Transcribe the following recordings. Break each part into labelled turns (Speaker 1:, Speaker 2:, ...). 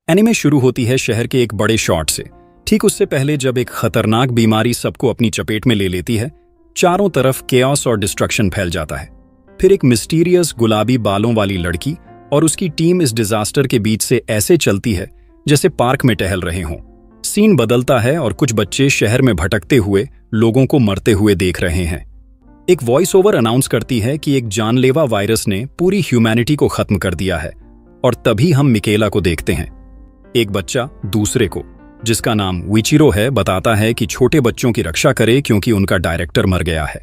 Speaker 1: Anime शुरू होती है शहर के एक बड़े शॉट से। ठीक उससे पहले जब एक खतरनाक बीमारी सबको अपनी चपेट में ले लेती है, चारों तरफ केओस और डिस्ट्रक्शन फैल जाता है। फिर एक मिस्टीरियस गुलाबी बालों वाली लड़की और उसकी टीम इस डिजास्टर के बीच से ऐसे चलती है जैसे पार्क में टहल रहे हों। सीन बदलता है और कुछ बच्चे शहर में भटकते हुए लोगों को मरते हुए देख रहे हैं। एक वॉइस ओवर अनाउंस करती है कि एक जानलेवा वायरस ने पूरी ह्यूमैनिटी को खत्म कर दिया है। और तभी हम मिकेला को देखते हैं। एक बच्चा दूसरे को, जिसका नाम विचिरो है, बताता है कि छोटे बच्चों की रक्षा करे क्योंकि उनका डायरेक्टर मर गया है।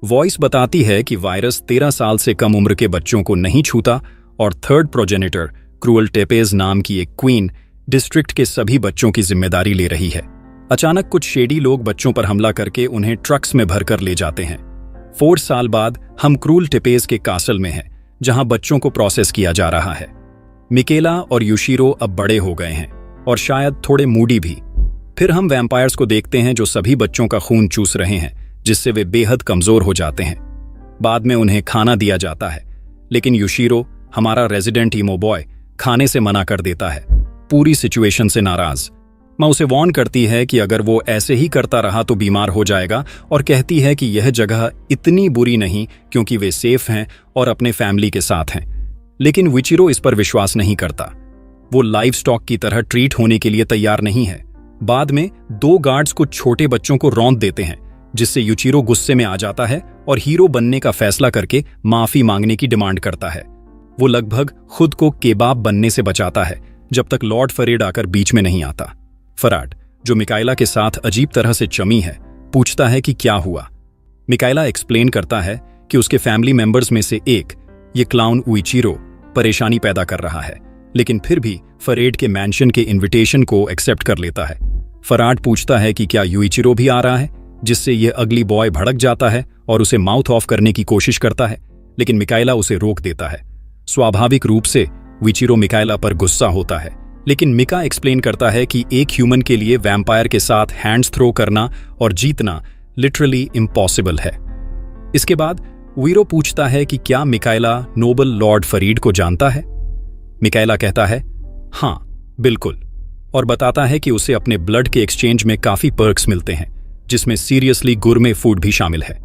Speaker 1: वॉइस बताती है कि वायरस 13 साल से कम उम्र के बच्चों को नहीं छूता और थर्ड प्रोजेनिटर क्रूअल टेपेज नाम की एक क्वीन डिस्ट्रिक्ट के सभी बच्चों की जिम्मेदारी ले रही है। अचानक कुछ शेडी लोग बच्चों पर हमला करके उन्हें ट्रक्स में भरकर ले जाते हैं। 4 साल बाद हम क्रूअल टेपेज के कासल में हैं, जहां बच्चों को प्रोसेस किया जा रहा है। मिकेला और युशिरो अब बड़े हो गए हैं और शायद थोड़े मूडी भी। फिर हम वैम्पायर्स को देखते हैं जो सभी बच्चों का खून चूस रहे हैं, जिससे वे बेहद कमजोर हो जाते हैं। बाद में उन्हें खाना दिया जाता है, लेकिन युशिरो, हमारा रेजिडेंट ईमो बॉय, खाने से मना कर देता है, पूरी सिचुएशन से नाराज। माँ उसे वार्न करती है कि अगर वो ऐसे ही करता रहा तो बीमार हो जाएगा और कहती है कि यह जगह इतनी बुरी नहीं क्योंकि वे सेफ हैं और अपने फैमिली के साथ हैं। लेकिन विचिरो इस पर विश्वास नहीं करता। वो लाइव स्टॉक की तरह ट्रीट होने के लिए तैयार नहीं है। बाद में 2 गार्ड्स कुछ छोटे बच्चों को रौंद देते हैं, जिससे युचिरो गुस्से में आ जाता है और हीरो बनने का फैसला करके माफी मांगने की डिमांड करता है। वो लगभग खुद को केबाब बनने से बचाता है जब तक लॉर्ड फरेड आकर बीच में नहीं आता। फराड, जो मिकाइला के साथ अजीब तरह से चमी है, पूछता है कि क्या हुआ। मिकाइला एक्सप्लेन करता है कि उसके फैमिली मेंबर्स में से एक, ये क्लाउन विचिरो, परेशानी पैदा कर रहा है, लेकिन फिर भी फरेड के मैंशन के इनविटेशन को एक्सेप्ट कर लेता है। फराड पूछता है कि क्या युइचिरो भी आ रहा है, जिससे यह अगली बॉय भड़क जाता है और उसे माउथ ऑफ करने की कोशिश करता है, लेकिन मिकाइला उसे रोक देता है। स्वाभाविक रूप से विचिरो मिकाइला पर गुस्सा होता है, लेकिन मिका एक्सप्लेन करता है कि एक ह्यूमन के लिए वैम्पायर के साथ हैंड्स थ्रो करना और जीतना लिटरली इम्पॉसिबल है। इसके बाद वीरो पूछता है कि क्या मिकाइला नोबल लॉर्ड फरीड को जानता है। मिकाइला कहता है हाँ बिल्कुल, और बताता है कि उसे अपने ब्लड के एक्सचेंज में काफी पर्क्स मिलते हैं, जिसमें सीरियसली गुरमे फूड भी शामिल है।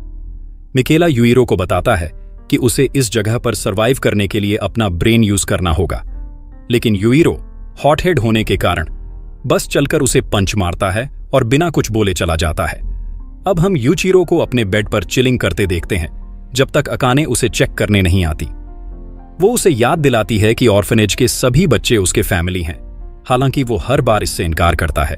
Speaker 1: मिकेला यूइरो को बताता है कि उसे इस जगह पर सरवाइव करने के लिए अपना ब्रेन यूज करना होगा, लेकिन यूइरो हॉटहेड होने के कारण बस चलकर उसे पंच मारता है और बिना कुछ बोले चला जाता है। अब हम युचिरो को अपने बेड पर चिलिंग करते देखते हैं जब तक अकाने उसे चेक करने नहीं आती। वो उसे याद दिलाती है कि ऑर्फनेज के सभी बच्चे उसके फैमिली हैं, हालांकि वो हर बार इससे इनकार करता है।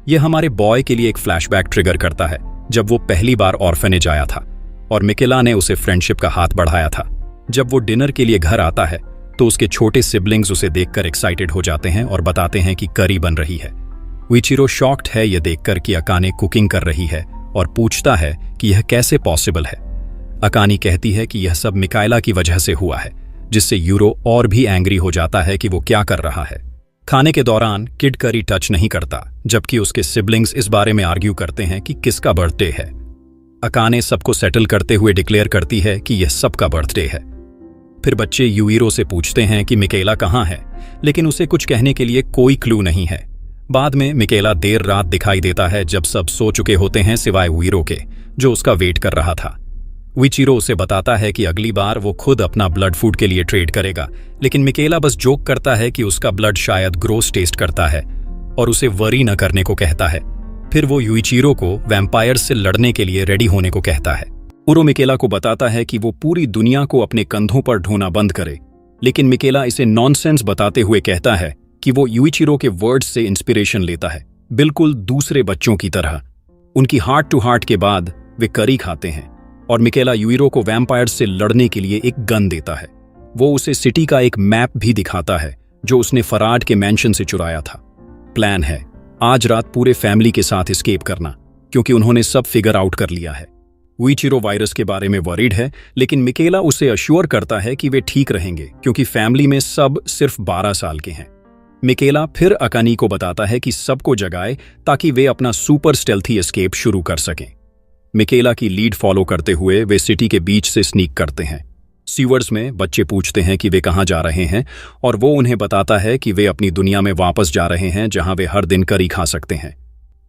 Speaker 1: यह हमारे बॉय के लिए एक फ्लैशबैक ट्रिगर करता है जब वो पहली बार ऑर्फनेज आया था और मिकेला ने उसे फ्रेंडशिप का हाथ बढ़ाया था। जब वो डिनर के लिए घर आता है तो उसके छोटे सिबलिंग्स उसे देखकर एक्साइटेड हो जाते हैं और बताते हैं कि करी बन रही है। विचिरो शॉक्ड है यह देखकर कि अकाने कुकिंग कर रही है और पूछता है कि यह कैसे पॉसिबल है। अकानी कहती है कि यह सब मिकाइला की वजह से हुआ है, जिससे यूरो और भी एंग्री हो जाता है कि वो क्या कर रहा है। खाने के दौरान किड करी टच नहीं करता, जबकि उसके सिबलिंग्स इस बारे में आर्ग्यू करते हैं कि किसका बर्थडे है। अकाने सबको सेटल करते हुए डिक्लेयर करती है कि यह सबका बर्थडे है। फिर बच्चे यूइरो से पूछते हैं कि मिकेला कहाँ है, लेकिन उसे कुछ कहने के लिए कोई क्लू नहीं है। बाद में मिकेला देर रात दिखाई देता है जब सब सो चुके होते हैं सिवाय वीरो के, जो उसका वेट कर रहा था। विचिरो उसे बताता है कि अगली बार वो खुद अपना ब्लड फूड के लिए ट्रेड करेगा, लेकिन मिकेला बस जोक करता है कि उसका ब्लड शायद ग्रोस टेस्ट करता है और उसे वरी न करने को कहता है। फिर वो युइचिरो को वैम्पायर्स से लड़ने के लिए रेडी होने को कहता है। उरो मिकेला को बताता है कि वो पूरी दुनिया को अपने कंधों पर ढोना बंद करे, लेकिन मिकेला इसे नॉनसेंस बताते हुए कहता है कि वो युइचिरो के वर्ड्स से इंस्पिरेशन लेता है, बिल्कुल दूसरे बच्चों की तरह। उनकी हार्ट टू हार्ट के बाद वे करी खाते हैं और मिकेला यूइरो को वैम्पायर्स से लड़ने के लिए एक गन देता है। वो उसे सिटी का एक मैप भी दिखाता है जो उसने फराड के मैंशन से चुराया था। प्लान है आज रात पूरे फैमिली के साथ एस्केप करना, क्योंकि उन्होंने सब फिगर आउट कर लिया है। विचिरो वायरस के बारे में वरीड है, लेकिन मिकेला उसे अश्योर करता है कि वे ठीक रहेंगे क्योंकि फैमिली में सब सिर्फ 12 साल के हैं। मिकेला फिर अकानी को बताता है कि सबको जगाए ताकि वे अपना सुपर स्टेल्थी एस्केप शुरू कर सकें। मिकेला की लीड फॉलो करते हुए वे सिटी के बीच से स्नीक करते हैं। सीवर्स में बच्चे पूछते हैं कि वे कहाँ जा रहे हैं और वो उन्हें बताता है कि वे अपनी दुनिया में वापस जा रहे हैं जहां वे हर दिन करी खा सकते हैं।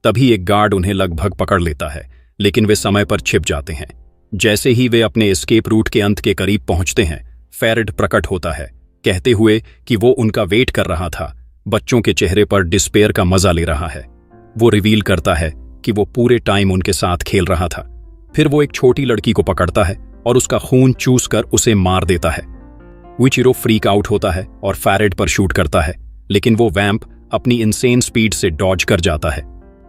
Speaker 1: तभी एक गार्ड उन्हें लगभग पकड़ लेता है, लेकिन वे समय पर छिप जाते हैं। जैसे ही वे अपने एस्केप रूट के अंत के करीब पहुंचते हैं, फेरेड प्रकट होता है, कहते हुए कि वो उनका वेट कर रहा था, बच्चों के चेहरे पर डिस्पेयर का मजा ले रहा है। वो रिवील करता है कि वो पूरे टाइम उनके साथ खेल रहा था। फिर वो एक छोटी लड़की को पकड़ता है और उसका खून चूस कर उसे मार देता है। विचिरो फ्रीक आउट होता है और फेरेड पर शूट करता है, लेकिन वो वैम्प अपनी इनसेन स्पीड से डॉज कर जाता है।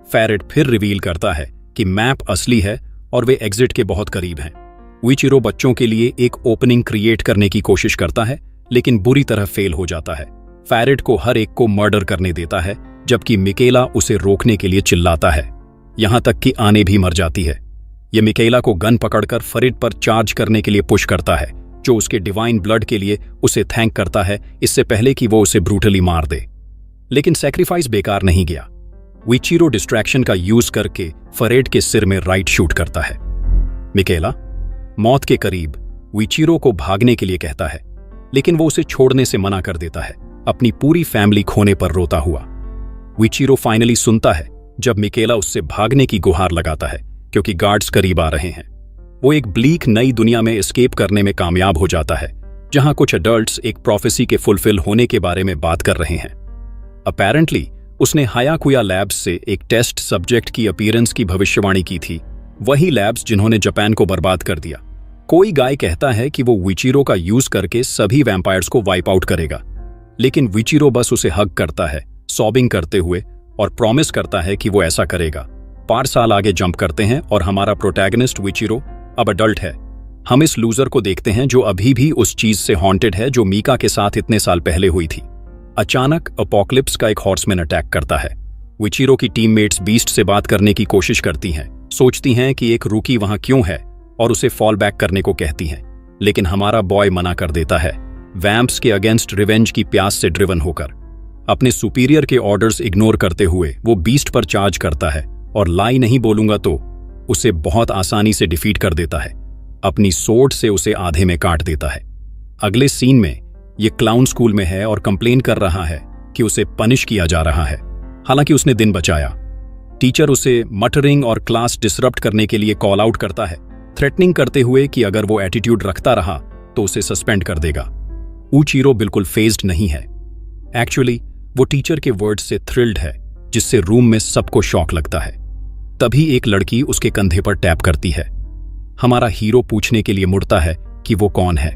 Speaker 1: फेरेड फिर रिवील करता है कि मैप असली है और वे एग्जिट के बहुत करीब हैं। विचिरो बच्चों के लिए एक ओपनिंग क्रिएट करने की कोशिश करता है, लेकिन बुरी तरह फेल हो जाता है। फेरेड को हर एक को मर्डर करने देता है, जबकि मिकेला उसे रोकने के लिए चिल्लाता है, यहां तक कि आने भी मर जाती है। ये मिकेला को गन पकड़कर फरीड पर चार्ज करने के लिए पुश करता है, जो उसके डिवाइन ब्लड के लिए उसे थैंक करता है, इससे पहले कि वो उसे ब्रूटली मार दे। लेकिन सैक्रिफाइस बेकार नहीं गया। विचिरो डिस्ट्रैक्शन का यूज करके फरेड के सिर में राइट शूट करता है। मिकेला मौत के करीब विचिरो को भागने के लिए कहता है, लेकिन वो उसे छोड़ने से मना कर देता है, अपनी पूरी फैमिली खोने पर रोता हुआ। विचिरो फाइनली सुनता है जब मिकेला उससे भागने की गुहार लगाता है, क्योंकि गार्ड्स करीब आ रहे हैं। वो एक ब्लीक नई दुनिया में एस्केप करने में कामयाब हो जाता है, जहां कुछ एडल्ट्स एक प्रोफेसी के फुलफिल होने के बारे में बात कर रहे हैं। अपेरेंटली उसने हायाकुया लैब्स से एक टेस्ट सब्जेक्ट की अपीयरेंस की भविष्यवाणी की थी, वही लैब्स जिन्होंने जापान को बर्बाद कर दिया। कोई गाय कहता है कि वो विचिरो का यूज करके सभी वैम्पायर्स को वाइप आउट करेगा, लेकिन विचिरो बस उसे हग करता है, सॉबिंग करते हुए, और प्रॉमिस करता है कि वो ऐसा करेगा। 5 साल आगे जंप करते हैं और हमारा प्रोटैगनिस्ट विचिरो अब अडल्ट है। हम इस लूजर को देखते हैं जो अभी भी उस चीज से हॉन्टेड है जो मीका के साथ इतने साल पहले हुई थी। अचानक अपोकलिप्स का एक हॉर्समैन अटैक करता है। विचिरो की टीममेट्स बीस्ट से बात करने की कोशिश करती हैं, सोचती हैं कि एक रूकी वहां क्यों है और उसे फॉल बैक करने को कहती हैं, लेकिन हमारा बॉय मना कर देता है, वैम्प्स के अगेंस्ट रिवेंज की प्यास से ड्रिवन होकर। अपने सुपीरियर के ऑर्डर्स इग्नोर करते हुए वो बीस्ट पर चार्ज करता है और लाई नहीं बोलूंगा तो उसे बहुत आसानी से डिफीट कर देता है। अपनी सोर्ड से उसे आधे में काट देता है। अगले सीन में ये क्लाउन स्कूल में है और कंप्लेन कर रहा है कि उसे पनिश किया जा रहा है, हालांकि उसने दिन बचाया। टीचर उसे मटरिंग और क्लास डिसरप्ट करने के लिए कॉल आउट करता है, थ्रेटनिंग करते हुए कि अगर वो एटीट्यूड रखता रहा तो उसे सस्पेंड कर देगा। ऊचीरो बिल्कुल फेज्ड नहीं है। एक्चुअली वो टीचर के वर्ड से थ्रिल्ड है, जिससे रूम में सबको शॉक लगता है। तभी एक लड़की उसके कंधे पर टैप करती है। हमारा हीरो पूछने के लिए मुड़ता है कि वो कौन है।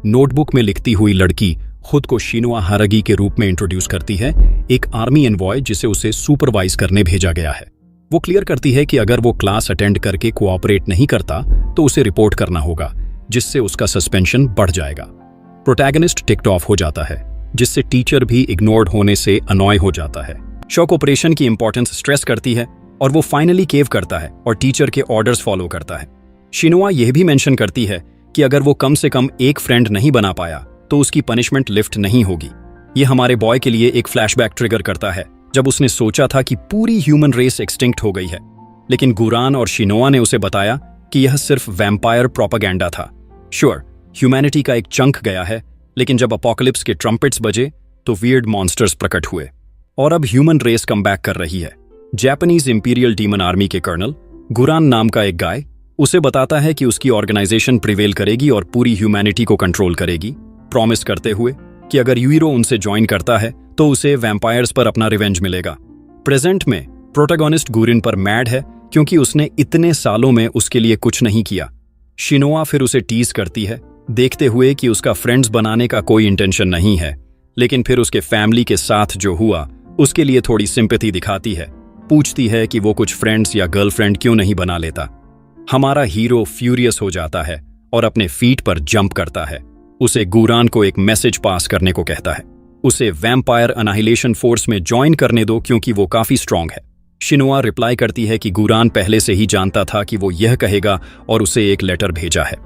Speaker 1: नोटबुक में लिखती हुई लड़की खुद को शिनुआ हारागी के रूप में इंट्रोड्यूस करती है, एक आर्मी एनवॉय जिसे उसे सुपरवाइज करने भेजा गया है। वो क्लियर करती है कि अगर वो क्लास अटेंड करके कोऑपरेट नहीं करता तो उसे रिपोर्ट करना होगा, जिससे उसका सस्पेंशन बढ़ जाएगा। प्रोटैगनिस्ट टिक्ड ऑफ हो जाता है, जिससे टीचर भी इग्नोर्ड होने से अनॉय हो जाता है। शॉक ऑपरेशन की इंपॉर्टेंस स्ट्रेस करती है और वो फाइनली केव करता है और टीचर के ऑर्डर्स फॉलो करता है। शिनुआ यह भी मेंशन करती है कि अगर वो कम से कम एक फ्रेंड नहीं बना पाया तो उसकी पनिशमेंट लिफ्ट नहीं होगी। ये हमारे बॉय के लिए एक फ्लैशबैक ट्रिगर करता है, जब उसने सोचा था कि पूरी ह्यूमन रेस एक्सटिंक्ट हो गई है, लेकिन गुरान और शिनोआ ने उसे बताया कि यह सिर्फ वैम्पायर प्रोपेगेंडा था। श्योर, ह्यूमैनिटी का एक चंक गया है, लेकिन जब अपोकलिप्स के ट्रम्पेट्स बजे तो वियर्ड मॉन्स्टर्स प्रकट हुए और अब ह्यूमन रेस कम बैक कर रही है। जापानीज इंपीरियल डीमन आर्मी के कर्नल गुरान नाम का एक गाय उसे बताता है कि उसकी ऑर्गेनाइजेशन प्रिवेल करेगी और पूरी ह्यूमैनिटी को कंट्रोल करेगी, प्रॉमिस करते हुए कि अगर यूरो उनसे ज्वाइन करता है तो उसे वैम्पायर्स पर अपना रिवेंज मिलेगा। प्रेजेंट में प्रोटैगनिस्ट गुरिन पर मैड है क्योंकि उसने इतने सालों में उसके लिए कुछ नहीं किया। शिनोआ फिर उसे टीज करती है, देखते हुए कि उसका फ्रेंड्स बनाने का कोई इंटेंशन नहीं है, लेकिन फिर उसके फैमिली के साथ जो हुआ उसके लिए थोड़ी सिंपैथी दिखाती है। पूछती है कि वो कुछ फ्रेंड्स या गर्लफ्रेंड क्यों नहीं बना लेता। हमारा हीरो फ्यूरियस हो जाता है और अपने फीट पर जंप करता है। उसे गुरान को एक मैसेज पास करने को कहता है, उसे वैम्पायर अनाहिलेशन फोर्स में ज्वाइन करने दो क्योंकि वो काफी स्ट्रांग है। शिनुआ रिप्लाई करती है कि गुरान पहले से ही जानता था कि वो यह कहेगा और उसे एक लेटर भेजा है।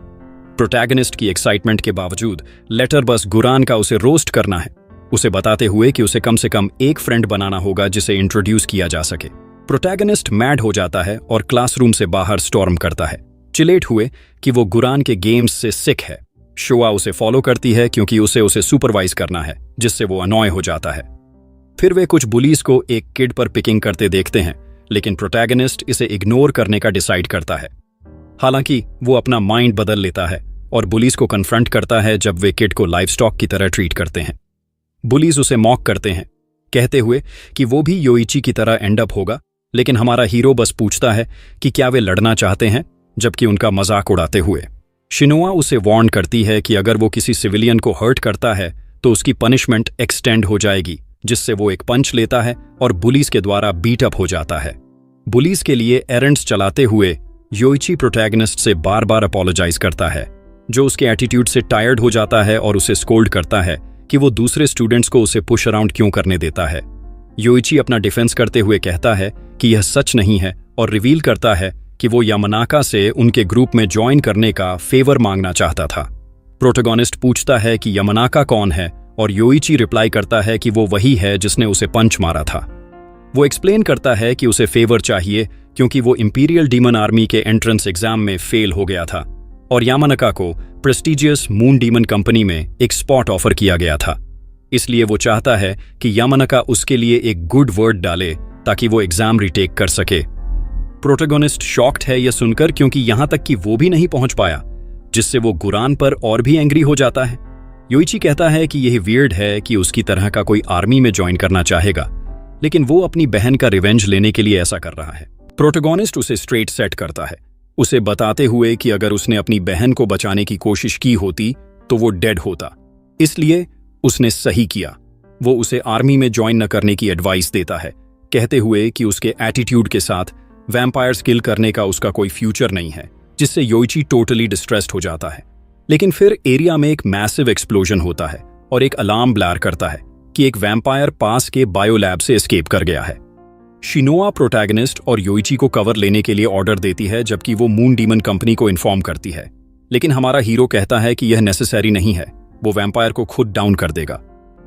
Speaker 1: प्रोटैगनिस्ट की एक्साइटमेंट के बावजूद लेटर बस गुरान का उसे रोस्ट करना है, उसे बताते हुए कि उसे कम से कम एक फ्रेंड बनाना होगा जिसे इंट्रोड्यूस किया जा सके। प्रोटैगनिस्ट मैड हो जाता है और क्लासरूम से बाहर स्टॉर्म करता है, चिलेट हुए कि वो गुरान के गेम्स से सिक है। शुआ उसे फॉलो करती है क्योंकि उसे सुपरवाइज करना है, जिससे वो अनॉय हो जाता है। फिर वे कुछ बुलीज को एक किड पर पिकिंग करते देखते हैं, लेकिन प्रोटैगनिस्ट इसे इग्नोर करने का डिसाइड करता है। हालांकि वो अपना माइंड बदल लेता है और बुलीज को कन्फ्रंट करता है जब वे किड को लाइवस्टॉक की तरह ट्रीट करते हैं। बुलीज उसे मॉक करते हैं, कहते हुए कि वो भी योइची की तरह एंड अप होगा, लेकिन हमारा हीरो बस पूछता है कि क्या वे लड़ना चाहते हैं, जबकि उनका मजाक उड़ाते हुए शिनोआ उसे वार्न करती है कि अगर वो किसी सिविलियन को हर्ट करता है तो उसकी पनिशमेंट एक्सटेंड हो जाएगी, जिससे वो एक पंच लेता है और बुलीज के द्वारा बीट अप हो जाता है। बुलीज के लिए एरेंड्स चलाते हुए योइची प्रोटैगनिस्ट से बार बार अपॉलोजाइज करता है, जो उसके एटीट्यूड से टायर्ड हो जाता है और उसे स्कोल्ड करता है कि वो दूसरे स्टूडेंट्स को उसे पुश अराउंड क्यों करने देता है। योइची अपना डिफेंस करते हुए कहता है कि यह सच नहीं है और रिवील करता है कि वो यामानाका से उनके ग्रुप में ज्वाइन करने का फेवर मांगना चाहता था। प्रोटैगनिस्ट पूछता है कि यामानाका कौन है और योइची रिप्लाई करता है कि वो वही है जिसने उसे पंच मारा था। वो एक्सप्लेन करता है कि उसे फेवर चाहिए क्योंकि वो इंपीरियल डीमन आर्मी के एंट्रेंस एग्जाम में फेल हो गया था और यामानाका को प्रेस्टिजियस मून डीमन कंपनी में एक स्पॉट ऑफर किया गया था। इसलिए वो चाहता है कि यामानाका उसके लिए एक गुड वर्ड डाले ताकि वो एग्जाम रिटेक कर सके। प्रोटैगनिस्ट शॉक्ड है यह सुनकर क्योंकि यहां तक कि वो भी नहीं पहुंच पाया, जिससे वो गुरान पर और भी एंग्री हो जाता है। योइची कहता है कि यह वियर्ड है कि उसकी तरह का कोई आर्मी में ज्वाइन करना चाहेगा, लेकिन वो अपनी बहन का रिवेंज लेने के लिए ऐसा कर रहा है। प्रोटैगनिस्ट उसे स्ट्रेट सेट करता है, उसे बताते हुए कि अगर उसने अपनी बहन को बचाने की कोशिश की होती तो वो डेड होता, इसलिए उसने सही किया। वो उसे आर्मी में ज्वाइन न करने की एडवाइस देता है, कहते हुए कि उसके एटीट्यूड के साथ वैम्पायर्स किल करने का उसका कोई फ्यूचर नहीं है, जिससे योइची टोटली डिस्ट्रेस्ड हो जाता है। लेकिन फिर एरिया में एक मैसिव एक्सप्लोजन होता है और एक अलार्म ब्लैर करता है कि एक वैम्पायर पास के बायोलैब से एस्केप कर गया है। शिनोआ प्रोटैगनिस्ट और योइची को कवर लेने के लिए ऑर्डर देती है, जबकि वो मून डीमन कंपनी को इन्फॉर्म करती है, लेकिन हमारा हीरो कहता है कि यह नेसेसरी नहीं है, वो वैम्पायर को खुद डाउन कर देगा।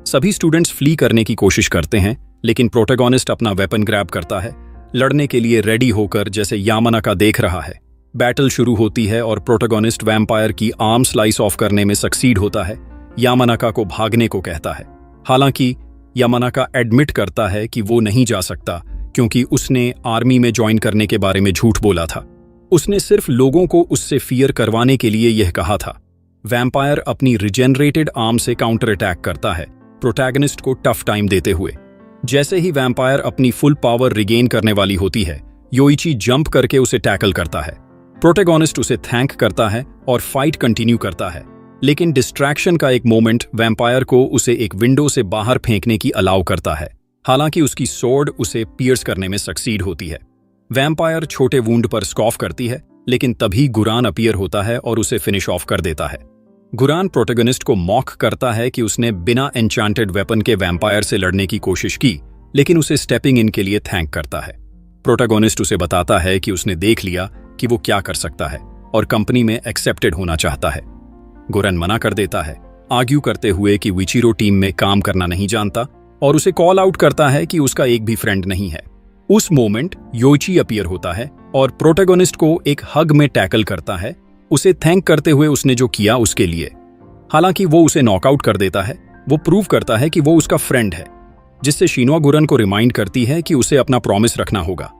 Speaker 1: सभी स्टूडेंट्स फ्ली करने की कोशिश करते हैं, लेकिन प्रोटैगनिस्ट अपना वेपन ग्रैब करता है, लड़ने के लिए रेडी होकर, जैसे यामानाका देख रहा है। बैटल शुरू होती है और प्रोटैगनिस्ट वैम्पायर की आर्म स्लाइस ऑफ करने में सक्सीड होता है। यामानाका को भागने को कहता है, हालांकि यामानाका एडमिट करता है कि वो नहीं जा सकता क्योंकि उसने आर्मी में ज्वाइन करने के बारे में झूठ बोला था। उसने सिर्फ लोगों को उससे फियर करवाने के लिए यह कहा था। वैम्पायर अपनी रिजेनरेटेड आर्म से काउंटर अटैक करता है, प्रोटैगनिस्ट को टफ टाइम देते हुए। जैसे ही वैम्पायर अपनी फुल पावर रिगेन करने वाली होती है, योइची जंप करके उसे टैकल करता है। प्रोटैगनिस्ट उसे थैंक करता है और फाइट कंटिन्यू करता है, लेकिन डिस्ट्रैक्शन का एक मोमेंट वैम्पायर को उसे एक विंडो से बाहर फेंकने की अलाउ करता है। हालांकि उसकी स्वॉर्ड उसे पियर्स करने में सक्सीड होती है। वैम्पायर छोटे वूंड पर स्कॉफ करती है, लेकिन तभी गुरान अपीयर होता है और उसे फिनिश ऑफ कर देता है। गुरान प्रोटैगनिस्ट को मॉक करता है कि उसने बिना एन्चांटेड वेपन के वैम्पायर से लड़ने की कोशिश की, लेकिन उसे स्टेपिंग इन के लिए थैंक करता है। प्रोटैगनिस्ट उसे बताता है कि उसने देख लिया कि वो क्या कर सकता है और कंपनी में एक्सेप्टेड होना चाहता है। गुरान मना कर देता है, आर्ग्यू करते हुए कि विचिरो टीम में काम करना नहीं जानता और उसे कॉल आउट करता है कि उसका एक भी फ्रेंड नहीं है। उस मोमेंट योइची अपीयर होता है और प्रोटैगनिस्ट को एक हग में टैकल करता है, उसे थैंक करते हुए उसने जो किया उसके लिए। हालांकि वो उसे नॉकआउट कर देता है। वो प्रूव करता है कि वो उसका फ्रेंड है, जिससे शिनोआ गुरन को रिमाइंड करती है कि उसे अपना प्रॉमिस रखना होगा।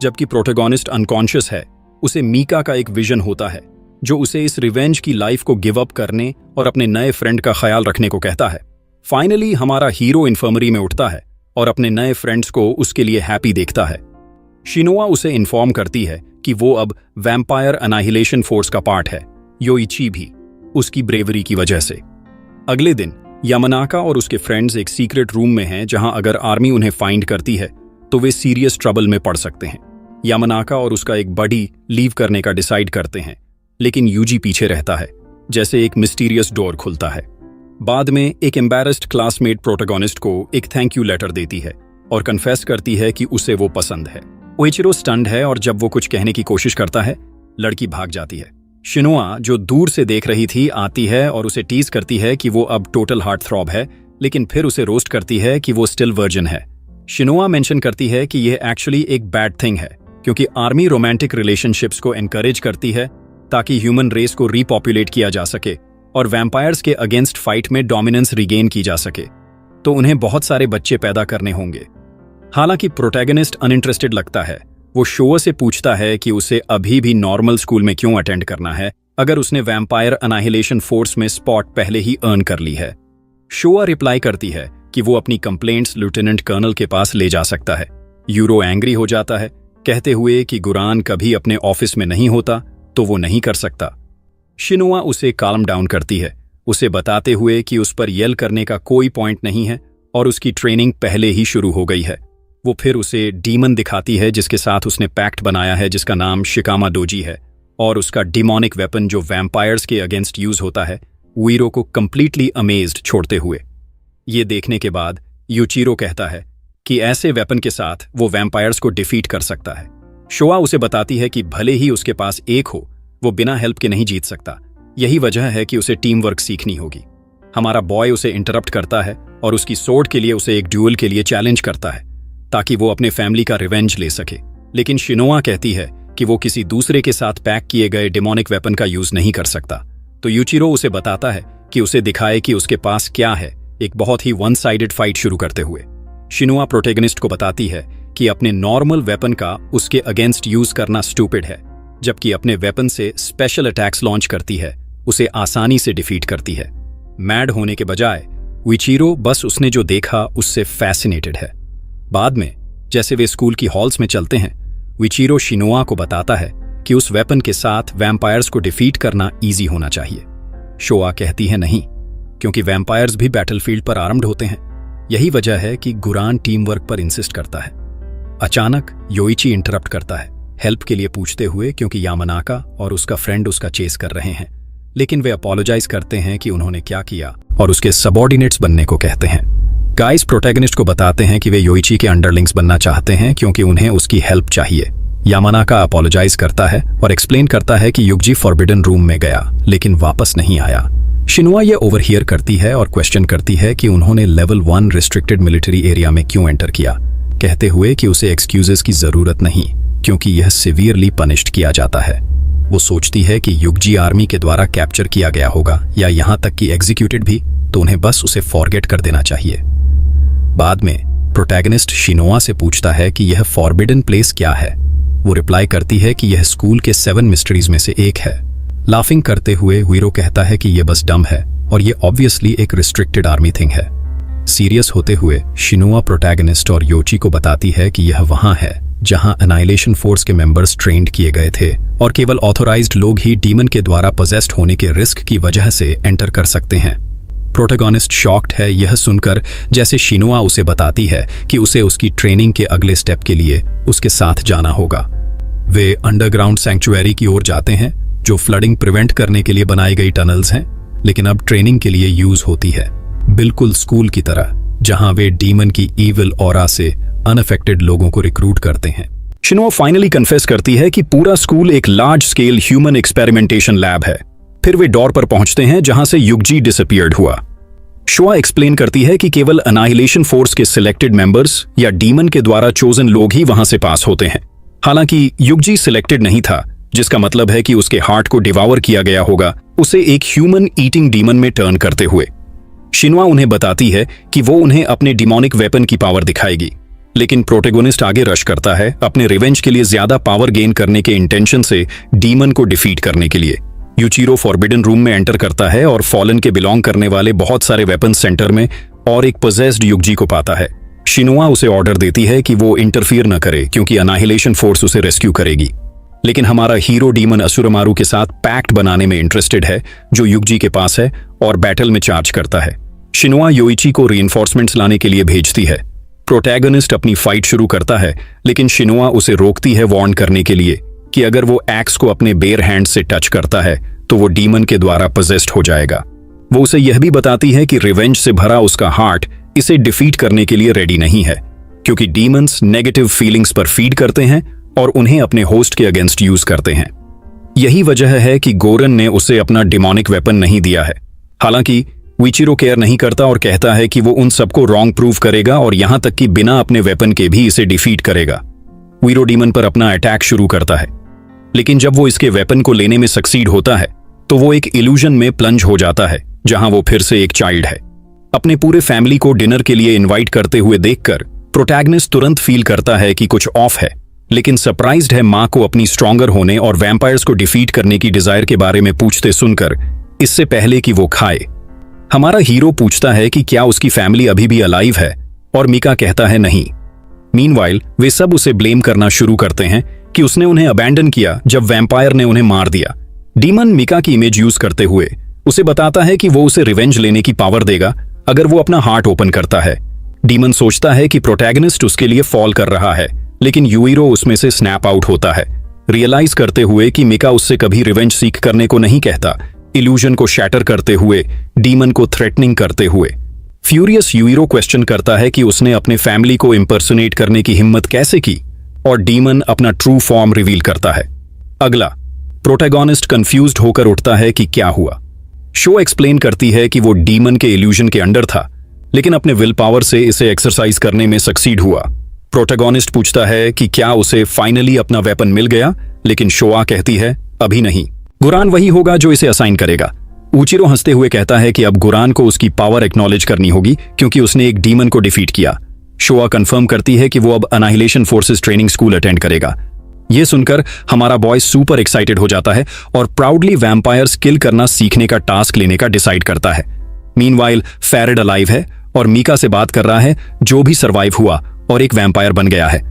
Speaker 1: जबकि प्रोटैगनिस्ट अनकॉन्शियस है, उसे मीका का एक विजन होता है जो उसे इस रिवेंज की लाइफ को गिव अप करने और अपने नए फ्रेंड का ख्याल रखने को कहता है। फाइनली हमारा हीरो इन्फर्मरी में उठता है और अपने नए फ्रेंड्स को उसके लिए हैप्पी देखता है। शिनोआ उसे इन्फॉर्म करती है कि वो अब वैम्पायर अनाहिलेशन फोर्स का पार्ट है, योइची भी, उसकी ब्रेवरी की वजह से। अगले दिन यामानाका और उसके फ्रेंड्स एक सीक्रेट रूम में हैं जहां अगर आर्मी उन्हें फाइंड करती है तो वे सीरियस ट्रबल में पड़ सकते हैं। यामानाका और उसका एक बडी लीव करने का डिसाइड करते हैं, लेकिन यूजी पीछे रहता है जैसे एक मिस्टीरियस डोर खुलता है। बाद में एक एम्बैरेस्ड क्लासमेट प्रोटैगनिस्ट को एक थैंक यू लेटर देती है और कन्फेस करती है कि उसे वो पसंद है। ओइचिरो स्टन्ड है और जब वो कुछ कहने की कोशिश करता है, लड़की भाग जाती है। शिनोआ, जो दूर से देख रही थी, आती है और उसे टीज करती है कि वो अब टोटल हार्ट थ्रॉब है, लेकिन फिर उसे रोस्ट करती है कि वो स्टिल वर्जिन है। शिनोआ मेंशन करती है कि यह एक्चुअली एक बैड थिंग है, क्योंकि आर्मी रोमांटिक रिलेशनशिप्स को एनकरेज करती है ताकि ह्यूमन रेस को रीपॉपुलेट किया जा सके और वैम्पायर्स के अगेंस्ट फाइट में डोमिनेंस रिगेन की जा सके, तो उन्हें बहुत सारे बच्चे पैदा करने होंगे। हालांकि प्रोटैगनिस्ट अनइंटरेस्टेड लगता है। वो शोआ से पूछता है कि उसे अभी भी नॉर्मल स्कूल में क्यों अटेंड करना है अगर उसने वैम्पायर अनाहिलेशन फोर्स में स्पॉट पहले ही अर्न कर ली है। शोआ रिप्लाई करती है कि वो अपनी कंप्लेंट्स लेफ्टिनेंट कर्नल के पास ले जा सकता है। यूरो एंग्री हो जाता है, कहते हुए कि गुरान कभी अपने ऑफिस में नहीं होता तो वो नहीं कर सकता। शिनोआ उसे काल्म डाउन करती है, उसे बताते हुए कि उस पर येल करने का कोई पॉइंट नहीं है और उसकी ट्रेनिंग पहले ही शुरू हो गई है। वो फिर उसे डीमन दिखाती है जिसके साथ उसने पैक्ट बनाया है, जिसका नाम शिकामा डोजी है, और उसका डिमोनिक वेपन जो वैम्पायर्स के अगेंस्ट यूज होता है, वीरो को कंप्लीटली अमेज्ड छोड़ते हुए। ये देखने के बाद यूचिरो कहता है कि ऐसे वेपन के साथ वो वैम्पायर्स को डिफीट कर सकता है। शोआ उसे बताती है कि भले ही उसके पास एक हो, वो बिना हेल्प के नहीं जीत सकता। यही वजह है कि उसे टीम वर्क सीखनी होगी। हमारा बॉय उसे इंटरप्ट करता है और उसकी सोर्ड के लिए उसे एक ड्यूल के लिए चैलेंज करता है ताकि वो अपने फैमिली का रिवेंज ले सके। लेकिन शिनोआ कहती है कि वो किसी दूसरे के साथ पैक किए गए डिमोनिक वेपन का यूज नहीं कर सकता। तो यूचिरो उसे बताता है कि उसे दिखाए कि उसके पास क्या है, एक बहुत ही वन साइडेड फाइट शुरू करते हुए। शिनोआ प्रोटैगनिस्ट को बताती है कि अपने नॉर्मल वेपन का उसके अगेंस्ट यूज करना स्टूपिड है, जबकि अपने वेपन से स्पेशल अटैक्स लॉन्च करती है, उसे आसानी से डिफीट करती है। मैड होने के बजाय यूचिरो बस उसने जो देखा उससे फैसिनेटेड है। बाद में जैसे वे स्कूल की हॉल्स में चलते हैं, यूचिरो शिनोआ को बताता है कि उस वेपन के साथ वैम्पायर्स को डिफीट करना इजी होना चाहिए। शोआ कहती है नहीं, क्योंकि वैम्पायर्स भी बैटलफील्ड पर आर्म्ड होते हैं। यही वजह है कि गुरान टीम वर्क पर इंसिस्ट करता है। अचानक योइची इंटरप्ट करता है, हेल्प के लिए पूछते हुए, क्योंकि यामानाका और उसका फ्रेंड उसका चेस कर रहे हैं। लेकिन वे अपोलोजाइज करते हैं कि उन्होंने क्या किया और उसके सबऑर्डिनेट्स बनने को कहते हैं। गाइस प्रोटैगनिस्ट को बताते हैं कि वे योइची के अंडरलिंग्स बनना चाहते हैं क्योंकि उन्हें उसकी हेल्प चाहिए। यामानाका अपोलोजाइज करता है और एक्सप्लेन करता है कि युगजी फॉरबिडन रूम में गया लेकिन वापस नहीं आया। शिनोआ ये ओवरहियर करती है और क्वेश्चन करती है कि उन्होंने लेवल 1 रिस्ट्रिक्टेड मिलिट्री एरिया में क्यों एंटर किया, कहते हुए कि उसे एक्सक्यूजेस की जरूरत नहीं क्योंकि यह सिवियरली पनिश्ड किया जाता है। वो सोचती है कि युगजी आर्मी के द्वारा कैप्चर किया गया होगा या यहाँ तक कि एग्जीक्यूटेड भी, तो उन्हें बस उसे फॉरगेट कर देना चाहिए। बाद में प्रोटैगनिस्ट शिनोआ से पूछता है कि यह फॉरबिडन प्लेस क्या है। वो रिप्लाई करती है कि यह स्कूल के 7 मिस्ट्रीज में से एक है। लाफिंग करते हुए वीरो कहता है कि यह बस डम है और ये ऑब्वियसली एक रिस्ट्रिक्टेड आर्मी थिंग है। सीरियस होते हुए शिनोआ प्रोटैगनिस्ट और योची को बताती है कि यह वहां है जहां अनाइलेशन फोर्स के मेंबर्स ट्रेंड किए गए थे और केवल ऑथोराइज्ड लोग ही डीमन के द्वारा पोजेस्ड होने के रिस्क की वजह से एंटर कर सकते हैं। प्रोटैगनिस्ट शॉक्ड है यह सुनकर, जैसे शिनोआ उसे बताती है कि उसे उसकी ट्रेनिंग के अगले स्टेप के लिए उसके साथ जाना होगा। वे अंडरग्राउंड सैंक्चुअरी की ओर जाते हैं जो फ्लडिंग प्रिवेंट करने के लिए बनाई गई टनल्स हैं, लेकिन अब ट्रेनिंग के लिए यूज होती है, बिल्कुल स्कूल की तरह, जहां वे डीमन की ईविल ऑरा से अनअफेक्टेड लोगों को रिक्रूट करते हैं। शिनोआ फाइनली कन्फेस करती है कि पूरा स्कूल एक large scale human experimentation lab है। फिर वे डोर पर पहुंचते हैं जहां से युगजी डिसअपीयर्ड हुआ। शोआ एक्सप्लेन करती है कि केवल अनाइलेशन फोर्स के सिलेक्टेड मेंबर्स या डीमन के द्वारा चोजन लोग ही वहां से पास होते हैं। हालांकि युगजी सिलेक्टेड नहीं था, जिसका मतलब है कि उसके हार्ट को डिवावर किया गया होगा, उसे एक ह्यूमन ईटिंग डीमन में टर्न करते हुए। शिनोआ उन्हें बताती है कि वो उन्हें अपने डिमोनिक वेपन की पावर दिखाएगी, लेकिन प्रोटैगनिस्ट आगे रश करता है अपने रिवेंज के लिए ज्यादा पावर गेन करने के इंटेंशन से डीमन को डिफीट करने के लिए। यूचिरो फॉरबिडन रूम में एंटर करता है और फॉलन के बिलोंग करने वाले बहुत सारे वेपन सेंटर में और एक पोजेस्ड युगजी को पाता है। शिनोआ उसे ऑर्डर देती है कि वो इंटरफियर न करे क्योंकि अनाहिलेशन फोर्स उसे रेस्क्यू करेगी। लेकिन हमारा हीरो डीमन असुरमारू के साथ पैक्ट बनाने में इंटरेस्टेड है जो युगजी के पास है और बैटल में चार्ज करता है। शिनोआ योइची को रीइंफोर्समेंट्स लाने के लिए भेजती है। प्रोटैगनिस्ट अपनी फाइट शुरू करता है, लेकिन शिनोआ उसे रोकती है वार्न करने के लिए कि अगर वो एक्स को अपने बेयर हैंड से टच करता है तो वो डीमन के द्वारा पोजेस्ड हो जाएगा। वो उसे यह भी बताती है कि रिवेंज से भरा उसका हार्ट इसे डिफीट करने के लिए रेडी नहीं है, क्योंकि डीमंस नेगेटिव फीलिंग्स पर फीड करते हैं और उन्हें अपने होस्ट के अगेंस्ट यूज करते हैं। यही वजह है कि गोरन ने उसे अपना डिमोनिक वेपन नहीं दिया है। हालांकि यूचिरो केयर नहीं करता और कहता है कि वो उन सबको रॉन्ग प्रूव करेगा और यहां तक कि बिना अपने वेपन के भी इसे डिफीट करेगा। वीरो डीमन पर अपना अटैक शुरू करता है, लेकिन जब वो इसके वेपन को लेने में सक्सीड होता है तो वो एक इल्यूजन में प्लंज हो जाता है जहां वो फिर से एक चाइल्ड है। अपने पूरे फैमिली को डिनर के लिए इनवाइट करते हुए देखकर प्रोटैगनिस्ट तुरंत फील करता है कि कुछ ऑफ है, लेकिन सरप्राइज्ड है मां को अपनी स्ट्रॉन्गर होने और वैम्पायर्स को डिफीट करने की डिजायर के बारे में पूछते सुनकर, इससे पहले कि वो खाए। हमारा हीरो पूछता है कि क्या उसकी फैमिली अभी भी अलाइव है, और मीका कहता है नहीं। मीनवाइल वे सब उसे ब्लेम करना शुरू करते हैं कि उसने उन्हें अबैंडन किया जब वैम्पायर ने उन्हें मार दिया। डीमन मीका की इमेज यूज करते हुए उसे बताता है कि वो उसे रिवेंज लेने की पावर देगा अगर वो अपना हार्ट ओपन करता है। डीमन सोचता है कि प्रोटैगनिस्ट उसके लिए फॉल कर रहा है, लेकिन यूइरो उसमें से स्नैप आउट होता है, रियलाइज करते हुए कि मीका उससे कभी रिवेंज सीख करने को नहीं कहता, इल्यूजन को शैटर करते हुए, डीमन को थ्रेटनिंग करते हुए। फ्यूरियस यूइरो क्वेश्चन करता है कि उसने अपने फैमिली को इम्पर्सोनेट करने की हिम्मत कैसे की, और डीमन अपना ट्रू फॉर्म रिवील करता है। अगला, प्रोटैगनिस्ट कंफ्यूज्ड होकर उठता है कि क्या हुआ। शो एक्सप्लेन करती है कि वो डीमन के इल्यूजन के अंडर था, लेकिन अपने विल पावर से इसे एक्सरसाइज करने में सक्सीड हुआ। प्रोटैगनिस्ट पूछता है कि क्या उसे फाइनली अपना वेपन मिल गया, लेकिन शोआ कहती है अभी नहीं, गुरान वही होगा जो इसे असाइन करेगा। ऊचिरो हंसते हुए कहता है कि अब गुरान को उसकी पावर एक्नॉलेज करनी होगी क्योंकि उसने एक डीमन को डिफीट किया। शोआ कंफर्म करती है कि वो अब अनाहिलेशन फोर्सेस ट्रेनिंग स्कूल अटेंड करेगा। यह सुनकर हमारा बॉय सुपर एक्साइटेड हो जाता है और प्राउडली वैम्पायर्स किल करना सीखने का टास्क लेने का डिसाइड करता है। मीनवाइल फैरेड अलाइव है और मीका से बात कर रहा है, जो भी सर्वाइव हुआ और एक वैम्पायर बन गया है।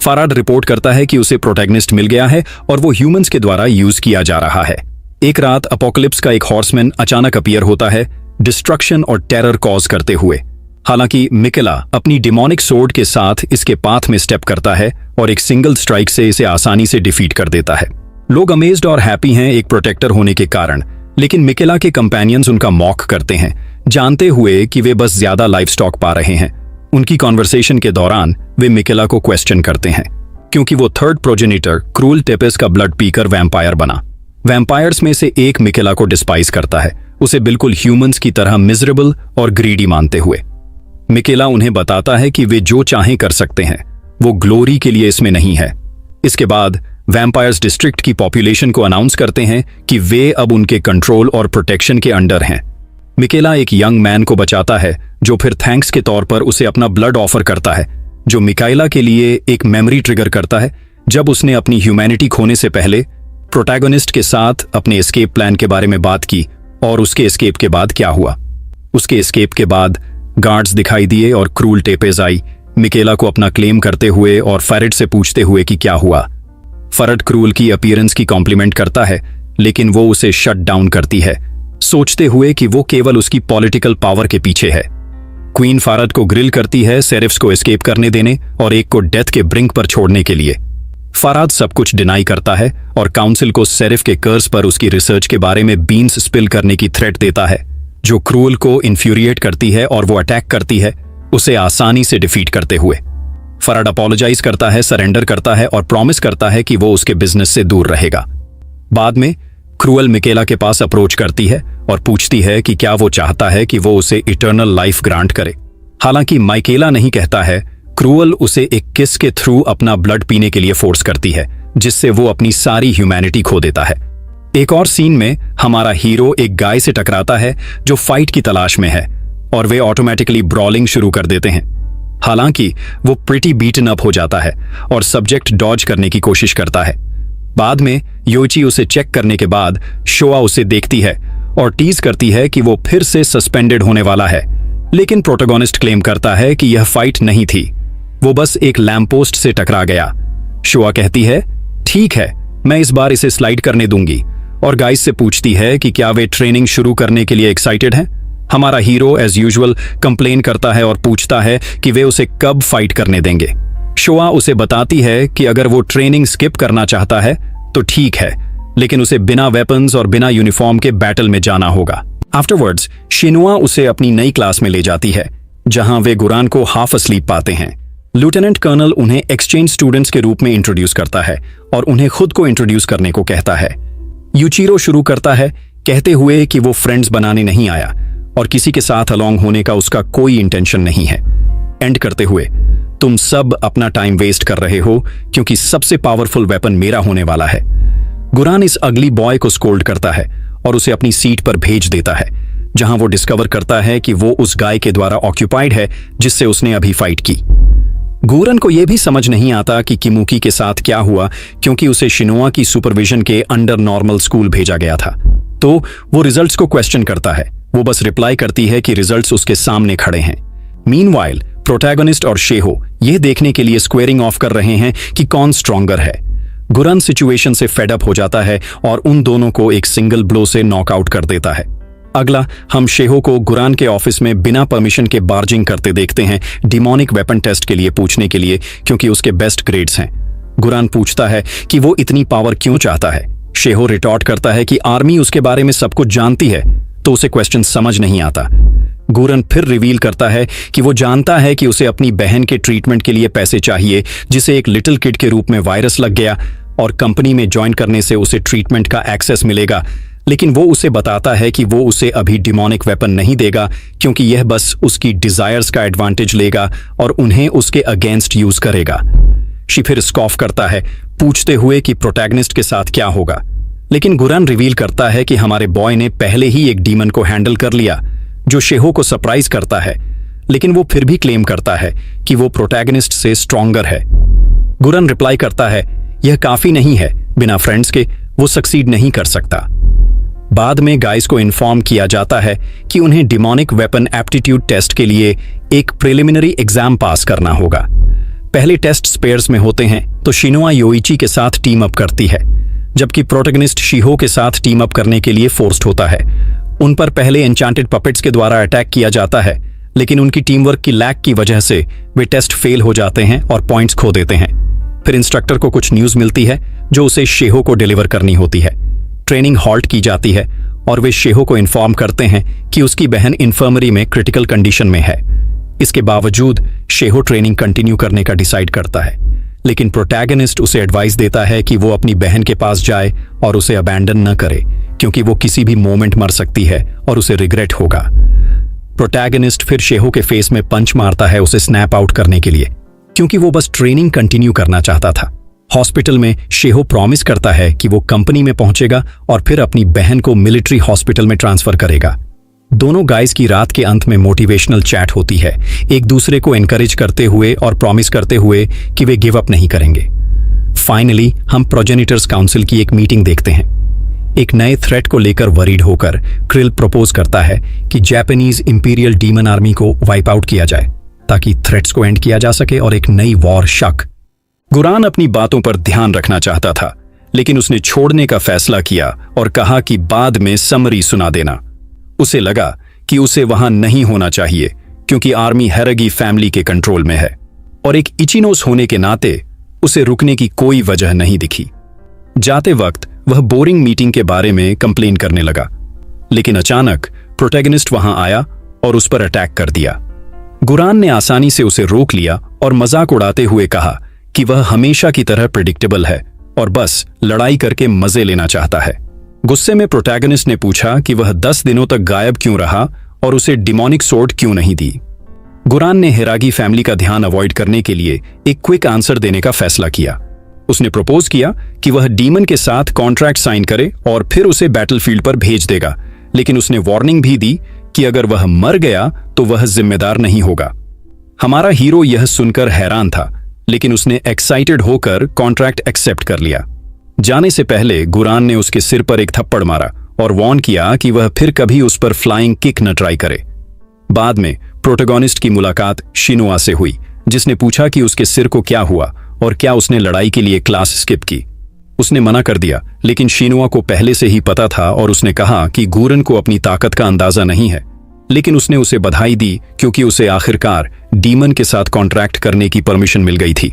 Speaker 1: फाराड रिपोर्ट करता है कि उसे प्रोटैगनिस्ट मिल गया है और वो ह्यूमंस के द्वारा यूज किया जा रहा है। एक रात अपोकलिप्स का एक हॉर्समैन अचानक अपीयर होता है, डिस्ट्रक्शन और टेरर कॉज करते हुए। हालांकि मिकेला अपनी डिमोनिक सोर्ड के साथ इसके पाथ में स्टेप करता है और एक सिंगल स्ट्राइक से इसे आसानी से डिफीट कर देता है। लोग अमेज्ड और हैप्पी हैं एक प्रोटेक्टर होने के कारण, लेकिन मिकेला के कंपेनियंस उनका मॉक करते हैं, जानते हुए कि वे बस ज्यादा लाइफ स्टॉक पा रहे हैं। उनकी कॉन्वर्सेशन के दौरान वे मिकेला को क्वेश्चन करते हैं क्योंकि वो थर्ड प्रोजेनिटर क्रूल टेपेस का ब्लड पीकर वैम्पायर बना। वैम्पायर्स में से एक मिकेला को डिस्पाइज करता है, उसे बिल्कुल ह्यूमंस की तरह मिजरेबल और ग्रीडी मानते हुए। मिकेला उन्हें बताता है कि वे जो चाहें कर सकते हैं, वो ग्लोरी के लिए इसमें नहीं है। इसके बाद वैम्पायर्स डिस्ट्रिक्ट की पॉपुलेशन को अनाउंस करते हैं कि वे अब उनके कंट्रोल और प्रोटेक्शन के अंडर हैं। मिकेला एक यंग मैन को बचाता है जो फिर थैंक्स के तौर पर उसे अपना ब्लड ऑफर करता है, जो मिकाइला के लिए एक मेमोरी ट्रिगर करता है जब उसने अपनी ह्यूमैनिटी खोने से पहले प्रोटैगनिस्ट के साथ अपने एस्केप प्लान के बारे में बात की और उसके एस्केप के बाद क्या हुआ। उसके एस्केप के बाद गार्ड्स दिखाई दिए और क्रूल टेपेज आई, मिकेला को अपना क्लेम करते हुए और फैरेड से पूछते हुए कि क्या हुआ। फैरेड क्रूल की अपीयरेंस की कॉम्प्लीमेंट करता है, लेकिन वो उसे शट डाउन करती है, सोचते हुए कि वो केवल उसकी पॉलिटिकल पावर के पीछे है। क्वीन फैरेड को ग्रिल करती है सेरिफ्स को एस्केप करने देने और एक को डेथ के ब्रिंक पर छोड़ने के लिए। फैरेड सब कुछ डिनाई करता है और काउंसिल को सेरिफ के कर्स पर उसकी रिसर्च के बारे में बीन्स स्पिल करने की थ्रेट देता है, जो क्रूल को इन्फ्यूरिएट करती है और वो अटैक करती है, उसे आसानी से डिफीट करते हुए। फैरेड अपोलोजाइज करता है, सरेंडर करता है और प्रॉमिस करता है कि वो उसके बिजनेस से दूर रहेगा। बाद में क्रूअल मिकेला के पास अप्रोच करती है और पूछती है कि क्या वो चाहता है कि वो उसे इटर्नल लाइफ ग्रांट करे। हालांकि माइकेला नहीं कहता है, क्रूअल उसे एक किस के थ्रू अपना ब्लड पीने के लिए फोर्स करती है, जिससे वो अपनी सारी ह्यूमैनिटी खो देता है। एक और सीन में हमारा हीरो एक गाय से टकराता है जो फाइट की तलाश में है और वे ऑटोमेटिकली ब्रॉलिंग शुरू कर देते हैं। हालांकि वो प्रिटी बीटन अप हो जाता है और सब्जेक्ट डॉज करने की कोशिश करता है। बाद में योची उसे चेक करने के बाद शोआ उसे देखती है और टीज करती है कि वो फिर से सस्पेंडेड होने वाला है, लेकिन प्रोटैगनिस्ट क्लेम करता है कि यह फाइट नहीं थी, वो बस एक लैम्पपोस्ट से टकरा गया। शोआ कहती है ठीक है, मैं इस बार इसे स्लाइड करने दूंगी, और गाइस से पूछती है कि क्या वे ट्रेनिंग शुरू करने के लिए एक्साइटेड हैं। हमारा हीरो एज यूजुअल कंप्लेन करता है और पूछता है कि वे उसे कब फाइट करने देंगे। शोआ उसे बताती है कि अगर वो ट्रेनिंग स्किप करना चाहता है तो ठीक है, लेकिन उसे बिना वेपन्स और बिना यूनिफॉर्म के बैटल में जाना होगा। आफ्टरवर्ड्स शिनुआ उसे अपनी नई क्लास में ले जाती है, जहां वे गुरान को हाफ अस्लीप पाते हैं। लेफ्टिनेंट कर्नल उन्हें एक्सचेंज स्टूडेंट्स के रूप में इंट्रोड्यूस करता है और उन्हें खुद को इंट्रोड्यूस करने को कहता है। यूचिरो शुरू करता है कहते हुए कि वो फ्रेंड्स बनाने नहीं आया और किसी के साथ अलोंग होने का उसका कोई इंटेंशन नहीं है, एंड करते हुए तुम सब अपना टाइम वेस्ट कर रहे हो क्योंकि सबसे पावरफुल वेपन मेरा होने वाला है। गुरान इस अगली बॉय को स्कोल्ड करता है और उसे अपनी सीट पर भेज देता है, जहां वो डिस्कवर करता है कि वो उस गाय के द्वारा ऑक्यूपाइड है जिससे उसने अभी फाइट की। गूरन को यह भी समझ नहीं आता कि किमुकी के साथ क्या हुआ, क्योंकि उसे शिनुआ की सुपरविजन के अंडर नॉर्मल स्कूल भेजा गया था। तो वो रिजल्ट्स को क्वेश्चन करता है। वो बस रिप्लाई करती है कि रिजल्ट्स उसके सामने खड़े हैं। मीनवाइल प्रोटैगनिस्ट और शेहो यह देखने के लिए स्क्वेयरिंग ऑफ कर रहे हैं कि कौन स्ट्रॉन्गर है। गुरन सिचुएशन से फेड अप हो जाता है और उन दोनों को एक सिंगल ब्लो से नॉकआउट कर देता है। अगला हम शेहो को गुरान के ऑफिस में बिना परमिशन के बार्जिंग करते देखते हैं, डिमोनिक वेपन टेस्ट के लिए पूछने के लिए, क्योंकि उसके बेस्ट ग्रेड्स हैं। गुरान पूछता है कि वो इतनी पावर क्यों चाहता है। शेहो रिटॉर्ट करता है कि आर्मी उसके बारे में सब कुछ जानती है, तो उसे क्वेश्चन समझ नहीं आता। गुरन फिर रिवील करता है कि वो जानता है कि उसे अपनी बहन के ट्रीटमेंट के लिए पैसे चाहिए, जिसे एक लिटिल किड के रूप में वायरस लग गया और कंपनी में ज्वाइन करने से उसे ट्रीटमेंट का एक्सेस मिलेगा। लेकिन वो उसे बताता है कि वो उसे अभी डिमोनिक वेपन नहीं देगा, क्योंकि यह बस उसकी डिजायर्स का एडवांटेज लेगा और उन्हें उसके अगेंस्ट यूज करेगा। शी फिर स्कॉफ करता है, पूछते हुए कि प्रोटैगनिस्ट के साथ क्या होगा। लेकिन गुरन रिवील करता है कि हमारे बॉय ने पहले ही एक डीमन को हैंडल कर लिया, जो शेहो को सरप्राइज करता है। लेकिन वो फिर भी क्लेम करता है कि वो प्रोटैगनिस्ट से स्ट्रॉन्गर है। गुरन रिप्लाई करता है, यह काफी नहीं है, बिना फ्रेंड्स के वो सक्सीड नहीं कर सकता। बाद में गाइस को इन्फॉर्म किया जाता है कि उन्हें डिमोनिक वेपन एप्टीट्यूड टेस्ट के लिए एक प्रिलिमिनरी एग्जाम पास करना होगा। पहले टेस्ट स्पेयर्स में होते हैं, तो शिनुआ योइची के साथ टीम अप करती है, जबकि प्रोटैगनिस्ट शिहो के साथ टीम अप करने के लिए फोर्स्ड होता है। उन पर पहले एन्चांटेड पपेट्स के द्वारा अटैक किया जाता है, लेकिन उनकी टीम वर्क की लैक की वजह से वे टेस्ट फेल हो जाते हैं और पॉइंट्स खो देते हैं। फिर इंस्ट्रक्टर को कुछ न्यूज मिलती है जो उसे शेहो को डिलीवर करनी होती है। ट्रेनिंग हॉल्ट की जाती है और वे शेहो को इन्फॉर्म करते हैं कि उसकी बहन इन्फर्मरी में क्रिटिकल कंडीशन में है। इसके बावजूद शेहो ट्रेनिंग कंटिन्यू करने का डिसाइड करता है, लेकिन प्रोटैगनिस्ट उसे एडवाइस देता है कि वो अपनी बहन के पास जाए और उसे अबैंडन न करे, क्योंकि वो किसी भी मोमेंट मर सकती है और उसे रिग्रेट होगा। प्रोटैगनिस्ट फिर शेहो के फेस में पंच मारता है उसे स्नैप आउट करने के लिए, क्योंकि वो बस ट्रेनिंग कंटिन्यू करना चाहता था। हॉस्पिटल में शेहो प्रॉमिस करता है कि वो कंपनी में पहुंचेगा और फिर अपनी बहन को मिलिट्री हॉस्पिटल में ट्रांसफर करेगा। दोनों गाइस की रात के अंत में मोटिवेशनल चैट होती है, एक दूसरे को एनकरेज करते हुए और प्रॉमिस करते हुए कि वे गिव अप नहीं करेंगे। फाइनली हम प्रोजेनिटर्स काउंसिल की एक मीटिंग देखते हैं। एक नए थ्रेट को लेकर वरीड होकर क्रिल प्रपोज करता है कि जापानीज इंपीरियल डीमन आर्मी को वाइप आउट किया जाए, ताकि थ्रेट्स को एंड किया जा सके और एक नई वॉर शक। गुरान अपनी बातों पर ध्यान रखना चाहता था, लेकिन उसने छोड़ने का फैसला किया और कहा कि बाद में समरी सुना देना। उसे लगा कि उसे वहां नहीं होना चाहिए, क्योंकि आर्मी हैरगी फैमिली के कंट्रोल में है, और एक इचिनोस होने के नाते उसे रुकने की कोई वजह नहीं दिखी। जाते वक्त वह बोरिंग मीटिंग के बारे में कंप्लेन करने लगा, लेकिन अचानक प्रोटैगनिस्ट वहां आया और उस पर अटैक कर दिया। गुरान ने आसानी से उसे रोक लिया और मजाक उड़ाते हुए कहा कि वह हमेशा की तरह प्रेडिक्टेबल है और बस लड़ाई करके मजे लेना चाहता है। गुस्से में प्रोटैगनिस्ट ने पूछा कि वह 10 दिनों तक गायब क्यों रहा और उसे डिमोनिक सोर्ड क्यों नहीं दी। गुरान ने हिरागी फैमिली का ध्यान अवॉइड करने के लिए एक क्विक आंसर देने का फैसला किया। उसने प्रपोज किया कि वह डीमन के साथ कॉन्ट्रैक्ट साइन करे और फिर उसे बैटलफील्ड पर भेज देगा, लेकिन उसने वार्निंग भी दी कि अगर वह मर गया तो वह जिम्मेदार नहीं होगा। हमारा हीरो यह सुनकर हैरान था, लेकिन उसने एक्साइटेड होकर कॉन्ट्रैक्ट एक्सेप्ट कर लिया। जाने से पहले गुरान ने उसके सिर पर एक थप्पड़ मारा और वार्न किया कि वह फिर कभी उस पर फ्लाइंग किक न ट्राई करे। बाद में प्रोटैगनिस्ट की मुलाकात शिनुआ से हुई, जिसने पूछा कि उसके सिर को क्या हुआ और क्या उसने लड़ाई के लिए क्लास स्किप की। उसने मना कर दिया, लेकिन शिनुआ को पहले से ही पता था और उसने कहा कि गुरन को अपनी ताकत का अंदाजा नहीं है, लेकिन उसने उसे बधाई दी क्योंकि उसे आखिरकार डीमन के साथ कॉन्ट्रैक्ट करने की परमिशन मिल गई थी।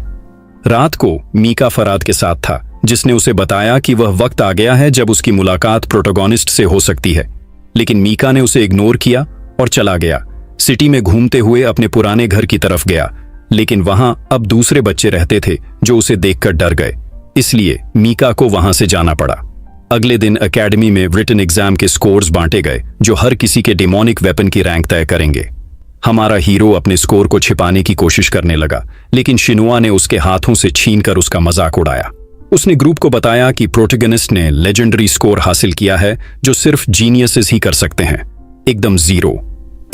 Speaker 1: रात को मीका फराद के साथ था, जिसने उसे बताया कि वह वक्त आ गया है जब उसकी मुलाकात प्रोटैगनिस्ट से हो सकती है, लेकिन मीका ने उसे इग्नोर किया और चला गया। सिटी में घूमते हुए अपने पुराने घर की तरफ गया, लेकिन वहां अब दूसरे बच्चे रहते थे जो उसे देखकर डर गए, इसलिए मीका को वहां से जाना पड़ा। अगले दिन एकेडमी में रिटन एग्जाम के स्कोर्स बांटे गए, जो हर किसी के डिमोनिक वेपन की रैंक तय करेंगे। हमारा हीरो अपने स्कोर को छिपाने की कोशिश करने लगा, लेकिन शिनुआ ने उसके हाथों से छीनकर उसका मजाक उड़ाया। उसने ग्रुप को बताया कि प्रोटैगनिस्ट ने लेजेंडरी स्कोर हासिल किया है जो सिर्फ जीनियसेस ही कर सकते हैं, एकदम 0।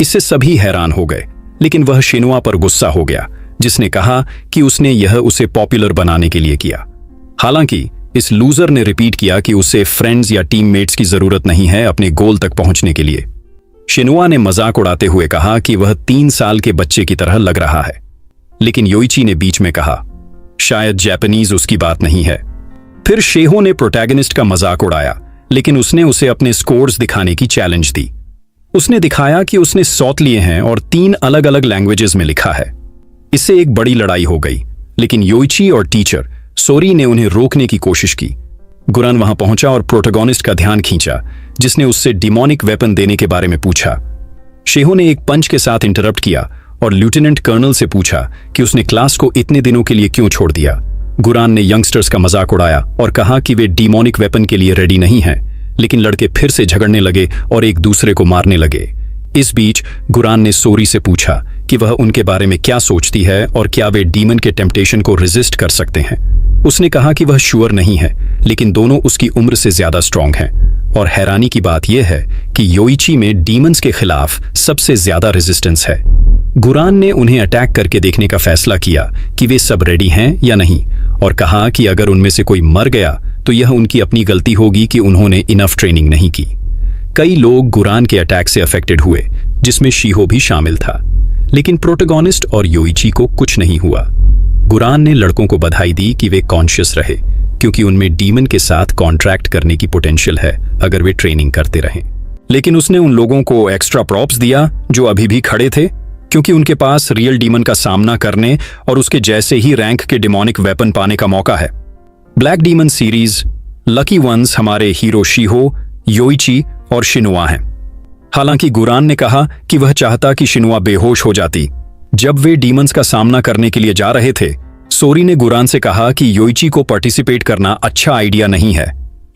Speaker 1: इससे सभी हैरान हो गए, लेकिन वह शिनुआ पर गुस्सा हो गया, जिसने कहा कि उसने यह उसे पॉपुलर बनाने के लिए किया। हालांकि इस लूजर ने रिपीट किया कि उसे फ्रेंड्स या टीममेट्स की जरूरत नहीं है अपने गोल तक पहुंचने के लिए। शिनुआ ने मजाक उड़ाते हुए कहा कि वह 3 साल के बच्चे की तरह लग रहा है, लेकिन योइची ने बीच में कहा, शायद जापानीज उसकी बात नहीं है। फिर शेहो ने प्रोटैगनिस्ट का मजाक उड़ाया, लेकिन उसने उसे अपने स्कोर्स दिखाने की चैलेंज दी। उसने दिखाया कि उसने 100 लिए हैं और 3 अलग अलग लैंग्वेजेस में लिखा है। इससे एक बड़ी लड़ाई हो गई, लेकिन योइची और टीचर सोरी ने उन्हें रोकने की कोशिश की। गुरान वहां पहुंचा और प्रोटैगनिस्ट का ध्यान खींचा, जिसने उससे डिमोनिक वेपन देने के बारे में पूछा। शेहो ने एक पंच के साथ इंटरप्ट किया और लेफ्टिनेंट कर्नल से पूछा कि उसने क्लास को इतने दिनों के लिए क्यों छोड़ दिया। गुरान ने यंगस्टर्स का मजाक उड़ाया और कहा कि वे डिमोनिक वेपन के लिए रेडी नहीं हैं, लेकिन लड़के फिर से झगड़ने लगे और एक दूसरे को मारने लगे। इस बीच गुरान ने सोरी से पूछा कि वह उनके बारे में क्या सोचती है और क्या वे डीमन के टेम्पटेशन को रेजिस्ट कर सकते हैं। उसने कहा कि वह श्योर नहीं है, लेकिन दोनों उसकी उम्र से ज्यादा स्ट्रांग हैं। और हैरानी की बात यह है कि योइची में डीमंस के खिलाफ सबसे ज्यादा रेजिस्टेंस है। गुरान ने उन्हें अटैक करके देखने का फैसला किया कि वे सब रेडी हैं या नहीं, और कहा कि अगर उनमें से कोई मर गया तो यह उनकी अपनी गलती होगी कि उन्होंने इनफ ट्रेनिंग नहीं की। कई लोग गुरान के अटैक से अफेक्टेड हुए, जिसमें शीहो भी शामिल था, लेकिन प्रोटैगनिस्ट और योइची को कुछ नहीं हुआ। गुरान ने लड़कों को बधाई दी कि वे कॉन्शियस रहे, क्योंकि उनमें डीमन के साथ कॉन्ट्रैक्ट करने की पोटेंशियल है अगर वे ट्रेनिंग करते रहें। लेकिन उसने उन लोगों को एक्स्ट्रा प्रॉप्स दिया जो अभी भी खड़े थे, क्योंकि उनके पास रियल डीमन का सामना करने और उसके जैसे ही रैंक के डिमोनिक वेपन पाने का मौका है। Black demon series lucky ones हमारे हीरो शीहो, योइची और शिनुआ हैं। हालांकि गुरान ने कहा कि वह चाहता कि शिनुआ बेहोश हो जाती। जब वे डीमंस का सामना करने के लिए जा रहे थे, सोरी ने गुरान से कहा कि योइची को पार्टिसिपेट करना अच्छा आइडिया नहीं है,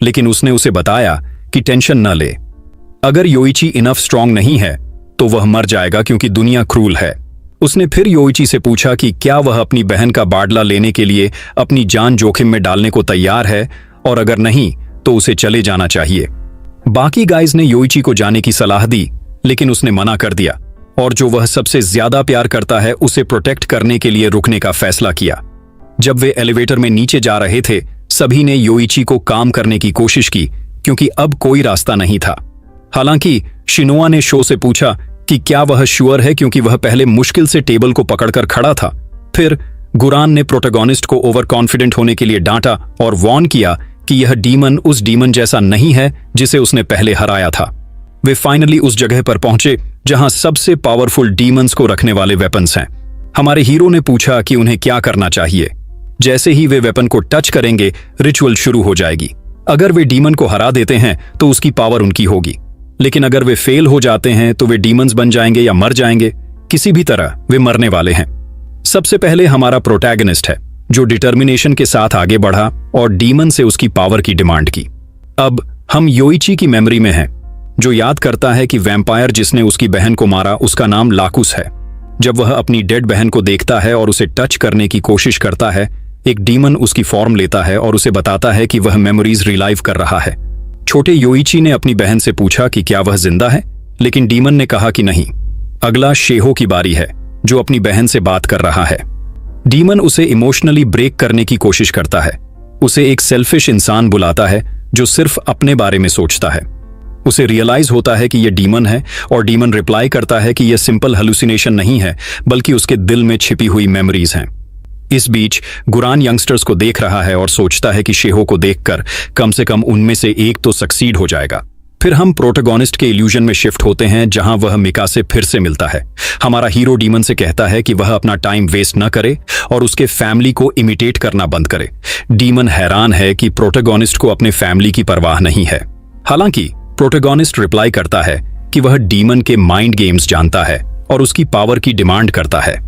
Speaker 1: लेकिन उसने उसे बताया कि टेंशन न ले। अगर योइची इनफ स्ट्रांग नहीं है तो वह मर जाएगा, क्योंकि दुनिया क्रूल है। उसने फिर योइची से पूछा कि क्या वह अपनी बहन का बाडला लेने के लिए अपनी जान जोखिम में डालने को तैयार है, और अगर नहीं तो उसे चले जाना चाहिए। बाकी गाइज ने योइची को जाने की सलाह दी, लेकिन उसने मना कर दिया और जो वह सबसे ज्यादा प्यार करता है उसे प्रोटेक्ट करने के लिए रुकने का फैसला किया। जब वे एलिवेटर में नीचे जा रहे थे, सभी ने योइची को काम करने की कोशिश की, क्योंकि अब कोई रास्ता नहीं था। हालांकि शिनुआ ने शो से पूछा कि क्या वह श्योर है, क्योंकि वह पहले मुश्किल से टेबल को पकड़कर खड़ा था। फिर गुरान ने प्रोटैगनिस्ट को ओवर कॉन्फिडेंट होने के लिए डांटा और वॉर्न किया कि यह डीमन उस डीमन जैसा नहीं है जिसे उसने पहले हराया था। वे फाइनली उस जगह पर पहुंचे जहां सबसे पावरफुल डीमंस को रखने वाले वेपन्स हैं। हमारे हीरो ने पूछा कि उन्हें क्या करना चाहिए। जैसे ही वे वेपन को टच करेंगे, रिचुअल शुरू हो जाएगी। अगर वे डीमन को हरा देते हैं तो उसकी पावर उनकी होगी, लेकिन अगर वे फेल हो जाते हैं तो वे डीमंस बन जाएंगे या मर जाएंगे। किसी भी तरह वे मरने वाले हैं। सबसे पहले हमारा प्रोटैगनिस्ट है, जो डिटर्मिनेशन के साथ आगे बढ़ा और डीमन से उसकी पावर की डिमांड की। अब हम योइची की मेमोरी में हैं, जो याद करता है कि वैम्पायर जिसने उसकी बहन को मारा उसका नाम लाकुस है। जब वह अपनी डेड बहन को देखता है और उसे टच करने की कोशिश करता है, एक डीमन उसकी फॉर्म लेता है और उसे बताता है कि वह मेमोरीज रिलाइव कर रहा है। छोटे योइची ने अपनी बहन से पूछा कि क्या वह जिंदा है, लेकिन डीमन ने कहा कि नहीं। अगला शेहो की बारी है, जो अपनी बहन से बात कर रहा है। डीमन उसे इमोशनली ब्रेक करने की कोशिश करता है। उसे एक सेल्फिश इंसान बुलाता है जो सिर्फ अपने बारे में सोचता है। उसे रियलाइज होता है कि यह डीमन है और डीमन रिप्लाई करता है कि यह सिंपल हेलुसिनेशन नहीं है, बल्कि उसके दिल में छिपी हुई मेमोरीज हैं। इस बीच गुरान यंगस्टर्स को देख रहा है और सोचता है कि शेहो को देखकर कम से कम उनमें से एक तो सक्सीड हो जाएगा। फिर हम प्रोटैगनिस्ट के इल्यूजन में शिफ्ट होते हैं, जहां वह मिका से फिर से मिलता है। हमारा हीरो डीमन से कहता है कि वह अपना टाइम वेस्ट न करे और उसके फैमिली को इमिटेट करना बंद करे। डीमन हैरान है कि प्रोटैगनिस्ट को अपने फैमिली की परवाह नहीं है। हालांकि प्रोटैगनिस्ट रिप्लाई करता है कि वह डीमन के माइंड गेम्स जानता है और उसकी पावर की डिमांड करता है।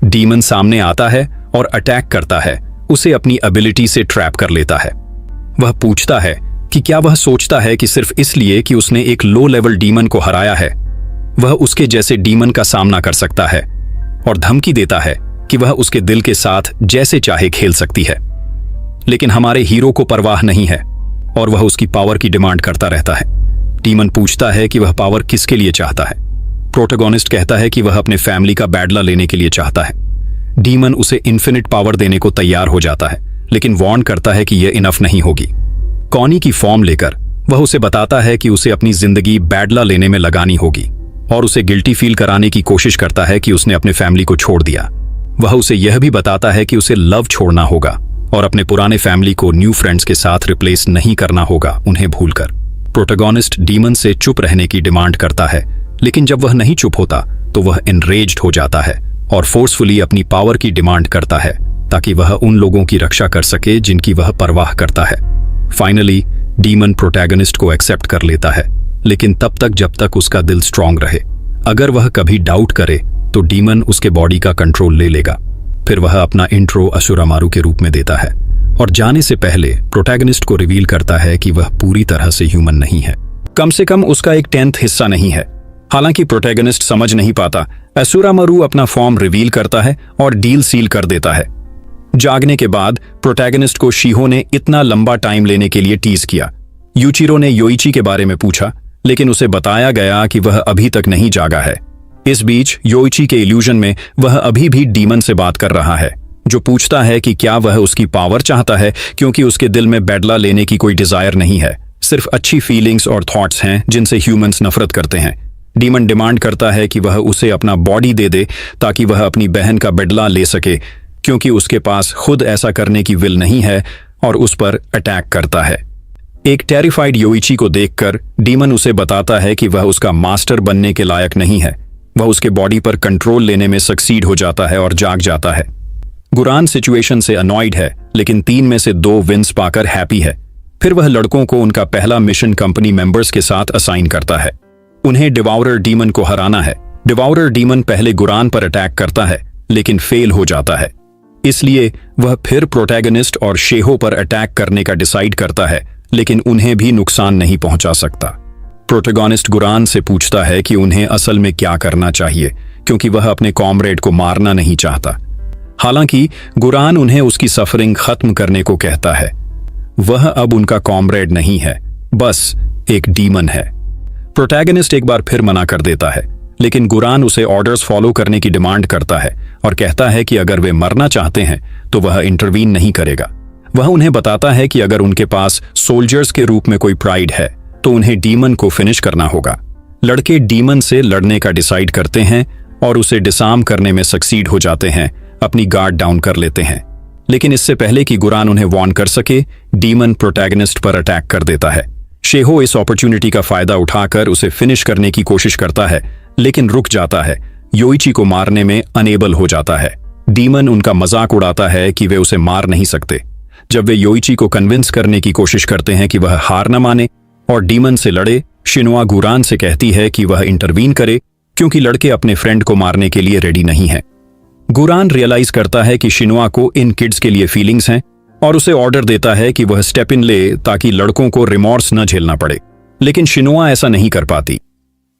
Speaker 1: डीमन सामने आता है और अटैक करता है, उसे अपनी एबिलिटी से ट्रैप कर लेता है। वह पूछता है कि क्या वह सोचता है कि सिर्फ इसलिए कि उसने एक लो लेवल डीमन को हराया है, वह उसके जैसे डीमन का सामना कर सकता है, और धमकी देता है कि वह उसके दिल के साथ जैसे चाहे खेल सकती है। लेकिन हमारे हीरो को परवाह नहीं है और वह उसकी पावर की डिमांड करता रहता है। डीमन पूछता है कि वह पावर किसके लिए चाहता है। प्रोटोगोनिस्ट कहता है कि वह अपने फैमिली का बैडला लेने के लिए चाहता है। डीमन उसे इन्फिनिट पावर देने को तैयार हो जाता है, लेकिन वार्न करता है कि यह इनफ नहीं होगी। कॉनी की फॉर्म लेकर वह उसे बताता है कि उसे अपनी जिंदगी बैडला लेने में लगानी होगी और उसे गिल्टी फील कराने की कोशिश करता है कि उसने अपने फैमिली को छोड़ दिया। वह उसे यह भी बताता है कि उसे लव छोड़ना होगा और अपने पुराने फैमिली को न्यू फ्रेंड्स के साथ रिप्लेस नहीं करना होगा, उन्हें भूलकर। प्रोटोगोनिस्ट डीमन से चुप रहने की डिमांड करता है, लेकिन जब वह नहीं चुप होता तो वह एनरेज्ड हो जाता है और फोर्सफुली अपनी पावर की डिमांड करता है ताकि वह उन लोगों की रक्षा कर सके जिनकी वह परवाह करता है। फाइनली डीमन प्रोटैगनिस्ट को एक्सेप्ट कर लेता है, लेकिन तब तक जब तक उसका दिल स्ट्रांग रहे। अगर वह कभी डाउट करे तो डीमन उसके बॉडी का कंट्रोल ले लेगा। फिर वह अपना इंट्रो असुरामारू के रूप में देता है और जाने से पहले प्रोटैगनिस्ट को रिवील करता है कि वह पूरी तरह से ह्यूमन नहीं है, कम से कम उसका एक 10th हिस्सा नहीं है। हालांकि प्रोटैगनिस्ट समझ नहीं पाता, असुरामारू अपना फॉर्म रिवील करता है और डील सील कर देता है। जागने के बाद प्रोटैगनिस्ट को शिहो ने इतना लंबा टाइम लेने के लिए टीज किया। यूचिरो ने योइची के बारे में पूछा, लेकिन उसे बताया गया कि वह अभी तक नहीं जागा है। इस बीच योइची के इल्यूजन में वह अभी भी डीमन से बात कर रहा है, जो पूछता है कि क्या वह उसकी पावर चाहता है, क्योंकि उसके दिल में बैडला लेने की कोई डिजायर नहीं है, सिर्फ अच्छी फीलिंग्स और थॉट्स हैं जिनसे ह्यूमंस नफरत करते हैं। डीमन डिमांड करता है कि वह उसे अपना बॉडी दे दे ताकि वह अपनी बहन का बदला ले सके, क्योंकि उसके पास खुद ऐसा करने की विल नहीं है, और उस पर अटैक करता है। एक टेरिफाइड योइची को देखकर डीमन उसे बताता है कि वह उसका मास्टर बनने के लायक नहीं है। वह उसके बॉडी पर कंट्रोल लेने में सक्सीड हो जाता है और जाग जाता है। गुरान सिचुएशन से अनॉयड है, लेकिन 3 में से 2 विन्स पाकर हैप्पी है। फिर वह लड़कों को उनका पहला मिशन कंपनी मेंबर्स के साथ असाइन करता है। उन्हें डिवाउरर डीमन को हराना है। डिवाउरर डीमन पहले गुरान पर अटैक करता है, लेकिन फेल हो जाता है। इसलिए वह फिर प्रोटैगनिस्ट और शेहो पर अटैक करने का डिसाइड करता है, लेकिन उन्हें भी नुकसान नहीं पहुंचा सकता। प्रोटैगनिस्ट गुरान से पूछता है कि उन्हें असल में क्या करना चाहिए, क्योंकि वह अपने कॉमरेड को मारना नहीं चाहता। हालांकि गुरान उन्हें उसकी सफरिंग खत्म करने को कहता है। वह अब उनका कॉमरेड नहीं है, बस एक डीमन है। प्रोटैगनिस्ट एक बार फिर मना कर देता है, लेकिन गुरान उसे ऑर्डर्स फॉलो करने की डिमांड करता है और कहता है कि अगर वे मरना चाहते हैं तो वह इंटरवीन नहीं करेगा। वह उन्हें बताता है कि अगर उनके पास सोल्जर्स के रूप में कोई प्राइड है तो उन्हें डीमन को फिनिश करना होगा। लड़के डीमन से लड़ने का डिसाइड करते हैं और उसे डिसार्म करने में सक्सीड हो जाते हैं, अपनी गार्ड डाउन कर लेते हैं। लेकिन इससे पहले कि गुरान उन्हें वार्न कर सके, डीमन प्रोटैगनिस्ट पर अटैक कर देता है। शेहो इस अपॉर्चुनिटी का फायदा उठाकर उसे फिनिश करने की कोशिश करता है, लेकिन रुक जाता है। योइची को मारने में अनेबल हो जाता है। डीमन उनका मजाक उड़ाता है कि वे उसे मार नहीं सकते। जब वे योइची को कन्विंस करने की कोशिश करते हैं कि वह हार न माने और डीमन से लड़े, शिनुआ गुरान से कहती है कि वह इंटरवीन करे, क्योंकि लड़के अपने फ्रेंड को मारने के लिए रेडी नहीं हैं। गुरान रियलाइज करता है कि शिनुआ को इन किड्स के लिए फीलिंग्स हैं और उसे ऑर्डर देता है कि वह स्टेप इन ले ताकि लड़कों को रिमॉर्स न झेलना पड़े, लेकिन शिनुआ ऐसा नहीं कर पाती।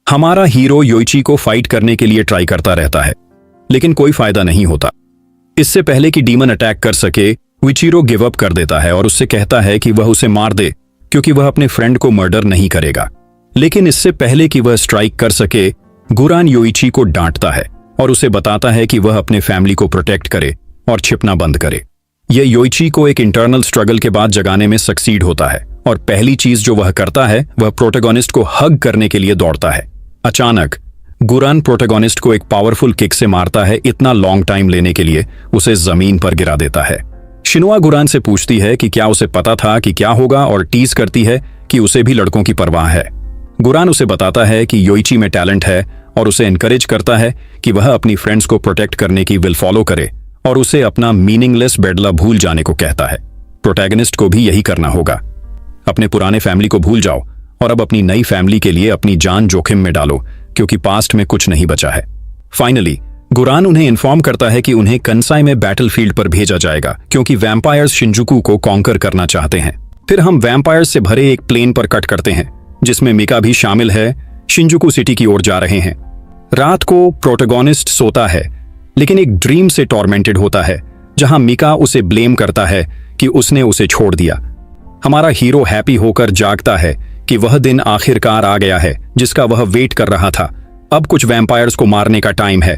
Speaker 1: हमारा हीरो योइची को फाइट करने के लिए ट्राई करता रहता है, लेकिन कोई फायदा नहीं होता। इससे पहले कि डीमन अटैक कर सके, विचिरो गिव अप कर देता है और उससे कहता है कि वह उसे मार दे, क्योंकि वह अपने फ्रेंड को मर्डर नहीं करेगा। लेकिन इससे पहले कि वह स्ट्राइक कर सके, गुरान योइची को डांटता है और उसे बताता है कि वह अपने फैमिली को प्रोटेक्ट करे और छिपना बंद करे। यह योइची को एक इंटरनल स्ट्रगल के बाद जगाने में सक्सीड होता है और पहली चीज जो वह करता है वह प्रोटैगनिस्ट को हग करने के लिए दौड़ता है। अचानक गुरान प्रोटैगनिस्ट को एक पावरफुल किक से मारता है, इतना लॉन्ग टाइम लेने के लिए उसे जमीन पर गिरा देता है। शिनुआ गुरान से पूछती है कि क्या उसे पता था कि क्या होगा और टीज करती है कि उसे भी लड़कों की परवाह है। गुरान उसे बताता है कि योइची में टैलेंट है और उसे एनकरेज करता है कि वह अपनी फ्रेंड्स को प्रोटेक्ट करने की विल फॉलो करे और उसे अपना मीनिंगलेस बेडला भूल जाने को कहता है। प्रोटैगनिस्ट को भी यही करना होगा। अपने पुराने फैमिली को भूल जाओ और अब अपनी नई फैमिली के लिए अपनी जान जोखिम में डालो, क्योंकि पास्ट में कुछ नहीं बचा है। फाइनली गुरान उन्हें इन्फॉर्म करता है कि उन्हें कंसाई में बैटलफील्ड पर भेजा जाएगा, क्योंकि वैम्पायर्स शिंजुकू को कॉन्कर करना चाहते हैं। फिर हम वैम्पायर्स से भरे एक प्लेन पर कट करते हैं, जिसमें मिका भी शामिल है। शिंजुकू सिटी की ओर जा रहे हैं। रात को प्रोटैगनिस्ट सोता है, लेकिन एक ड्रीम से टॉर्मेंटेड होता है, जहां मिका उसे ब्लेम करता है कि उसने उसे छोड़ दिया। हमारा हीरो हैप्पी होकर जागता है कि वह दिन आखिरकार आ गया है जिसका वह वेट कर रहा था। अब कुछ वैम्पायर्स को मारने का टाइम है।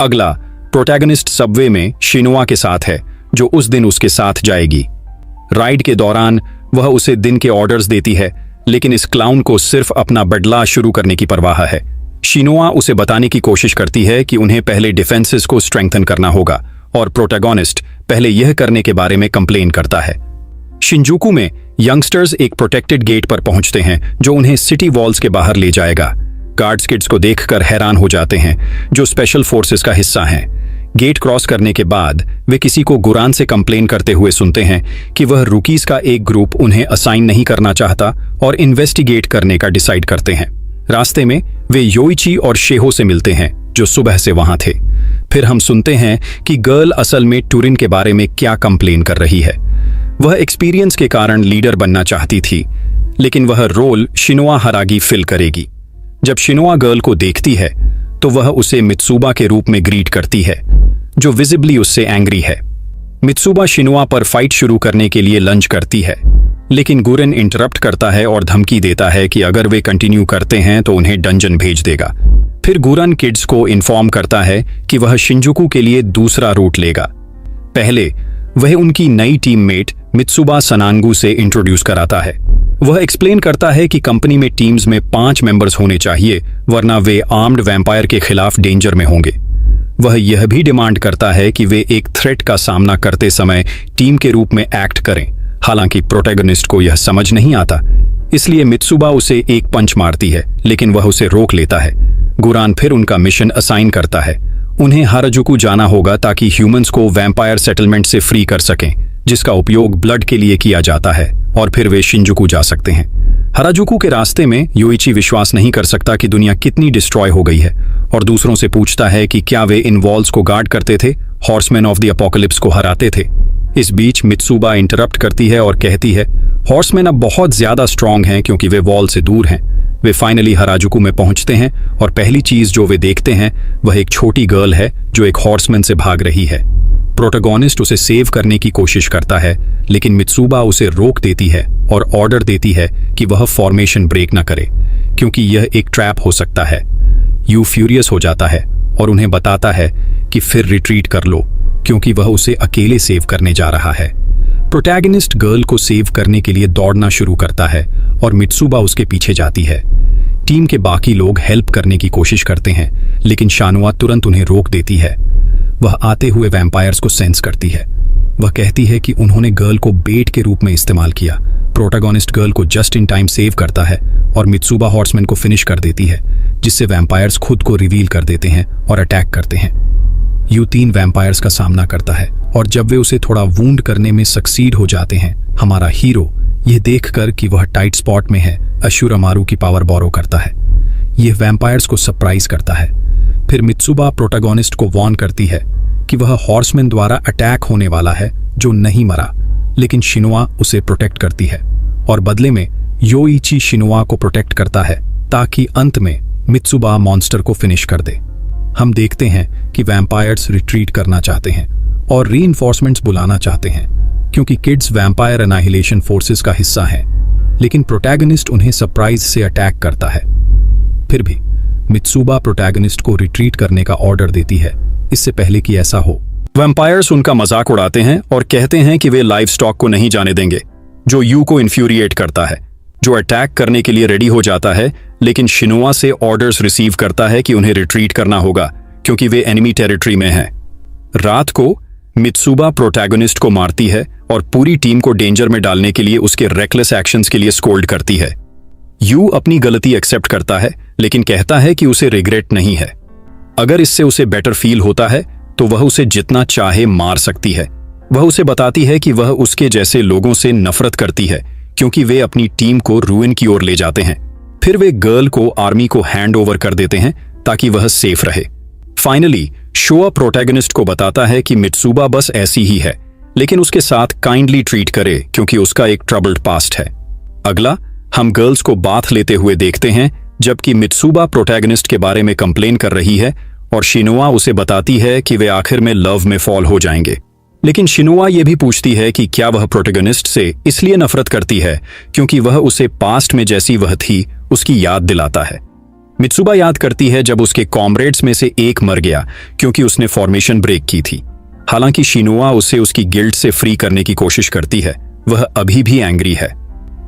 Speaker 1: अगला प्रोटैगनिस्ट सबवे में शिनुआ के साथ है, जो उस दिन उसके साथ जाएगी। राइड के दौरान वह उसे दिन के ऑर्डर्स देती है, लेकिन इस क्लाउन को सिर्फ अपना बदला शुरू करने की परवाह है। शिनुआ उसे बताने की कोशिश करती है कि उन्हें पहले डिफेंसेस को स्ट्रेंथन करना होगा, और प्रोटैगनिस्ट पहले यह करने के बारे में कंप्लेन करता है। शिंजुकू में यंगस्टर्स एक प्रोटेक्टेड गेट पर पहुंचते हैं जो उन्हें सिटी वॉल्स के बाहर ले जाएगा। गार्ड्स किड्स को देखकर हैरान हो जाते हैं, जो स्पेशल फोर्सेस का हिस्सा हैं। गेट क्रॉस करने के बाद वे किसी को गुरान से कंप्लेन करते हुए सुनते हैं कि वह रुकीज का एक ग्रुप उन्हें असाइन नहीं करना चाहता और इन्वेस्टिगेट करने का डिसाइड करते हैं। रास्ते में वे योइची और शेहो से मिलते हैं, जो सुबह से वहां थे। फिर हम सुनते हैं कि गर्ल असल में टूरिन के बारे में क्या कंप्लेन कर रही है। वह एक्सपीरियंस के कारण लीडर बनना चाहती थी, लेकिन वह रोल शिनुआ हरागी फिल करेगी। जब शिनुआ गर्ल को देखती है तो वह उसे मित्सुबा के रूप में ग्रीट करती है, जो विजिबली उससे एंग्री है। मित्सुबा शिनुआ पर फाइट शुरू करने के लिए लंच करती है, लेकिन गुरन इंटरप्ट करता है और धमकी देता है कि अगर वे कंटिन्यू करते हैं तो उन्हें डंजन भेज देगा। फिर गुरन किड्स को इन्फॉर्म करता है कि वह शिंजुकू के लिए दूसरा रूट लेगा। पहले वह उनकी नई टीममेट मित्सुबा सनांगू से इंट्रोड्यूस कराता है। वह एक्सप्लेन करता है कि कंपनी में टीम्स में 5 मेंबर्स होने चाहिए, वरना वे आर्म्ड वैम्पायर के खिलाफ डेंजर में होंगे। वह यह भी डिमांड करता है कि वे एक थ्रेट का सामना करते समय टीम के रूप में एक्ट करें। हालांकि प्रोटैगनिस्ट को यह समझ नहीं आता, इसलिए मित्सुबा उसे एक पंच मारती है, लेकिन वह उसे रोक लेता है। गुरान फिर उनका मिशन असाइन करता है। उन्हें हाराजुकू जाना होगा ताकि ह्यूमंस को वैम्पायर सेटलमेंट से फ्री कर सकें, जिसका उपयोग ब्लड के लिए किया जाता है, और फिर वे शिंजुकू जा सकते हैं। हाराजुकू के रास्ते में योइची विश्वास नहीं कर सकता कि दुनिया कितनी डिस्ट्रॉय हो गई है, और दूसरों से पूछता है कि क्या वे इन वॉल्स को गार्ड करते थे, हॉर्समैन ऑफ द अपोकलिप्स को हराते थे। इस बीच मित्सुबा इंटरप्ट करती है और कहती है हॉर्समैन अब बहुत ज्यादा स्ट्रांग हैं क्योंकि वे वॉल से दूर हैं। वे फाइनली हाराजुकू में पहुंचते हैं और पहली चीज जो वे देखते हैं वह एक छोटी गर्ल है जो एक हॉर्समैन से भाग रही है। प्रोटैगनिस्ट उसे सेव करने की कोशिश करता है, लेकिन मित्सुबा उसे रोक देती है और ऑर्डर देती है कि वह फॉर्मेशन ब्रेक न करे, क्योंकि यह एक ट्रैप हो सकता है। यू फ्यूरियस हो जाता है और उन्हें बताता है कि फिर रिट्रीट कर लो, क्योंकि वह उसे अकेले सेव करने जा रहा है। प्रोटैगनिस्ट गर्ल को सेव करने के लिए दौड़ना शुरू करता है और मित्सुबा उसके पीछे जाती है। टीम के बाकी लोग हेल्प करने की कोशिश करते हैं, लेकिन शानुआ तुरंत उन्हें रोक देती है। वह आते हुए वैम्पायर्स को सेंस करती है। वह कहती है कि उन्होंने गर्ल को बेट के रूप में इस्तेमाल किया। प्रोटैगनिस्ट गर्ल को जस्ट इन टाइम सेव करता है और मित्सुबा हॉर्समैन को फिनिश कर देती है, जिससे वैम्पायर्स खुद को रिवील कर देते हैं और अटैक करते हैं। यू 3 वैम्पायर्स का सामना करता है और जब वे उसे थोड़ा वूंड करने में सक्सीड हो जाते हैं, हमारा हीरो यह देखकर कि वह टाइट स्पॉट में है, अशुरामारू की पावर बोरो करता है। यह वैम्पायर्स को सरप्राइज करता है। फिर मित्सुबा प्रोटैगनिस्ट को वार्न करती है कि वह हॉर्समैन द्वारा अटैक होने वाला है जो नहीं मरा, लेकिन शिनुआ उसे प्रोटेक्ट करती है और बदले में योइची शिनुआ को प्रोटेक्ट करता है ताकि अंत में मित्सुबा मॉन्स्टर को फिनिश कर दे। हम देखते हैं कि वैम्पायर्स रिट्रीट करना चाहते हैं और रीइंफोर्समेंट्स बुलाना चाहते हैं, क्योंकि किड्स वैम्पायर एनाहिलेशन फोर्सेस का हिस्सा हैं, लेकिन प्रोटैगनिस्ट उन्हें सरप्राइज से अटैक करता है। फिर भी मित्सुबा प्रोटैगनिस्ट को रिट्रीट करने का ऑर्डर देती है, इससे पहले कि ऐसा हो। वैम्पायर्स उनका मजाक उड़ाते हैं और कहते हैं कि वे लाइव स्टॉक को नहीं जाने देंगे, जो यू को इन्फ्यूरिएट करता है, जो अटैक करने के लिए रेडी हो जाता है, लेकिन शिनुआ से ऑर्डर्स रिसीव करता है कि उन्हें रिट्रीट करना होगा क्योंकि वे एनिमी टेरिटरी में हैं। रात को मित्सुबा प्रोटैगनिस्ट को मारती है और पूरी टीम को डेंजर में डालने के लिए उसके रेकलेस एक्शंस के लिए स्कोल्ड करती है। यू अपनी गलती एक्सेप्ट करता है, लेकिन कहता है कि उसे रिग्रेट नहीं है। अगर इससे उसे बेटर फील होता है तो वह उसे जितना चाहे मार सकती है। वह उसे बताती है कि वह उसके जैसे लोगों से नफरत करती है क्योंकि वे अपनी टीम को रूइन की ओर ले जाते हैं। फिर वे गर्ल को आर्मी को हैंड ओवर कर देते हैं ताकि वह सेफ रहे। फाइनली शोआ प्रोटैगनिस्ट को बताता है कि मित्सुबा बस ऐसी ही है, लेकिन उसके साथ काइंडली ट्रीट करे क्योंकि उसका एक ट्रबल्ड पास्ट है। अगला हम गर्ल्स को बाथ लेते हुए देखते हैं, जबकि मित्सुबा प्रोटैगनिस्ट के बारे में कंप्लेन कर रही है और शिनुआ उसे बताती है कि वे आखिर में लव में फॉल हो जाएंगे। लेकिन शिनुआ ये भी पूछती है कि क्या वह प्रोटैगनिस्ट से इसलिए नफरत करती है क्योंकि वह उसे पास्ट में जैसी वह थी उसकी याद दिलाता है। मित्सुबा याद करती है जब उसके कॉमरेड्स में से एक मर गया क्योंकि उसने फॉर्मेशन ब्रेक की थी। हालांकि शिनुआ उसे उसकी गिल्ट से फ्री करने की कोशिश करती है, वह अभी भी एंग्री है।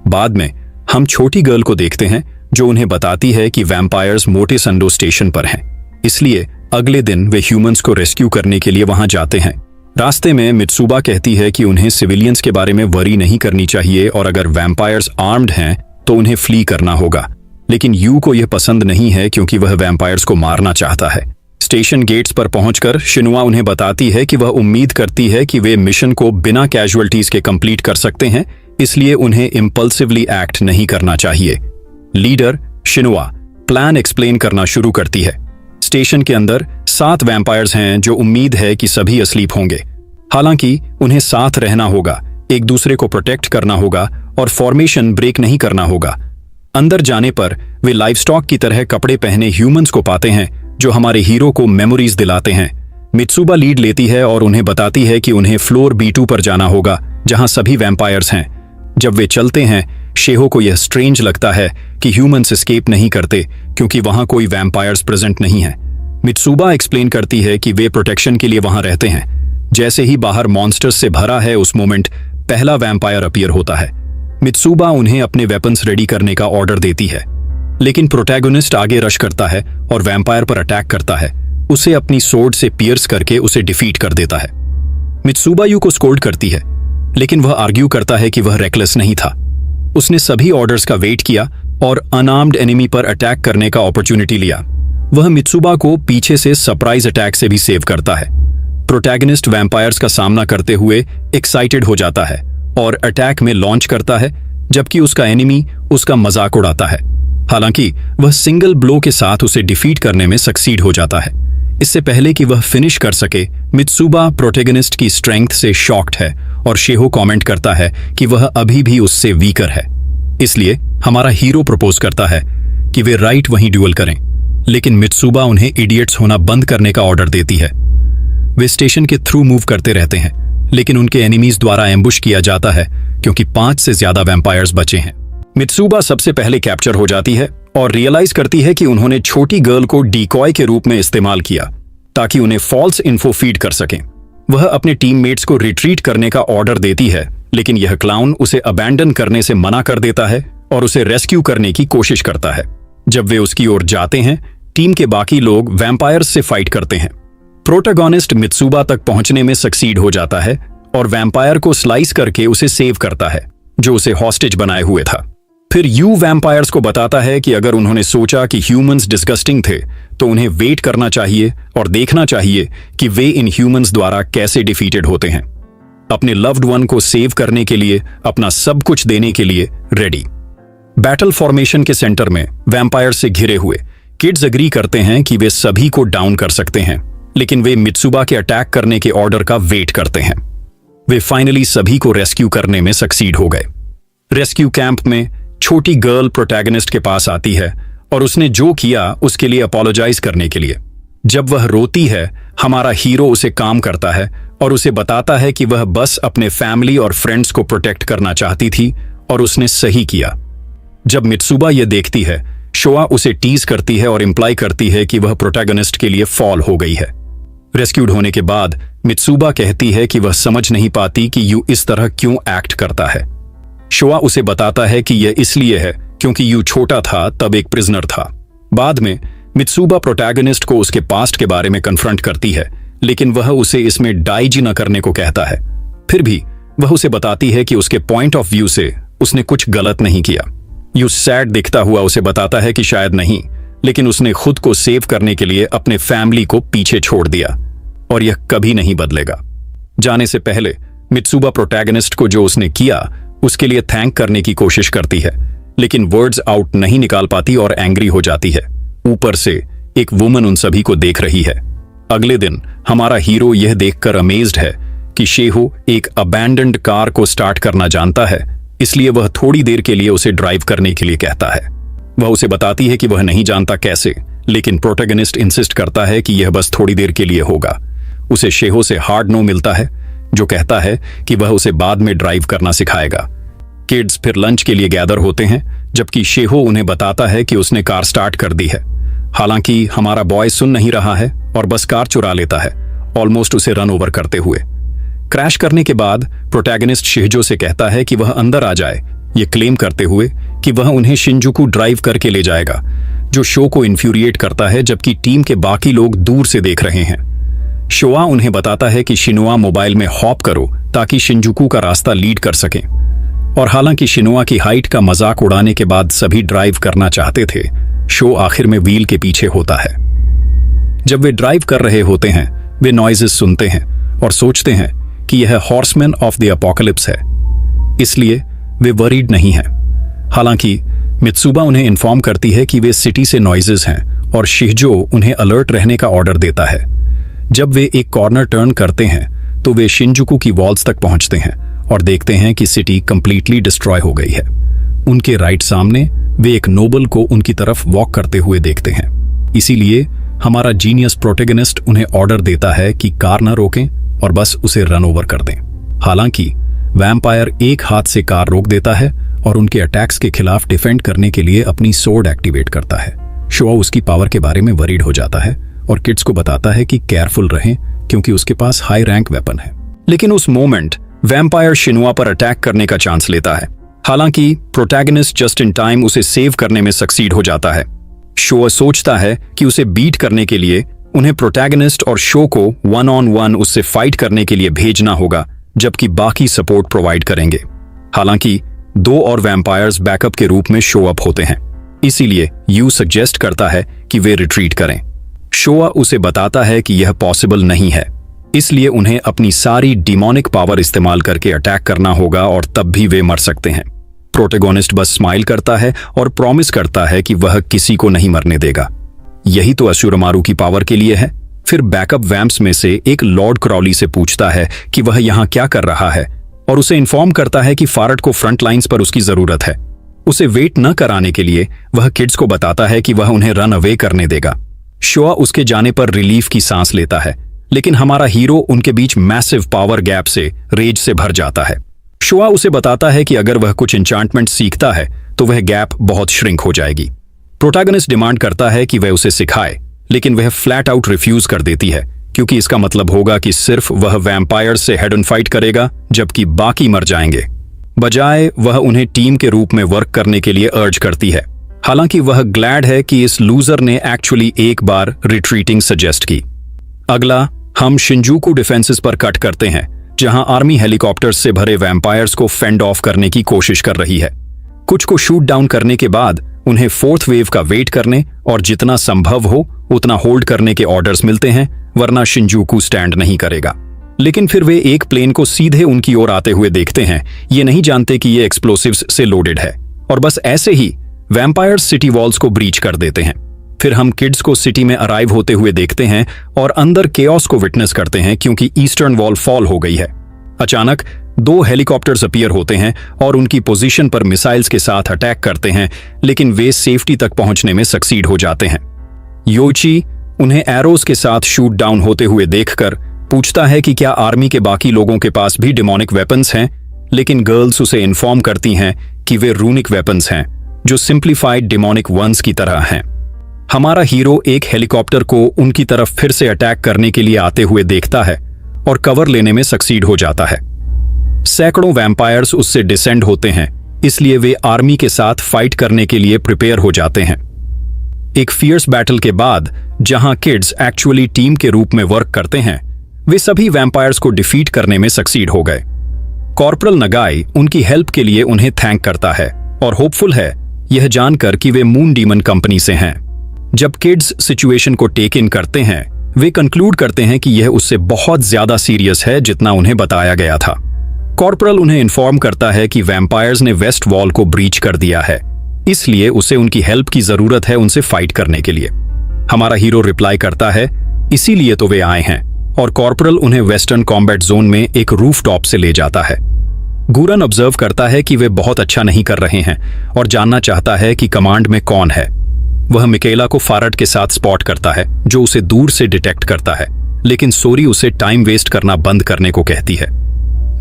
Speaker 1: बाद में हम छोटी गर्ल को देखते हैं जो उन्हें बताती है कि वैम्पायर्स मोटे संडो स्टेशन पर हैं, इसलिए अगले दिन वे ह्यूमंस को रेस्क्यू करने के लिए वहां जाते हैं। रास्ते में मित्सुबा कहती है कि उन्हें सिविलियंस के बारे में वरी नहीं करनी चाहिए और अगर वैम्पायर्स आर्म्ड हैं तो उन्हें फ्ली करना होगा। लेकिन यू को यह पसंद नहीं है क्योंकि वह वैम्पायर्स को मारना चाहता है। स्टेशन गेट्स पर पहुंचकर शिनुआ उन्हें बताती है कि वह उम्मीद करती है कि वे मिशन को बिना कैजुअल्टीज के कंप्लीट कर सकते हैं, इसलिए उन्हें इंपल्सिवली एक्ट नहीं करना चाहिए। लीडर शिनुआ प्लान एक्सप्लेन करना शुरू करती है। स्टेशन के अंदर 7 वैम्पायर्स हैं जो उम्मीद है कि सभी अस्लीप होंगे। हालांकि उन्हें साथ रहना होगा, एक दूसरे को प्रोटेक्ट करना होगा और फॉर्मेशन ब्रेक नहीं करना होगा। अंदर जाने पर वे लाइवस्टॉक की तरह कपड़े पहने ह्यूमंस को पाते हैं जो हमारे हीरो को मेमोरीज दिलाते हैं। मित्सुबा लीड लेती है और उन्हें बताती है कि उन्हें फ्लोर B2 पर जाना होगा जहां सभी वैम्पायर्स हैं। जब वे चलते हैं शेहो को यह स्ट्रेंज लगता है कि ह्यूमंस एस्केप नहीं करते क्योंकि वहां कोई वैम्पायर्स प्रेजेंट नहीं है। मित्सुबा एक्सप्लेन करती है कि वे प्रोटेक्शन के लिए वहां रहते हैं। जैसे ही बाहर मॉन्स्टर्स से भरा है उस मोमेंट पहला वैम्पायर अपीयर होता है। मित्सुबा उन्हें अपने वेपन्स रेडी करने का ऑर्डर देती है, लेकिन प्रोटैगनिस्ट आगे रश करता है और वैम्पायर पर अटैक करता है, उसे अपनी सोर्ड से पियर्स करके उसे डिफीट कर देता है। मित्सुबा यू को स्कोल्ड करती है, लेकिन वह आर्ग्यू करता है कि वह रेकलेस नहीं था। उसने सभी ऑर्डर्स का वेट किया और अनआर्म्ड एनिमी पर अटैक करने का अपॉर्चुनिटी लिया। वह मित्सुबा को पीछे से सरप्राइज अटैक से भी सेव करता है। प्रोटैगनिस्ट वैम्पायर्स का सामना करते हुए एक्साइटेड हो जाता है और अटैक में लॉन्च करता है, जबकि उसका एनिमी उसका मजाक उड़ाता है। हालांकि वह सिंगल ब्लो के साथ उसे डिफीट करने में सक्सीड हो जाता है। इससे पहले कि वह फिनिश कर सके, मित्सुबा प्रोटैगनिस्ट की स्ट्रेंथ से शॉक्ड है और शेहो कमेंट करता है कि वह अभी भी उससे वीकर है। इसलिए हमारा हीरो प्रपोज करता है कि वे राइट वहीं ड्यूअल करें, लेकिन मित्सुबा उन्हें इडियट्स होना बंद करने का ऑर्डर देती है। वे स्टेशन के थ्रू मूव करते रहते हैं, लेकिन उनके एनिमीज द्वारा एम्बुश किया जाता है क्योंकि 5 से ज्यादा वैम्पायर्स बचे हैं। मित्सुबा सबसे पहले कैप्चर हो जाती है और रियलाइज करती है कि उन्होंने छोटी गर्ल को डीकॉय के रूप में इस्तेमाल किया ताकि उन्हें फॉल्स इन्फो फीड कर सकें। वह अपने टीममेट्स को रिट्रीट करने का ऑर्डर देती है, लेकिन यह क्लाउन उसे अबैंडन करने से मना कर देता है और उसे रेस्क्यू करने की कोशिश करता है। जब वे उसकी ओर जाते हैं, टीम के बाकी लोग वैम्पायर्स से फाइट करते हैं। प्रोटैगनिस्ट मित्सुबा तक पहुंचने में सक्सीड हो जाता है और वैम्पायर को स्लाइस करके उसे सेव करता है जो उसे हॉस्टेज बनाए हुए था। फिर यू वैम्पायर्स को बताता है कि अगर उन्होंने सोचा कि ह्यूमंस डिस्गस्टिंग थे तो उन्हें वेट करना चाहिए और देखना चाहिए कि वे इन ह्यूमंस द्वारा कैसे डिफीटेड होते हैं। अपने लव्ड वन को सेव करने के लिए, अपना सब कुछ देने के लिए रेडी। बैटल फॉर्मेशन के सेंटर में वैम्पायर से घिरे हुए किड्स एग्री करते हैं कि वे सभी को डाउन कर सकते हैं, लेकिन वे मित्सुबा के अटैक करने के ऑर्डर का वेट करते हैं। वे फाइनली सभी को रेस्क्यू करने में सक्सीड हो गए। रेस्क्यू कैंप में छोटी गर्ल प्रोटैगनिस्ट के पास आती है और उसने जो किया उसके लिए अपोलोजाइज करने के लिए। जब वह रोती है, हमारा हीरो उसे काम करता है और उसे बताता है कि वह बस अपने फैमिली और फ्रेंड्स को प्रोटेक्ट करना चाहती थी और उसने सही किया। जब मित्सुबा यह देखती है, शोआ उसे टीज करती है और इंप्लाई करती है कि वह प्रोटैगनिस्ट के लिए फॉल हो गई है। रेस्क्यूड होने के बाद मित्सुबा कहती है कि वह समझ नहीं पाती कि यू इस तरह क्यों एक्ट करता है। शोआ उसे बताता है कि यह इसलिए है क्योंकि यू छोटा था, तब एक प्रिजनर था। बाद में मित्सुबा प्रोटैगनिस्ट को उसके पास्ट के बारे में कन्फ्रंट करती है, लेकिन वह उसे इसमें डाइजी न करने को कहता है। फिर भी वह उसे बताती है कि उसके पॉइंट ऑफ व्यू से उसने कुछ गलत नहीं किया। यू सैड दिखता हुआ उसे बताता है कि शायद नहीं, लेकिन उसने खुद को सेव करने के लिए अपने फैमिली को पीछे छोड़ दिया और यह कभी नहीं बदलेगा। जाने से पहले मित्सुबा प्रोटैगनिस्ट को जो उसने किया उसके लिए थैंक करने की कोशिश करती है, लेकिन वर्ड्स आउट नहीं निकाल पाती और एंग्री हो जाती है। ऊपर से एक वुमन उन सभी को देख रही है। अगले दिन हमारा हीरो यह देखकर अमेज्ड है कि शेहो एक अबैंडन्ड कार को स्टार्ट करना जानता है, इसलिए वह थोड़ी देर के लिए उसे ड्राइव करने के लिए कहता है। वह उसे बताती है कि वह नहीं जानता कैसे, लेकिन प्रोटैगनिस्ट इंसिस्ट करता है कि यह बस थोड़ी देर के लिए होगा। उसे शेहो से हार्ड नो मिलता है, जो कहता है कि वह उसे बाद में ड्राइव करना सिखाएगा। किड्स फिर लंच के लिए गैदर होते हैं, जबकि शेहो उन्हें बताता है कि उसने कार स्टार्ट कर दी है। हालांकि हमारा बॉय सुन नहीं रहा है और बस कार चुरा लेता है, ऑलमोस्ट उसे रन ओवर करते हुए। क्रैश करने के बाद प्रोटैगनिस्ट शिहजो से कहता है कि वह अंदर आ जाए, ये क्लेम करते हुए कि वह उन्हें शिंजुकू ड्राइव करके ले जाएगा, जो शो को इन्फ्यूरिएट करता है जबकि टीम के बाकी लोग दूर से देख रहे हैं। शोआ उन्हें बताता है कि शिनुआ मोबाइल में हॉप करो ताकि शिंजुकू का रास्ता लीड कर सकें। और हालांकि शिनुआ की हाइट का मजाक उड़ाने के बाद सभी ड्राइव करना चाहते थे, शो आखिर में व्हील के पीछे होता है। जब वे ड्राइव कर रहे होते हैं, वे नॉइजेस सुनते हैं और सोचते हैं कि यह हॉर्समैन ऑफ द अपोकलिप्स है, इसलिए वे वरीड नहीं हैं। हालांकि मित्सुबा उन्हें इन्फॉर्म करती है कि वे सिटी से नॉइजेस हैं और शिहजो उन्हें अलर्ट रहने का ऑर्डर देता है। जब वे एक कॉर्नर टर्न करते हैं तो वे शिंजुकू की वॉल्स तक पहुंचते हैं और देखते हैं कि सिटी कंप्लीटली डिस्ट्रॉय हो गई है। उनके राइट सामने वे एक नोबल को उनकी तरफ वॉक करते हुए देखते हैं। इसीलिए हमारा जीनियस प्रोटैगनिस्ट उन्हें ऑर्डर देता है कि कार न रोकें और बस उसे रन ओवर कर दें। हालांकि वैम्पायर एक हाथ से कार रोक देता है और उनके अटैक्स के खिलाफ डिफेंड करने के लिए अपनी सोर्ड एक्टिवेट करता है। शोआ उसकी पावर के बारे में वरीड हो जाता है और किड्स को बताता है कि केयरफुल रहें क्योंकि उसके पास हाई रैंक वेपन है। लेकिन उस मोमेंट वैम्पायर शिनुआ पर अटैक करने का चांस लेता है। हालांकि प्रोटैगनिस्ट जस्ट इन टाइम उसे सेव करने में सक्सीड हो जाता है। शो सोचता है कि उसे बीट करने के लिए उन्हें प्रोटैगनिस्ट और शो को 1-on-1 उससे फाइट करने के लिए भेजना होगा, जबकि बाकी सपोर्ट प्रोवाइड करेंगे। हालांकि 2 और वैम्पायर्स बैकअप के रूप में शो अप होते हैं, इसीलिए यू सजेस्ट करता है कि वे रिट्रीट करें। शोआ उसे बताता है कि यह पॉसिबल नहीं है, इसलिए उन्हें अपनी सारी डिमोनिक पावर इस्तेमाल करके अटैक करना होगा और तब भी वे मर सकते हैं। प्रोटैगनिस्ट बस स्माइल करता है और प्रॉमिस करता है कि वह किसी को नहीं मरने देगा। यही तो अशुरमारू की पावर के लिए है। फिर बैकअप वैम्प्स में से एक लॉर्ड क्रॉली से पूछता है कि वह यहाँ क्या कर रहा है और उसे इन्फॉर्म करता है कि फारट को फ्रंट लाइंस पर उसकी जरूरत है। उसे वेट न कराने के लिए वह किड्स को बताता है कि वह उन्हें रन अवे करने देगा। शोआ उसके जाने पर रिलीफ की सांस लेता है, लेकिन हमारा हीरो उनके बीच मैसिव पावर गैप से रेज से भर जाता है। शोआ उसे बताता है कि अगर वह कुछ एन्चांटमेंट सीखता है तो वह गैप बहुत श्रिंक हो जाएगी। प्रोटैगनिस्ट डिमांड करता है कि वह उसे सिखाए, लेकिन वह फ्लैट आउट रिफ्यूज कर देती है क्योंकि इसका मतलब होगा कि सिर्फ वह वैम्पायर से हेड ऑन फाइट करेगा जबकि बाकी मर जाएंगे। बजाय वह उन्हें टीम के रूप में वर्क करने के लिए अर्ज करती है। हालांकि वह ग्लैड है कि इस लूजर ने एक्चुअली एक बार रिट्रीटिंग सजेस्ट की। अगला हम शिंजुकू डिफेंसेस पर कट करते हैं, जहां आर्मी हेलीकॉप्टर्स से भरे वैम्पायर्स को फेंड ऑफ करने की कोशिश कर रही है। कुछ को शूट डाउन करने के बाद उन्हें 4th वेव का वेट करने और जितना संभव हो उतना होल्ड करने के ऑर्डर्स मिलते हैं, वरना शिंजुकू स्टैंड नहीं करेगा। लेकिन फिर वे एक प्लेन को सीधे उनकी ओर आते हुए देखते हैं, ये नहीं जानते कि ये एक्सप्लोसिव्स से लोडेड है, और बस ऐसे ही वैम्पायर्स सिटी वॉल्स को ब्रीच कर देते हैं। फिर हम किड्स को सिटी में अराइव होते हुए देखते हैं और अंदर केओस को विटनेस करते हैं क्योंकि ईस्टर्न वॉल फॉल हो गई है। अचानक 2 हेलीकॉप्टर्स अपीयर होते हैं और उनकी पोजीशन पर मिसाइल्स के साथ अटैक करते हैं, लेकिन वे सेफ्टी तक पहुंचने में सक्सीड हो जाते हैं। योची उन्हें एरोज के साथ शूट डाउन होते हुए देखकर पूछता है कि क्या आर्मी के बाकी लोगों के पास भी डिमोनिक वेपन्स हैं, लेकिन गर्ल्स उसे इन्फॉर्म करती हैं कि वे रूनिक वेपन्स हैं जो सिंप्लीफाइड डिमोनिक वंस की तरह हैं। हमारा हीरो एक हेलीकॉप्टर को उनकी तरफ फिर से अटैक करने के लिए आते हुए देखता है और कवर लेने में सक्सीड हो जाता है। सैकड़ों वैम्पायर्स उससे डिसेंड होते हैं, इसलिए वे आर्मी के साथ फाइट करने के लिए प्रिपेयर हो जाते हैं। एक फियर्स बैटल के बाद जहां किड्स एक्चुअली टीम के रूप में वर्क करते हैं, वे सभी वैम्पायर्स को डिफीट करने में सक्सीड हो गए। कॉर्पोरल नगाई उनकी हेल्प के लिए उन्हें थैंक करता है और होपफुल है यह जानकर कि वे मून डीमन कंपनी से हैं। जब किड्स सिचुएशन को टेक इन करते हैं, वे कंक्लूड करते हैं कि यह उससे बहुत ज्यादा सीरियस है जितना उन्हें बताया गया था। कॉर्पोरल उन्हें इन्फॉर्म करता है कि वैम्पायर्स ने वेस्ट वॉल को ब्रीच कर दिया है, इसलिए उसे उनकी हेल्प की जरूरत है उनसे फाइट करने के लिए। हमारा हीरो रिप्लाई करता है, इसीलिए तो वे आए हैं, और कॉर्पोरल उन्हें वेस्टर्न कॉम्बैट जोन में एक रूफटॉप से ले जाता है। गूरन ऑब्जर्व करता है कि वे बहुत अच्छा नहीं कर रहे हैं और जानना चाहता है कि कमांड में कौन है। वह मिकेला को फारट के साथ स्पॉट करता है, जो उसे दूर से डिटेक्ट करता है, लेकिन सोरी उसे टाइम वेस्ट करना बंद करने को कहती है।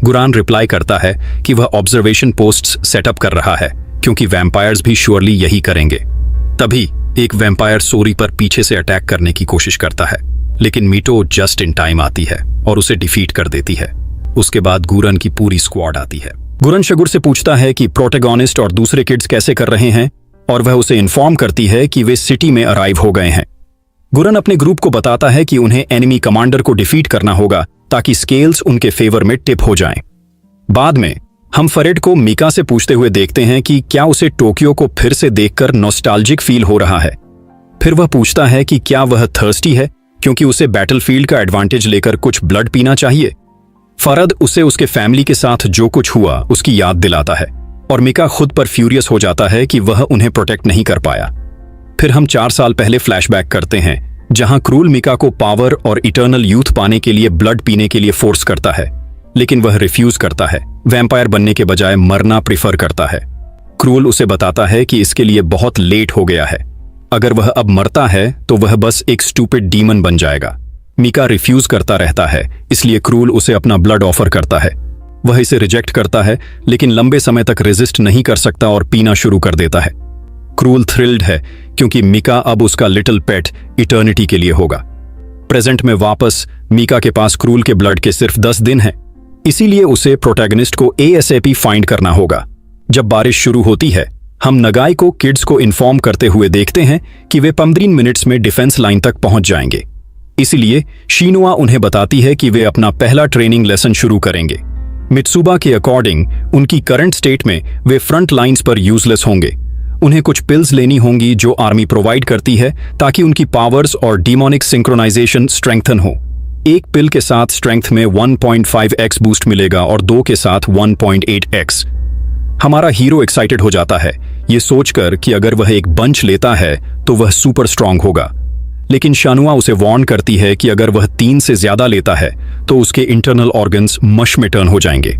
Speaker 1: गुरान रिप्लाई करता है कि वह ऑब्जर्वेशन पोस्ट्स सेटअप कर रहा है क्योंकि वैम्पायर्स भी श्योरली यही करेंगे। तभी एक वैम्पायर सोरी पर पीछे से अटैक करने की कोशिश करता है, लेकिन मीटो जस्ट इन टाइम आती है और उसे डिफीट कर देती है। उसके बाद गुरन की पूरी स्क्वाड आती है। गुरन शगुर से पूछता है कि प्रोटैगनिस्ट और दूसरे किड्स कैसे कर रहे हैं और वह उसे इन्फॉर्म करती है कि वे सिटी में अराइव हो गए हैं। गुरन अपने ग्रुप को बताता है कि उन्हें एनिमी कमांडर को डिफीट करना होगा ताकि स्केल्स उनके फेवर में टिप हो जाएं। बाद में हम फरेड को मीका से पूछते हुए देखते हैं कि क्या उसे टोक्यो को फिर से देखकर नॉस्टैल्जिक फील हो रहा है। फिर वह पूछता है कि क्या वह थर्स्टी है क्योंकि उसे बैटलफील्ड का एडवांटेज लेकर कुछ ब्लड पीना चाहिए। फरद उसे उसके फैमिली के साथ जो कुछ हुआ उसकी याद दिलाता है और मीका खुद पर फ्यूरियस हो जाता है कि वह उन्हें प्रोटेक्ट नहीं कर पाया। फिर हम 4 साल पहले फ्लैशबैक करते हैं जहां क्रूल मीका को पावर और इटर्नल यूथ पाने के लिए ब्लड पीने के लिए फोर्स करता है, लेकिन वह रिफ्यूज करता है। वैम्पायर बनने के बजाय मरना प्रिफर करता है। क्रूल उसे बताता है कि इसके लिए बहुत लेट हो गया है। अगर वह अब मरता है तो वह बस एक स्टूपिड डीमन बन जाएगा। मीका रिफ्यूज करता रहता है, इसलिए क्रूल उसे अपना ब्लड ऑफर करता है। वह इसे रिजेक्ट करता है, लेकिन लंबे समय तक रेजिस्ट नहीं कर सकता और पीना शुरू कर देता है। क्रूल थ्रिल्ड है क्योंकि मीका अब उसका लिटिल पेट इटर्निटी के लिए होगा। प्रेजेंट में वापस मीका के पास क्रूल के ब्लड के सिर्फ 10 दिन हैं, इसीलिए उसे प्रोटैगनिस्ट को ASAP फाइंड करना होगा। जब बारिश शुरू होती है, हम नगाई को किड्स को इन्फॉर्म करते हुए देखते हैं कि वे 15 मिनट्स में डिफेंस लाइन तक पहुंच जाएंगे। इसलिए शिनुआ उन्हें बताती है कि वे अपना पहला ट्रेनिंग लेसन शुरू करेंगे। मित्सुबा के अकॉर्डिंग उनकी करंट स्टेट में वे फ्रंट लाइंस पर यूजलेस होंगे। उन्हें कुछ पिल्स लेनी होंगी जो आर्मी प्रोवाइड करती है ताकि उनकी पावर्स और डिमोनिक सिंक्रोनाइजेशन स्ट्रेंथन हो। एक पिल के साथ स्ट्रेंथ में 1.5x बूस्ट मिलेगा और 2 के साथ 1.8x। हमारा हीरो एक्साइटेड हो जाता है ये सोचकर कि अगर वह एक बंच लेता है तो वह सुपर स्ट्रांग होगा, लेकिन शानुआ उसे वार्न करती है कि अगर वह 3 से ज्यादा लेता है तो उसके इंटरनल ऑर्गन्स मश में टर्न हो जाएंगे।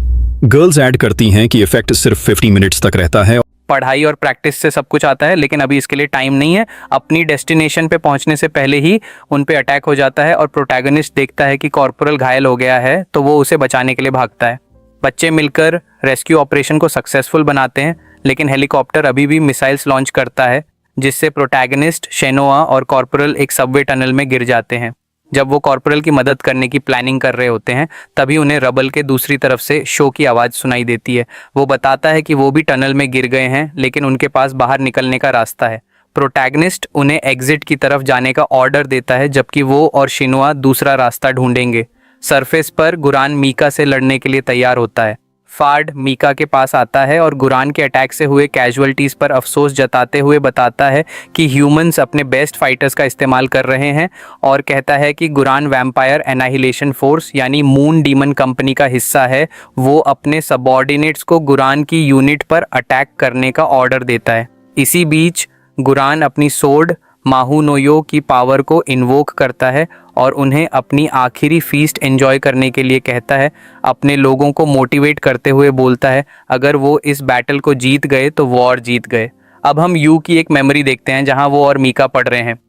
Speaker 1: गर्ल्स ऐड करती हैं कि इफेक्ट सिर्फ 50 मिनट्स तक रहता है।
Speaker 2: पढ़ाई और प्रैक्टिस से सब कुछ आता है, लेकिन अभी इसके लिए टाइम नहीं है। अपनी डेस्टिनेशन पे पहुंचने से पहले ही उन पे अटैक हो जाता है और प्रोटैगनिस्ट देखता है कि कॉर्पोरल घायल हो गया है तो वो उसे बचाने के लिए भागता है। बच्चे मिलकर रेस्क्यू ऑपरेशन को सक्सेसफुल बनाते हैं, लेकिन हेलीकॉप्टर अभी भी मिसाइल्स लॉन्च करता है जिससे प्रोटैगनिस्ट, शेनोआ और कॉर्पोरल एक सबवे टनल में गिर जाते हैं। जब वो कॉर्पोरल की मदद करने की प्लानिंग कर रहे होते हैं तभी उन्हें रबल के दूसरी तरफ से शो की आवाज़ सुनाई देती है। वो बताता है कि वो भी टनल में गिर गए हैं, लेकिन उनके पास बाहर निकलने का रास्ता है। प्रोटैगनिस्ट उन्हें एग्जिट की तरफ जाने का ऑर्डर देता है, जबकि वो और शिनुआ दूसरा रास्ता ढूंढेंगे। सरफेस पर गुरान मीका से लड़ने के लिए तैयार होता है। फार्ड मीका के पास आता है और गुरान के अटैक से हुए कैजुअलिटीज़ पर अफसोस जताते हुए बताता है कि ह्यूमंस अपने बेस्ट फाइटर्स का इस्तेमाल कर रहे हैं और कहता है कि गुरान वैम्पायर एनाहिलेशन फोर्स यानी मून डीमन कंपनी का हिस्सा है। वो अपने सबऑर्डिनेट्स को गुरान की यूनिट पर अटैक करने का ऑर्डर देता है। इसी बीच गुरान अपनी सोर्ड माहुनोयो की पावर को इन्वोक करता है और उन्हें अपनी आखिरी फीस्ट एंजॉय करने के लिए कहता है। अपने लोगों को मोटिवेट करते हुए बोलता है अगर वो इस बैटल को जीत गए तो वॉर जीत गए। अब हम यू की एक मेमोरी देखते हैं जहां वो और मीका पढ़ रहे हैं।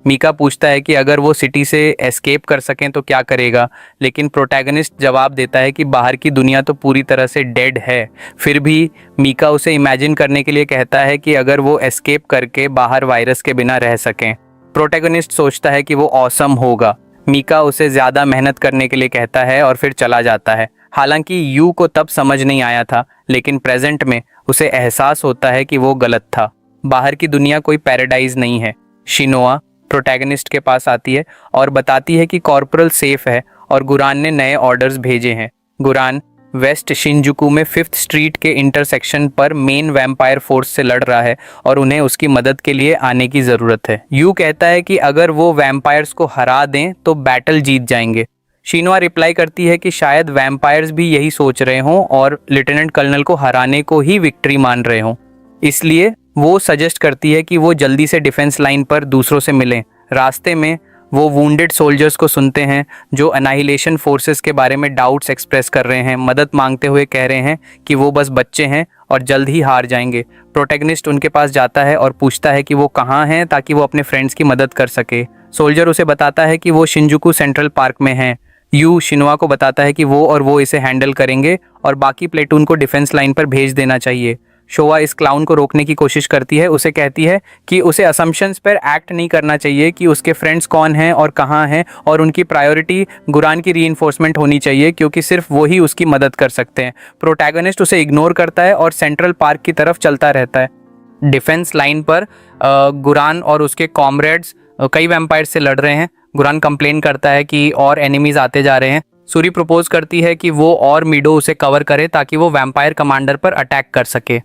Speaker 2: मीका पूछता है कि अगर वो सिटी से एस्केप कर सकें तो क्या करेगा, लेकिन प्रोटैगनिस्ट जवाब देता है कि बाहर की दुनिया तो पूरी तरह से डेड है। फिर भी मीका उसे इमेजिन करने के लिए कहता है कि अगर वो एस्केप करके बाहर वायरस के बिना रह सकें। प्रोटैगनिस्ट सोचता है कि वो ऑसम होगा। मीका उसे ज़्यादा मेहनत करने के लिए कहता है और फिर चला जाता है। हालांकि यू को तब समझ नहीं आया था, लेकिन प्रेजेंट में उसे एहसास होता है कि वो गलत था। बाहर की दुनिया कोई पैराडाइज नहीं है। शिनोआ प्रोटैगनिस्ट के पास आती है और बताती है कि कॉर्पोरल सेफ है और गुरान ने नए ऑर्डर्स भेजे हैं। गुरान वेस्ट शिनजुकू में 5th स्ट्रीट के इंटरसेक्शन पर मेन वैम्पायर फोर्स से लड़ रहा है और उन्हें उसकी मदद के लिए आने की ज़रूरत है। यू कहता है कि अगर वो वैम्पायर्स को हरा दें तो बैटल जीत जाएंगे। शिनोआ रिप्लाई करती है कि शायद वैम्पायर्स भी यही सोच रहे हों और लेफ्टिनेंट कर्नल को हराने को ही विक्ट्री मान रहे हों। इसलिए वो सजेस्ट करती है कि वो जल्दी से डिफेंस लाइन पर दूसरों से मिलें। रास्ते में वो वुंडेड सोल्जर्स को सुनते हैं जो अनाहिलेशन फोर्सेस के बारे में डाउट्स एक्सप्रेस कर रहे हैं, मदद मांगते हुए कह रहे हैं कि वो बस बच्चे हैं और जल्द ही हार जाएंगे। प्रोटैगनिस्ट उनके पास जाता है और पूछता है कि वो कहाँ हैं ताकि वो अपने फ्रेंड्स की मदद कर सके। सोल्जर उसे बताता है कि वो शिनजुकू सेंट्रल पार्क में हैं। यू शिनवा को बताता है कि वो इसे हैंडल करेंगे और बाकी प्लेटून को डिफेंस लाइन पर भेज देना चाहिए। शोवा इस क्लाउन को रोकने की कोशिश करती है, उसे कहती है कि उसे असम्पशंस पर एक्ट नहीं करना चाहिए कि उसके फ्रेंड्स कौन हैं और कहाँ हैं, और उनकी प्रायोरिटी गुरान की रीइंफोर्समेंट होनी चाहिए क्योंकि सिर्फ वो ही उसकी मदद कर सकते हैं। प्रोटैगनिस्ट उसे इग्नोर करता है और सेंट्रल पार्क की तरफ चलता रहता है। डिफेंस लाइन पर गुरान और उसके कॉमरेड्स कई वैम्पायर से लड़ रहे हैं। गुरान कंप्लेन करता है कि और एनिमीज आते जा रहे हैं। सूरी प्रपोज करती है कि वो और मीडो उसे कवर करे ताकि वो वैम्पायर कमांडर पर अटैक कर सके।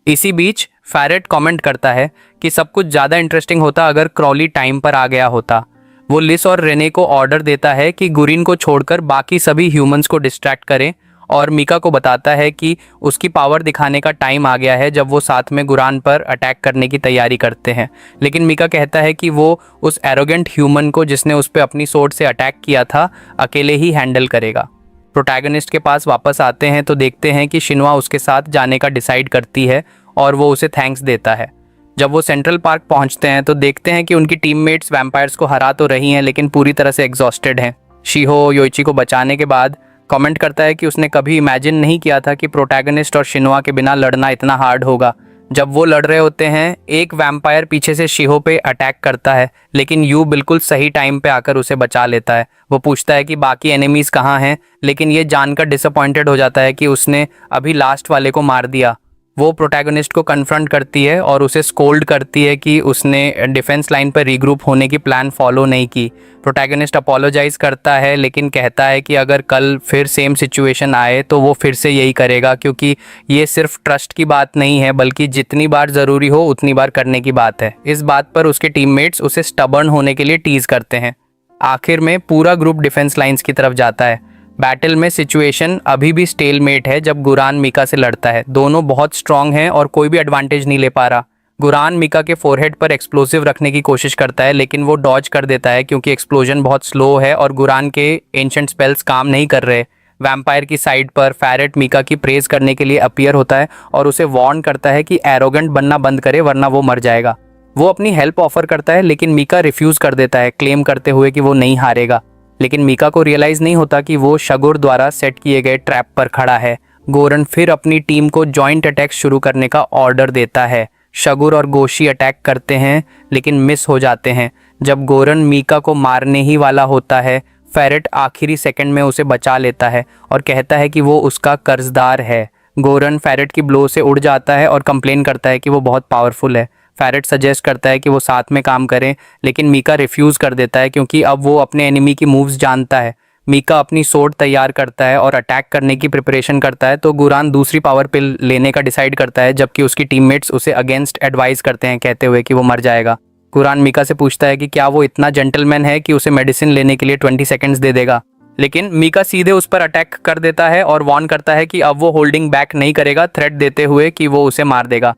Speaker 2: इसी बीच फैरेट कमेंट करता है कि सब कुछ ज़्यादा इंटरेस्टिंग होता अगर क्रॉली टाइम पर आ गया होता। वो लिस और रेने को ऑर्डर देता है कि गुरिन को छोड़कर बाकी सभी ह्यूमंस को डिस्ट्रैक्ट करें, और मीका को बताता है कि उसकी पावर दिखाने का टाइम आ गया है जब वो साथ में गुरान पर अटैक करने की तैयारी करते हैं। लेकिन मीका कहता है कि वो उस एरोगेंट ह्यूमन को जिसने उस पर अपनी सोर्ड से अटैक किया था अकेले ही हैंडल करेगा। प्रोटैगनिस्ट के पास वापस आते हैं तो देखते हैं कि शिनवा उसके साथ जाने का डिसाइड करती है और वो उसे थैंक्स देता है। जब वो सेंट्रल पार्क पहुंचते हैं तो देखते हैं कि उनकी टीममेट्स वैम्पायर्स को हरा तो रही हैं लेकिन पूरी तरह से एग्जॉस्टेड हैं। शिहो योइची को बचाने के बाद कमेंट करता है कि उसने कभी इमेजिन नहीं किया था कि प्रोटैगनिस्ट और शिनवा के बिना लड़ना इतना हार्ड होगा। जब वो लड़ रहे होते हैं एक वैम्पायर पीछे से शिहो पे अटैक करता है, लेकिन यू बिल्कुल सही टाइम पे आकर उसे बचा लेता है। वो पूछता है कि बाकी एनिमीज कहाँ हैं, लेकिन ये जानकर डिसअपॉइंटेड हो जाता है कि उसने अभी लास्ट वाले को मार दिया। वो प्रोटैगनिस्ट को कन्फ्रंट करती है और उसे स्कोल्ड करती है कि उसने डिफेंस लाइन पर रीग्रुप होने की प्लान फॉलो नहीं की। प्रोटैगनिस्ट अपोलोजाइज करता है लेकिन कहता है कि अगर कल फिर सेम सिचुएशन आए तो वो फिर से यही करेगा, क्योंकि ये सिर्फ ट्रस्ट की बात नहीं है बल्कि जितनी बार ज़रूरी हो उतनी बार करने की बात है। इस बात पर उसके टीममेट्स उसे स्टबर्न होने के लिए टीज करते हैं। आखिर में पूरा ग्रुप डिफेंस लाइन्स की तरफ जाता है। बैटल में सिचुएशन अभी भी स्टेलमेट है जब गुरान मीका से लड़ता है। दोनों बहुत स्ट्रांग हैं और कोई भी एडवांटेज नहीं ले पा रहा। गुरान मीका के फोरहेड पर एक्सप्लोसिव रखने की कोशिश करता है लेकिन वो डॉज कर देता है क्योंकि एक्सप्लोजन बहुत स्लो है और गुरान के एंशिएंट स्पेल्स काम नहीं कर रहे। वैम्पायर की साइड पर फैरेट मीका की प्रेज करने के लिए अपीयर होता है और उसे वार्न करता है कि एरोगेंट बनना बंद करे वरना वो मर जाएगा। वो अपनी हेल्प ऑफर करता है लेकिन मीका रिफ्यूज कर देता है, क्लेम करते हुए कि वो नहीं हारेगा। लेकिन मीका को रियलाइज नहीं होता कि वो शगुर द्वारा सेट किए गए ट्रैप पर खड़ा है। गोरन फिर अपनी टीम को जॉइंट अटैक शुरू करने का ऑर्डर देता है। शगुर और गोशी अटैक करते हैं लेकिन मिस हो जाते हैं। जब गोरन मीका को मारने ही वाला होता है, फैरेट आखिरी सेकंड में उसे बचा लेता है और कहता है कि वो उसका कर्जदार है। गोरन फैरेट की ब्लो से उड़ जाता है और कंप्लेन करता है कि वो बहुत पावरफुल है। फैरेट सजेस्ट करता है कि वो साथ में काम करें लेकिन मीका रिफ्यूज़ कर देता है क्योंकि अब वो अपने एनिमी की मूव्स जानता है। मीका अपनी सोर्ड तैयार करता है और अटैक करने की प्रिपरेशन करता है तो गुरान दूसरी पावर पिल लेने का डिसाइड करता है, जबकि उसकी टीममेट्स उसे अगेंस्ट एडवाइस करते हैं कहते हुए कि वो मर जाएगा। गुरान मीका से पूछता है कि क्या वो इतना जेंटलमैन है कि उसे मेडिसिन लेने के लिए 20 सेकेंड्स दे देगा, लेकिन मीका सीधे उस पर अटैक कर देता है और वार्न करता है कि अब वो होल्डिंग बैक नहीं करेगा, थ्रेट देते हुए कि वो उसे मार देगा।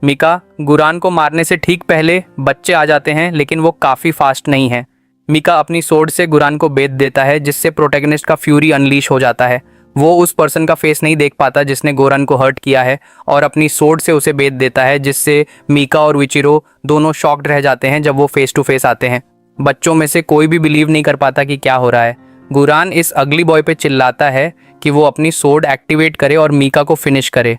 Speaker 2: मीका गुरान को मारने से ठीक पहले बच्चे आ जाते हैं लेकिन वो काफ़ी फास्ट नहीं है। मीका अपनी सोर्ड से गुरान को बेध देता है जिससे प्रोटैगनिस्ट का फ्यूरी अनलीश हो जाता है। वो उस पर्सन का फेस नहीं देख पाता जिसने गोरन को हर्ट किया है और अपनी सोर्ड से उसे बेध देता है, जिससे मीका और विचिरो दोनों शॉक्ड रह जाते हैं जब वो फेस टू फेस आते हैं। बच्चों में से कोई भी बिलीव नहीं कर पाता कि क्या हो रहा है। गुरान इस अगली बॉय पे चिल्लाता है कि वो अपनी सोर्ड एक्टिवेट करे और मीका को फिनिश करे।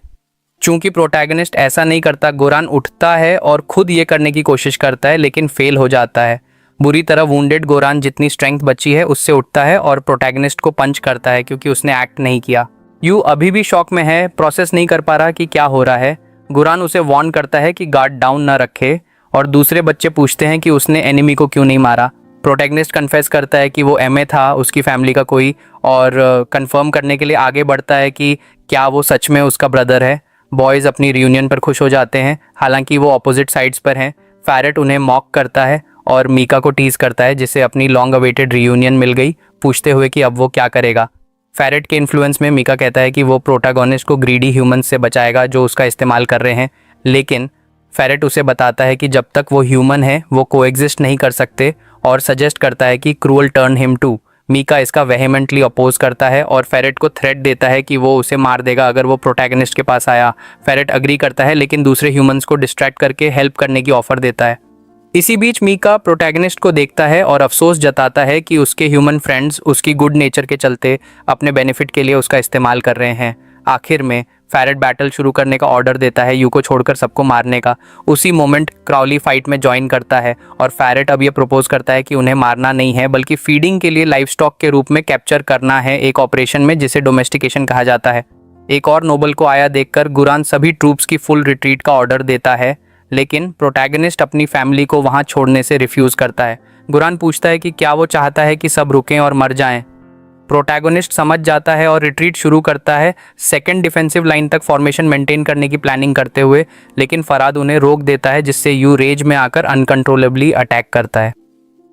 Speaker 2: चूंकि प्रोटैगनिस्ट ऐसा नहीं करता, गुरान उठता है और खुद ये करने की कोशिश करता है लेकिन फेल हो जाता है। बुरी तरह वुंडेड गोरान जितनी स्ट्रेंथ बची है उससे उठता है और प्रोटैगनिस्ट को पंच करता है क्योंकि उसने एक्ट नहीं किया। यू अभी भी शॉक में है, प्रोसेस नहीं कर पा रहा कि क्या हो रहा है। गुरान उसे वार्न करता है कि गार्ड डाउन ना रखे और दूसरे बच्चे पूछते हैं कि उसने एनिमी को क्यों नहीं मारा। प्रोटैगनिस्ट कन्फेस करता है कि वो एमए था उसकी फैमिली का कोई, और कंफर्म करने के लिए आगे बढ़ता है कि क्या वो सच में उसका ब्रदर है। बॉयज़ अपनी रियूनियन पर खुश हो जाते हैं, हालांकि वो ऑपोजिट साइड्स पर हैं। फैरेट उन्हें मॉक करता है और मीका को टीज करता है जिसे अपनी लॉन्ग अवेटेड रियूनियन मिल गई, पूछते हुए कि अब वो क्या करेगा। फैरेट के इन्फ्लुएंस में मीका कहता है कि वो प्रोटैगनिस्ट को ग्रीडी ह्यूमंस से बचाएगा जो उसका इस्तेमाल कर रहे हैं, लेकिन फैरेट उसे बताता है कि जब तक वो ह्यूमन है वो कोएग्जिस्ट नहीं कर सकते और सजेस्ट करता है कि cruel turn him to. Mika इसका वेहेमेंटली अपोज करता है और फैरेट को थ्रेट देता है कि वो उसे मार देगा अगर वो प्रोटैगनिस्ट के पास आया। फैरेट अग्री करता है लेकिन दूसरे ह्यूमंस को डिस्ट्रैक्ट करके हेल्प करने की ऑफर देता है। इसी बीच मीका प्रोटैगनिस्ट को देखता है और अफसोस जताता है कि उसके ह्यूमन फ्रेंड्स उसकी गुड नेचर के चलते अपने बेनिफिट के लिए उसका इस्तेमाल कर रहे हैं। आखिर में फैरेट बैटल शुरू करने का ऑर्डर देता है, यू को छोड़कर सबको मारने का। उसी मोमेंट क्राउली फाइट में ज्वाइन करता है और फैरेट अब ये प्रपोज करता है कि उन्हें मारना नहीं है बल्कि फीडिंग के लिए लाइव स्टॉक के रूप में कैप्चर करना है एक ऑपरेशन में जिसे डोमेस्टिकेशन कहा जाता है। एक और नोबल को आया देखकर गुरान सभी ट्रूप्स की फुल रिट्रीट का ऑर्डर देता है, लेकिन प्रोटैगनिस्ट अपनी फैमिली को वहां छोड़ने से रिफ्यूज करता है। गुरान पूछता है कि क्या वो चाहता है कि सब रुकें और मर जाएं। प्रोटैगनिस्ट समझ जाता है और रिट्रीट शुरू करता है, सेकंड डिफेंसिव लाइन तक फॉर्मेशन मेंटेन करने की प्लानिंग करते हुए, लेकिन फराद उन्हें रोक देता है जिससे यू रेज में आकर अनकंट्रोलेबली अटैक करता है।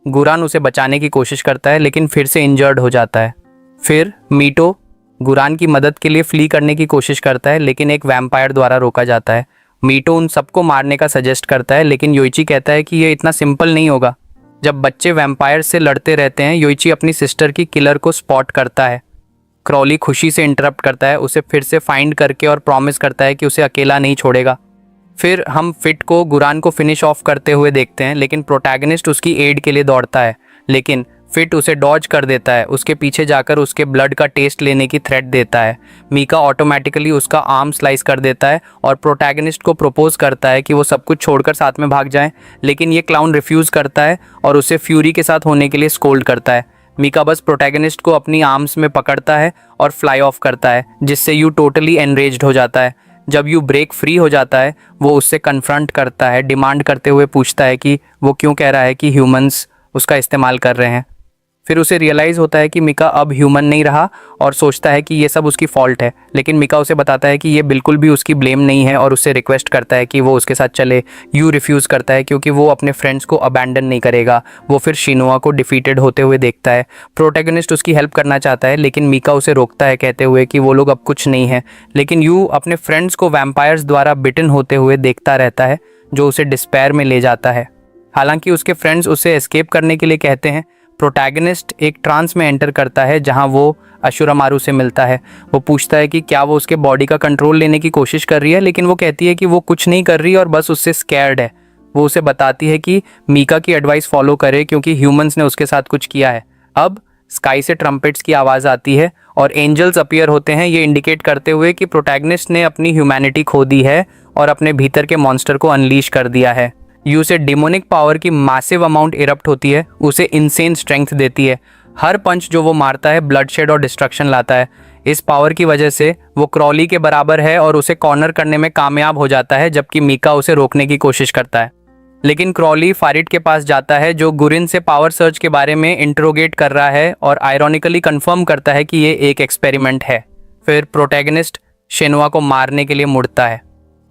Speaker 2: गुरान उसे बचाने की कोशिश करता है लेकिन फिर से इंजर्ड हो जाता है। फिर मीटो गुरान की मदद के लिए फ्ली करने की कोशिश करता है लेकिन एक वैम्पायर द्वारा रोका जाता है। मीटो उन सबको मारने का सजेस्ट करता है लेकिन योइची कहता है कि ये इतना सिंपल नहीं होगा। जब बच्चे वैम्पायर से लड़ते रहते हैं, योइची अपनी सिस्टर की किलर को स्पॉट करता है। क्राउली खुशी से इंटरप्ट करता है, उसे फिर से फाइंड करके और प्रॉमिस करता है कि उसे अकेला नहीं छोड़ेगा। फिर हम फिट को गुरान को फिनिश ऑफ करते हुए देखते हैं, लेकिन प्रोटैगनिस्ट उसकी एड के लिए दौड़ता है, लेकिन फिट उसे डॉज कर देता है। उसके पीछे जाकर उसके ब्लड का टेस्ट लेने की थ्रेट देता है। मीका ऑटोमेटिकली उसका आर्म स्लाइस कर देता है और प्रोटैगनिस्ट को प्रपोज करता है कि वो सब कुछ छोड़कर साथ में भाग जाएं, लेकिन ये क्लाउन रिफ्यूज़ करता है और उसे फ्यूरी के साथ होने के लिए स्कोल्ड करता है। मीका बस प्रोटैगनिस्ट को अपनी आर्म्स में पकड़ता है और फ्लाई ऑफ करता है, जिससे यू टोटली एनरेज्ड हो जाता है। जब यू ब्रेक फ्री हो जाता है, वो उससे कन्फ्रंट करता है, डिमांड करते हुए पूछता है कि वो क्यों कह रहा है कि ह्यूमंस उसका इस्तेमाल कर रहे हैं। फिर उसे रियलाइज़ होता है कि मीका अब ह्यूमन नहीं रहा और सोचता है कि ये सब उसकी फॉल्ट है, लेकिन मीका उसे बताता है कि ये बिल्कुल भी उसकी ब्लेम नहीं है और उससे रिक्वेस्ट करता है कि वो उसके साथ चले। यू रिफ्यूज़ करता है क्योंकि वो अपने फ्रेंड्स को अबैंडन नहीं करेगा। वो फिर शिनोआ को डिफीटेड होते हुए देखता है। प्रोटैगनिस्ट उसकी हेल्प करना चाहता है लेकिन मीका उसे रोकता है कहते हुए कि वो लोग अब कुछ नहीं है, लेकिन यू अपने फ्रेंड्स को वैम्पायर्स द्वारा बिटन होते हुए देखता रहता है, जो उसे डिस्पेयर में ले जाता है। हालांकि उसके फ्रेंड्स उसे एस्केप करने के लिए कहते हैं। प्रोटैगनिस्ट एक ट्रांस में एंटर करता है जहां वो अशुरामारू से मिलता है। वो पूछता है कि क्या वो उसके बॉडी का कंट्रोल लेने की कोशिश कर रही है, लेकिन वो कहती है कि वो कुछ नहीं कर रही और बस उससे स्कैर्ड है। वो उसे बताती है कि मीका की एडवाइस फॉलो करे क्योंकि ह्यूमंस ने उसके साथ कुछ किया है। अब स्काई से ट्रम्पेट्स की आवाज़ आती है और एंजल्स अपीयर होते हैं, ये इंडिकेट करते हुए कि प्रोटैगनिस्ट ने अपनी ह्यूमैनिटी खो दी है और अपने भीतर के मॉन्स्टर को अनलीश कर दिया है। यू से डिमोनिक पावर की मैसिव अमाउंट इरप्ट होती है, उसे इनसेन स्ट्रेंथ देती है। हर पंच जो वो मारता है ब्लडशेड और डिस्ट्रक्शन लाता है। इस पावर की वजह से वो क्राउली के बराबर है और उसे कॉर्नर करने में कामयाब हो जाता है, जबकि मीका उसे रोकने की कोशिश करता है। लेकिन क्राउली फारिट के पास जाता है जो गुरिन से पावर सर्च के बारे में इंट्रोगेट कर रहा है और आयरॉनिकली कंफर्म करता है कि ये एक एक्सपेरिमेंट है। फिर प्रोटैगनिस्ट शेनवा को मारने के लिए मुड़ता है।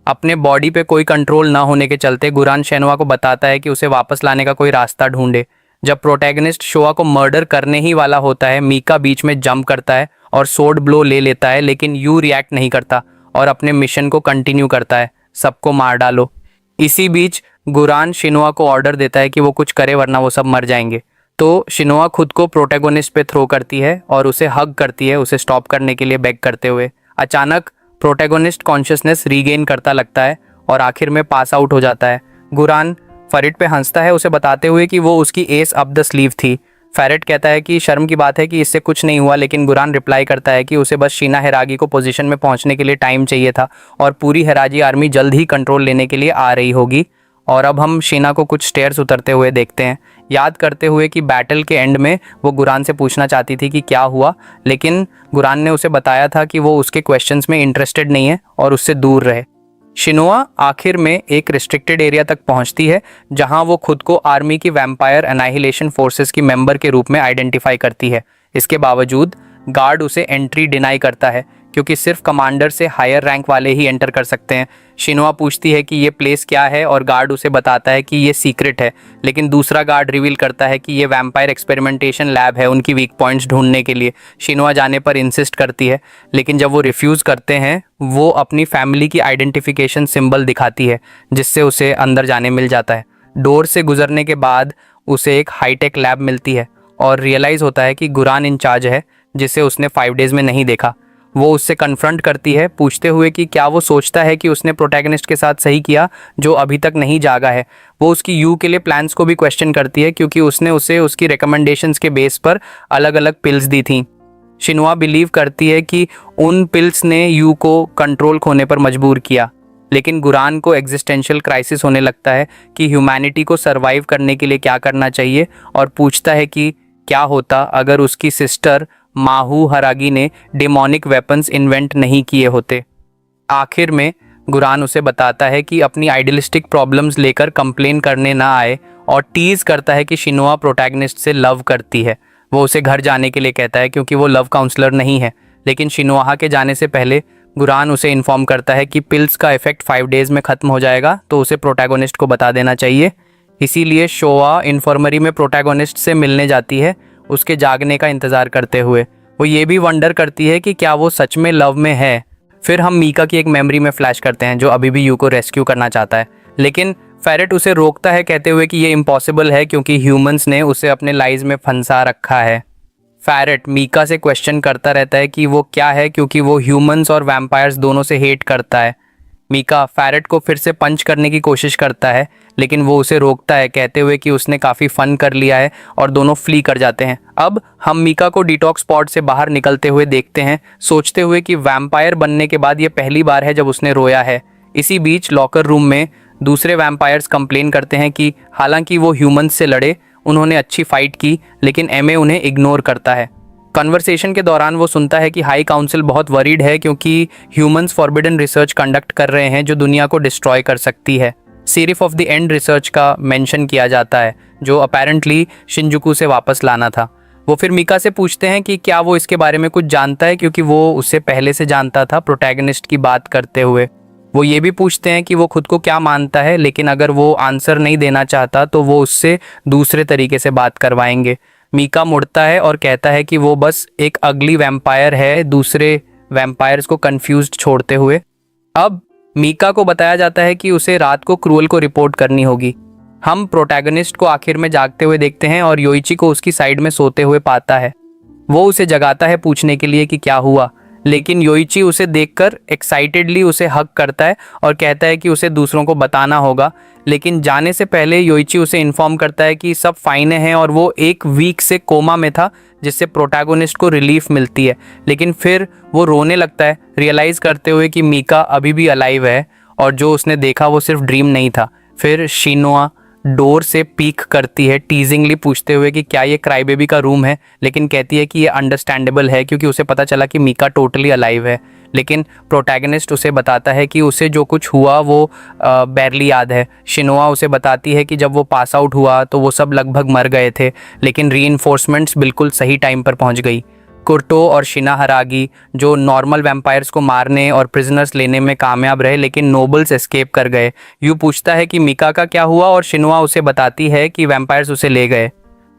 Speaker 2: अपने बॉडी पे कोई कंट्रोल ना होने के चलते गुरान शेनवा को बताता है कि उसे वापस लाने का कोई रास्ता ढूंढे। जब प्रोटैगनिस्ट शोआ को मर्डर करने ही वाला होता है, मीका बीच में जंप करता है और सोर्ड ब्लो ले लेता है, लेकिन यू रिएक्ट नहीं करता और अपने मिशन को कंटिन्यू करता है, सबको मार डालो। इसी बीच गुरान शिनोआ को ऑर्डर देता है कि वो कुछ करे वरना वो सब मर जाएंगे। तो शिनोआ खुद को प्रोटैगनिस्ट पे थ्रो करती है और उसे हग करती है, उसे स्टॉप करने के लिए बेग करते हुए। अचानक प्रोटैगनिस्ट कॉन्शियसनेस रीगेन करता लगता है और आखिर में पास आउट हो जाता है। गुरान फरिट पे हंसता है, उसे बताते हुए कि वो उसकी एस अप द स्लीव थी। फैरेट कहता है कि शर्म की बात है कि इससे कुछ नहीं हुआ, लेकिन गुरान रिप्लाई करता है कि उसे बस शीना हेरागी को पोजीशन में पहुंचने के लिए टाइम चाहिए था और पूरी हेराजी आर्मी जल्द ही कंट्रोल लेने के लिए आ रही होगी। और अब हम शीना को कुछ स्टेयर्स उतरते हुए देखते हैं, याद करते हुए कि बैटल के एंड में वो गुरान से पूछना चाहती थी कि क्या हुआ, लेकिन गुरान ने उसे बताया था कि वो उसके क्वेश्चंस में इंटरेस्टेड नहीं है और उससे दूर रहे। शिनोआ आखिर में एक रिस्ट्रिक्टेड एरिया तक पहुंचती है जहां वो खुद को आर्मी की वैम्पायर एनाहिलेशन फोर्सेस की मेंबर के रूप में आइडेंटिफाई करती है। इसके बावजूद गार्ड उसे एंट्री डिनाई करता है क्योंकि सिर्फ कमांडर से हायर रैंक वाले ही एंटर कर सकते हैं। शिनोआ पूछती है कि ये प्लेस क्या है और गार्ड उसे बताता है कि ये सीक्रेट है, लेकिन दूसरा गार्ड रिवील करता है कि ये वैम्पायर एक्सपेरिमेंटेशन लैब है उनकी वीक पॉइंट्स ढूंढने के लिए। शिनोआ जाने पर इंसिस्ट करती है, लेकिन जब वो रिफ्यूज़ करते हैं वो अपनी फैमिली की आइडेंटिफिकेशन सिंबल दिखाती है जिससे उसे अंदर जाने मिल जाता है। डोर से गुजरने के बाद उसे एक हाईटेक लैब मिलती है और रियलाइज़ होता है कि गुरान इंचार्ज है जिसे उसने 5 डेज़ में नहीं देखा। वो उससे कन्फ्रंट करती है, पूछते हुए कि क्या वो सोचता है कि उसने प्रोटैगनिस्ट के साथ सही किया जो अभी तक नहीं जागा है। वो उसकी यू के लिए प्लान्स को भी क्वेश्चन करती है क्योंकि उसने उसे उसकी रिकमेंडेशंस के बेस पर अलग अलग पिल्स दी थी। शिनवा बिलीव करती है कि उन पिल्स ने यू को कंट्रोल खोने पर मजबूर किया, लेकिन गुरान को एग्जिस्टेंशियल क्राइसिस होने लगता है कि ह्यूमैनिटी को सरवाइव करने के लिए क्या करना चाहिए, और पूछता है कि क्या होता अगर उसकी सिस्टर माहू हरागी ने डेमोनिक वेपन्स इन्वेंट नहीं किए होते। आखिर में गुरान उसे बताता है कि अपनी आइडियलिस्टिक प्रॉब्लम्स लेकर कंप्लेन करने ना आए, और टीज करता है कि शिनवा प्रोटैगनिस्ट से लव करती है। वो उसे घर जाने के लिए कहता है क्योंकि वो लव काउंसलर नहीं है, लेकिन शिनवा के जाने से पहले गुरान उसे इन्फॉर्म करता है कि पिल्स का इफेक्ट 5 डेज में ख़त्म हो जाएगा, तो उसे प्रोटैगनिस्ट को बता देना चाहिए। इसीलिए शोआ इन्फर्मरी में प्रोटैगनिस्ट से मिलने जाती है, उसके जागने का इंतज़ार करते हुए। वो ये भी वंडर करती है कि क्या वो सच में लव में है। फिर हम मीका की एक मेमोरी में फ्लैश करते हैं जो अभी भी यू को रेस्क्यू करना चाहता है, लेकिन फेरेट उसे रोकता है कहते हुए कि ये इम्पॉसिबल है क्योंकि ह्यूमंस ने उसे अपने लाइज में फंसा रखा है। फेरेट मीका से क्वेश्चन करता रहता है कि वो क्या है, क्योंकि वो ह्यूमंस और वैम्पायर्स दोनों से हेट करता है। मीका फेरेट को फिर से पंच करने की कोशिश करता है, लेकिन वो उसे रोकता है कहते हुए कि उसने काफ़ी फन कर लिया है, और दोनों फ्ली कर जाते हैं। अब हम मीका को डिटॉक्स पॉड से बाहर निकलते हुए देखते हैं, सोचते हुए कि वैम्पायर बनने के बाद ये पहली बार है जब उसने रोया है। इसी बीच लॉकर रूम में दूसरे वैम्पायर्स कंप्लेन करते हैं कि हालांकि वो ह्यूमंस से लड़े, उन्होंने अच्छी फाइट की, लेकिन एमए उन्हें इग्नोर करता है। कन्वर्सेशन के दौरान वो सुनता है कि हाई काउंसिल बहुत वरीड है क्योंकि ह्यूमंस फॉरबिडन रिसर्च कंडक्ट कर रहे हैं जो दुनिया को डिस्ट्रॉय कर सकती है। Serif of the end research का मेंशन किया जाता है जो अपेरेंटली शिनजुकू से वापस लाना था। वो फिर मीका से पूछते हैं कि क्या वो इसके बारे में कुछ जानता है, क्योंकि वो उससे पहले से जानता था प्रोटैगनिस्ट की बात करते हुए। वो ये भी पूछते हैं कि वो खुद को क्या मानता है, लेकिन अगर वो आंसर नहीं देना चाहता तो वो उससे दूसरे तरीके से बात करवाएंगे। मीका मुड़ता है और कहता है कि वो बस एक अगली वैम्पायर है, दूसरे वैम्पायर्स को कंफ्यूज्ड छोड़ते हुए। अब मीका को बताया जाता है कि उसे रात को क्रूअल को रिपोर्ट करनी होगी। हम प्रोटैगनिस्ट को आखिर में जागते हुए देखते हैं और योइची को उसकी साइड में सोते हुए पाता है। वो उसे जगाता है पूछने के लिए कि क्या हुआ, लेकिन योइची उसे देखकर एक्साइटेडली उसे हग करता है और कहता है कि उसे दूसरों को बताना होगा। लेकिन जाने से पहले योइची उसे इन्फॉर्म करता है कि सब फाइन है और वो 1 वीक से कोमा में था, जिससे प्रोटैगनिस्ट को रिलीफ मिलती है। लेकिन फिर वो रोने लगता है रियलाइज़ करते हुए कि मीका अभी भी अलाइव है और जो उसने देखा वो सिर्फ ड्रीम नहीं था। फिर शिनवा डोर से पीक करती है टीजिंगली पूछते हुए कि क्या ये क्राई बेबी का रूम है, लेकिन कहती है कि ये अंडरस्टैंडेबल है क्योंकि उसे पता चला कि मीका टोटली अलाइव है। लेकिन प्रोटैगनिस्ट उसे बताता है कि उसे जो कुछ हुआ वो बैरली याद है। शिनवा उसे बताती है कि जब वो पास आउट हुआ तो वो सब लगभग मर गए थे, लेकिन रीइंफोर्समेंट्स बिल्कुल सही टाइम पर पहुंच गई। कुर्टो और शिना हरागी जो नॉर्मल वैम्पायर्स को मारने और प्रिजनर्स लेने में कामयाब रहे, लेकिन नोबल्स एस्केप कर गए। यू पूछता है कि मीका का क्या हुआ और शिनवा उसे बताती है कि वैम्पायर्स उसे ले गए।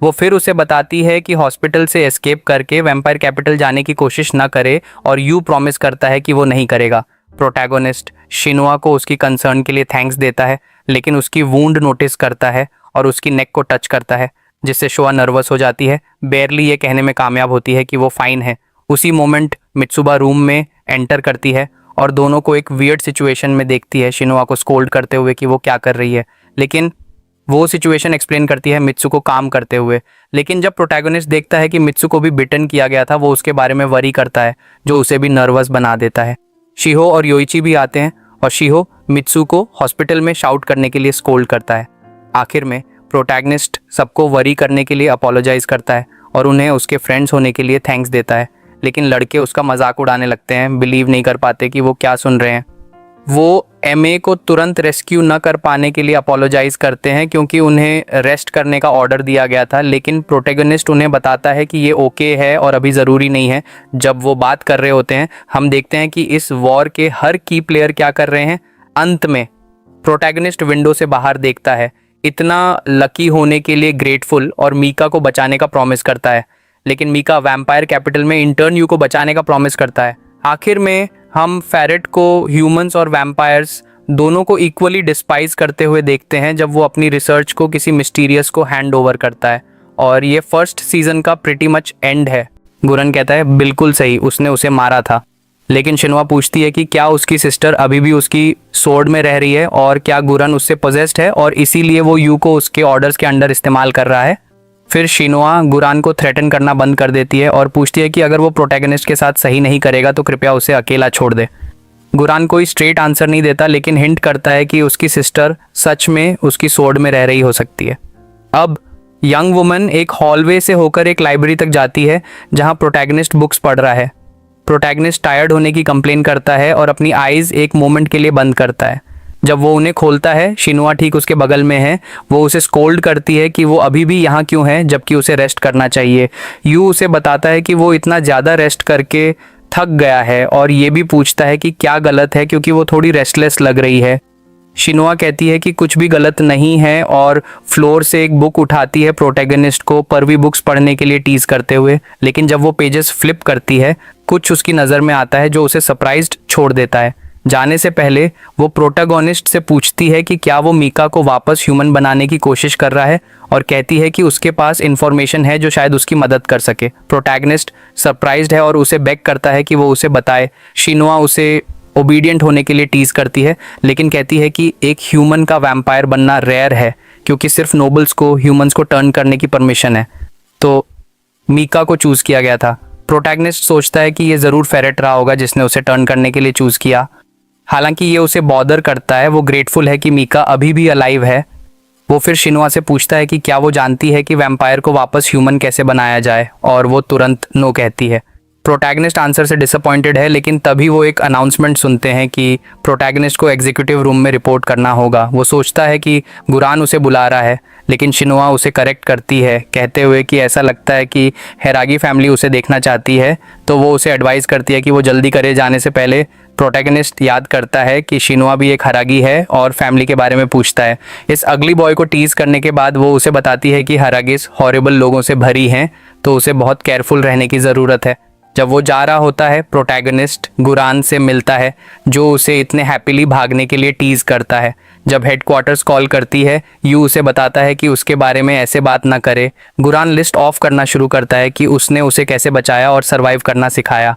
Speaker 2: वो फिर उसे बताती है कि हॉस्पिटल से एस्केप करके वैम्पायर कैपिटल जाने की कोशिश न करे, और यू प्रॉमिस करता है कि वो नहीं करेगा। प्रोटैगनिस्ट शिनवा को उसकी कंसर्न के लिए थैंक्स देता है, लेकिन उसकी वूंड नोटिस करता है और उसकी नेक को टच करता है, जिससे शोआ नर्वस हो जाती है। बेरली ये कहने में कामयाब होती है कि वो फाइन है। उसी मोमेंट मित्सुबा रूम में एंटर करती है और दोनों को एक वियर्ड सिचुएशन में देखती है, शिनवा को स्कोल्ड करते हुए कि वो क्या कर रही है, लेकिन वो सिचुएशन एक्सप्लेन करती है मित्सु को काम करते हुए। लेकिन जब प्रोटैगनिस्ट देखता है कि मित्सु को भी बिटन किया गया था, वो उसके बारे में वरी करता है, जो उसे भी नर्वस बना देता है। शिहो और योइची भी आते हैं और शिहो मित्सु को हॉस्पिटल में शाउट करने के लिए स्कोल्ड करता है। आखिर में प्रोटैगनिस्ट सबको वरी करने के लिए अपोलोजाइज करता है और उन्हें उसके फ्रेंड्स होने के लिए थैंक्स देता है, लेकिन लड़के उसका मजाक उड़ाने लगते हैं, बिलीव नहीं कर पाते कि वो क्या सुन रहे हैं। वो एमए को तुरंत रेस्क्यू न कर पाने के लिए अपोलोजाइज करते हैं क्योंकि उन्हें रेस्ट करने का ऑर्डर दिया गया था, लेकिन प्रोटैगनिस्ट उन्हें बताता है कि ये ओके है और अभी ज़रूरी नहीं है। जब वो बात कर रहे होते हैं, हम देखते हैं कि इस वॉर के हर की प्लेयर क्या कर रहे हैं। अंत में प्रोटैगनिस्ट विंडो से बाहर देखता है, इतना लकी होने के लिए ग्रेटफुल, और मीका को बचाने का प्रॉमिस करता है। लेकिन मीका वैम्पायर कैपिटल में इंटर्न यू को बचाने का प्रॉमिस करता है। आखिर में हम फेरेट को ह्यूमंस और वैम्पायर्स दोनों को इक्वली डिस्पाइज करते हुए देखते हैं जब वो अपनी रिसर्च को किसी मिस्टीरियस को हैंड ओवर करता है, और ये फर्स्ट सीजन का प्रिटी मच एंड है। गुरन कहता है बिल्कुल सही, उसने उसे मारा था। लेकिन शिनवा पूछती है कि क्या उसकी सिस्टर अभी भी उसकी सोर्ड में रह रही है और क्या गुरन उससे पोजेस्ड है और इसीलिए वो यू को उसके ऑर्डर्स के अंडर इस्तेमाल कर रहा है। फिर शिनवा गुरान को थ्रेटन करना बंद कर देती है और पूछती है कि अगर वो प्रोटैगनिस्ट के साथ सही नहीं करेगा तो कृपया उसे अकेला छोड़ दे। गुरान कोई स्ट्रेट आंसर नहीं देता लेकिन हिंट करता है कि उसकी सिस्टर सच में उसकी सोर्ड में रह रही हो सकती है। अब यंग वुमन एक हॉलवे से होकर एक लाइब्रेरी तक जाती है जहां प्रोटैगनिस्ट बुक्स पढ़ रहा है। प्रोटैगनिस्ट टायर्ड होने की कंप्लेन करता है और अपनी आईज एक मोमेंट के लिए बंद करता है। जब वो उन्हें खोलता है, शिनवा ठीक उसके बगल में है। वो उसे स्कोल्ड करती है कि वो अभी भी यहाँ क्यों है जबकि उसे रेस्ट करना चाहिए। यू उसे बताता है कि वो इतना ज़्यादा रेस्ट करके थक गया है और ये भी पूछता है कि क्या गलत है क्योंकि वो थोड़ी रेस्टलेस लग रही है। शिनवा कहती है कि कुछ भी गलत नहीं है और फ्लोर से एक बुक उठाती है प्रोटैगनिस्ट को परवी बुक्स पढ़ने के लिए टीज करते हुए। लेकिन जब वो पेजेस फ्लिप करती है कुछ उसकी नज़र में आता है जो उसे सरप्राइज्ड छोड़ देता है। जाने से पहले वो प्रोटैगनिस्ट से पूछती है कि क्या वो मीका को वापस ह्यूमन बनाने की कोशिश कर रहा है और कहती है कि उसके पास इंफॉर्मेशन है जो शायद उसकी मदद कर सके। प्रोटैगनिस्ट सरप्राइज्ड है और उसे बेग करता है कि वो उसे बताए। शिनवा उसे ओबीडियंट होने के लिए टीज करती है लेकिन कहती है कि एक ह्यूमन का वैम्पायर बनना रेयर है क्योंकि सिर्फ नोबल्स को ह्यूमंस को टर्न करने की परमिशन है। तो मीका को चूज किया गया था। प्रोटैगनिस्ट सोचता है कि ये ज़रूर फेरेट रहा होगा जिसने उसे टर्न करने के लिए चूज किया। हालांकि ये उसे बॉदर करता है। वो ग्रेटफुल है कि मीका अभी भी अलाइव है। वो फिर शिनवा से पूछता है कि क्या वो जानती है कि वैम्पायर को वापस ह्यूमन कैसे बनाया जाए और वो तुरंत नो कहती है। प्रोटैगनिस्ट आंसर से डिसअपॉइंटेड है लेकिन तभी वो एक अनाउंसमेंट सुनते हैं कि प्रोटैगनिस्ट को एग्जीक्यूटिव रूम में रिपोर्ट करना होगा। वो सोचता है कि गुरान उसे बुला रहा है लेकिन शिनवा उसे करेक्ट करती है कहते हुए कि ऐसा लगता है कि हैरागी फैमिली उसे देखना चाहती है। तो वो उसे एडवाइस करती है कि वो जल्दी करे। जाने से पहले प्रोटैगनिस्ट याद करता है कि शिनवा भी एक हरागी है और फैमिली के बारे में पूछता है। इस अगली बॉय को टीज करने के बाद वो उसे बताती है कि हरागिस हॉरिबल लोगों से भरी हैं तो उसे बहुत केयरफुल रहने की ज़रूरत है। जब वो जा रहा होता है प्रोटैगनिस्ट गुरान से मिलता है जो उसे इतने हैप्पीली भागने के लिए टीज करता है। जब हेडक्वार्टर्स कॉल करती है यू उसे बताता है कि उसके बारे में ऐसे बात ना करे। गुरान लिस्ट ऑफ करना शुरू करता है कि उसने उसे कैसे बचाया और सरवाइव करना सिखाया।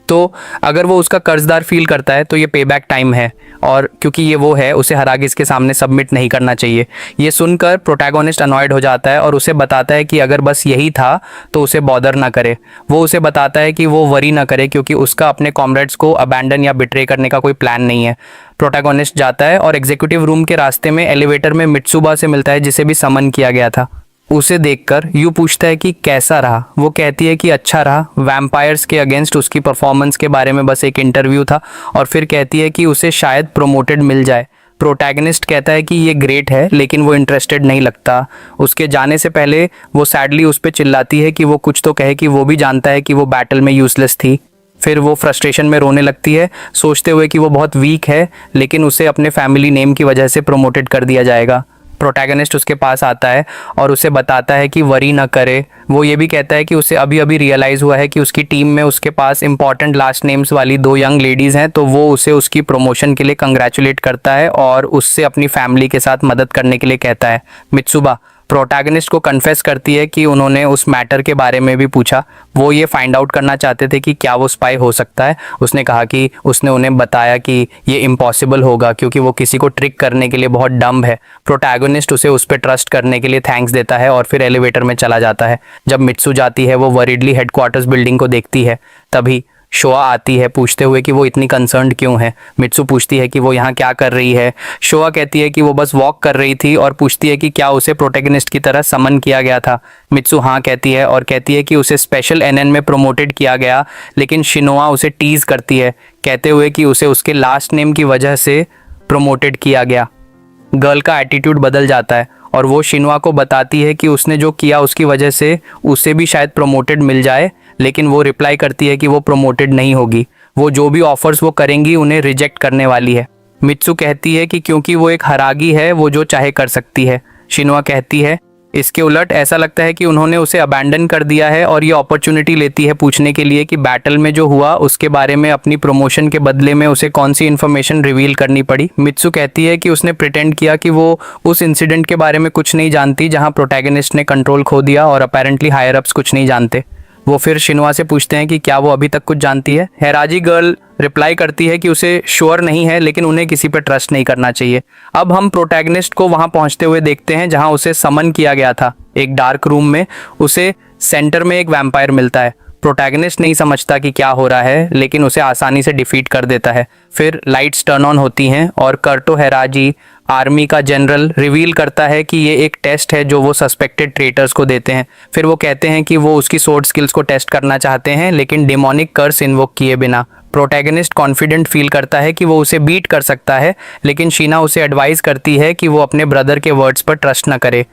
Speaker 2: तो अगर वो उसका कर्जदार फील करता है तो ये पे बैक टाइम है और क्योंकि ये वो है उसे हरागिस के सामने सबमिट नहीं करना चाहिए। ये सुनकर प्रोटैगनिस्ट अनॉयड हो जाता है और उसे बताता है कि अगर बस यही था तो उसे बॉदर ना करे। वो उसे बताता है कि वो वरी ना करे क्योंकि उसका अपने कॉमरेड्स को अबैंडन या बिट्रे करने का कोई प्लान नहीं है। प्रोटैगनिस्ट जाता है और एग्जीक्यूटिव रूम के रास्ते में एलिवेटर में मित्सुबा से मिलता है जिसे भी समन किया गया था। उसे देखकर यू पूछता है कि कैसा रहा। वो कहती है कि अच्छा रहा। वैम्पायर्स के अगेंस्ट उसकी परफॉर्मेंस के बारे में बस एक इंटरव्यू था और फिर कहती है कि उसे शायद प्रोमोटेड मिल जाए। प्रोटैगनिस्ट कहता है कि ये ग्रेट है लेकिन वो इंटरेस्टेड नहीं लगता। उसके जाने से पहले वो सैडली उस पर चिल्लाती है कि वो कुछ तो कहे कि वो भी जानता है कि वो बैटल में यूजलेस थी। फिर वो फ्रस्ट्रेशन में रोने लगती है सोचते हुए कि वो बहुत वीक है लेकिन उसे अपने फैमिली नेम की वजह से प्रोमोटेड कर दिया जाएगा। प्रोटैगनिस्ट उसके पास आता है और उसे बताता है कि वरी ना करे। वो ये भी कहता है कि उसे अभी अभी रियलाइज़ हुआ है कि उसकी टीम में उसके पास इंपॉर्टेंट लास्ट नेम्स वाली 2 यंग लेडीज़ हैं। तो वो उसे उसकी प्रमोशन के लिए कंग्रेचुलेट करता है और उससे अपनी फैमिली के साथ मदद करने के लिए कहता है। मित्सुबा प्रोटैगनिस्ट को कन्फेस करती है कि उन्होंने उस मैटर के बारे में भी पूछा। वो ये फाइंड आउट करना चाहते थे कि क्या वो स्पाई हो सकता है। उसने कहा कि उसने उन्हें बताया कि ये इम्पॉसिबल होगा क्योंकि वो किसी को ट्रिक करने के लिए बहुत डम्ब है। प्रोटैगनिस्ट उसे उस पर ट्रस्ट करने के लिए थैंक्स देता है और फिर एलिवेटर में चला जाता है। जब मित्सु जाती है वो वरीडली हेडक्वार्टर्स बिल्डिंग को देखती है। तभी शोआ आती है पूछते हुए कि वो इतनी कंसर्न्ड क्यों है। मित्सु पूछती है कि वो यहाँ क्या कर रही है। शोआ कहती है कि वो बस वॉक कर रही थी और पूछती है कि क्या उसे प्रोटैगनिस्ट की तरह समन किया गया था। मित्सु हाँ कहती है और कहती है कि उसे स्पेशल एनएन में प्रमोटेड किया गया लेकिन शिनोआ उसे टीज करती है कहते हुए कि उसे उसके लास्ट नेम की वजह से प्रमोटेड किया गया। गर्ल का एटीट्यूड बदल जाता है और वो शिनवा को बताती है कि उसने जो किया उसकी वजह से उसे भी शायद प्रमोटेड मिल जाए लेकिन वो रिप्लाई करती है कि वो प्रमोटेड नहीं होगी। वो जो भी ऑफर्स वो करेंगी उन्हें रिजेक्ट करने वाली है। मित्सु कहती है कि क्योंकि वो एक हरागी है वो जो चाहे कर सकती है। शिनवा कहती है इसके उलट ऐसा लगता है कि उन्होंने उसे अबैंडन कर दिया है और ये अपॉर्चुनिटी लेती है पूछने के लिए कि बैटल में जो हुआ उसके बारे में अपनी प्रमोशन के बदले में उसे कौन सी इन्फॉर्मेशन रिवील करनी पड़ी। मित्सु कहती है कि उसने प्रिटेंड किया कि वो उस इंसिडेंट के बारे में कुछ नहीं जानती जहां प्रोटैगनिस्ट ने कंट्रोल खो दिया और अपेरेंटली हायर अप्स कुछ नहीं जानते। वो फिर शिनुआ से पूछते हैं कि क्या वो अभी तक कुछ जानती है। हैराजी गर्ल रिप्लाई करती है कि उसे श्योर नहीं है, लेकिन उन्हें किसी पर ट्रस्ट नहीं करना चाहिए। अब हम प्रोटैगनिस्ट को वहां पहुंचते हुए देखते हैं जहां उसे समन किया गया था। एक डार्क रूम में उसे सेंटर में एक वैम्पायर मिलता है। प्रोटैगनिस्ट नहीं समझता कि क्या हो रहा है, लेकिन उसे आसानी से डिफीट कर देता है। फिर लाइट्स टर्न ऑन होती हैं और कर्टो हैराजी, आर्मी का जनरल, रिवील करता है कि ये एक टेस्ट है जो वो सस्पेक्टेड ट्रेटर्स को देते हैं। फिर वो कहते हैं कि वो उसकी स्वॉर्ड स्किल्स को टेस्ट करना चाहते हैं, लेकिन डेमोनिक कर्स इन्वोक किए बिना। प्रोटैगनिस्ट कॉन्फिडेंट फील करता है कि वो उसे बीट कर सकता है, लेकिन शीना उसे एडवाइस करती है कि वो अपने ब्रदर के वर्ड्स पर ट्रस्ट न करे।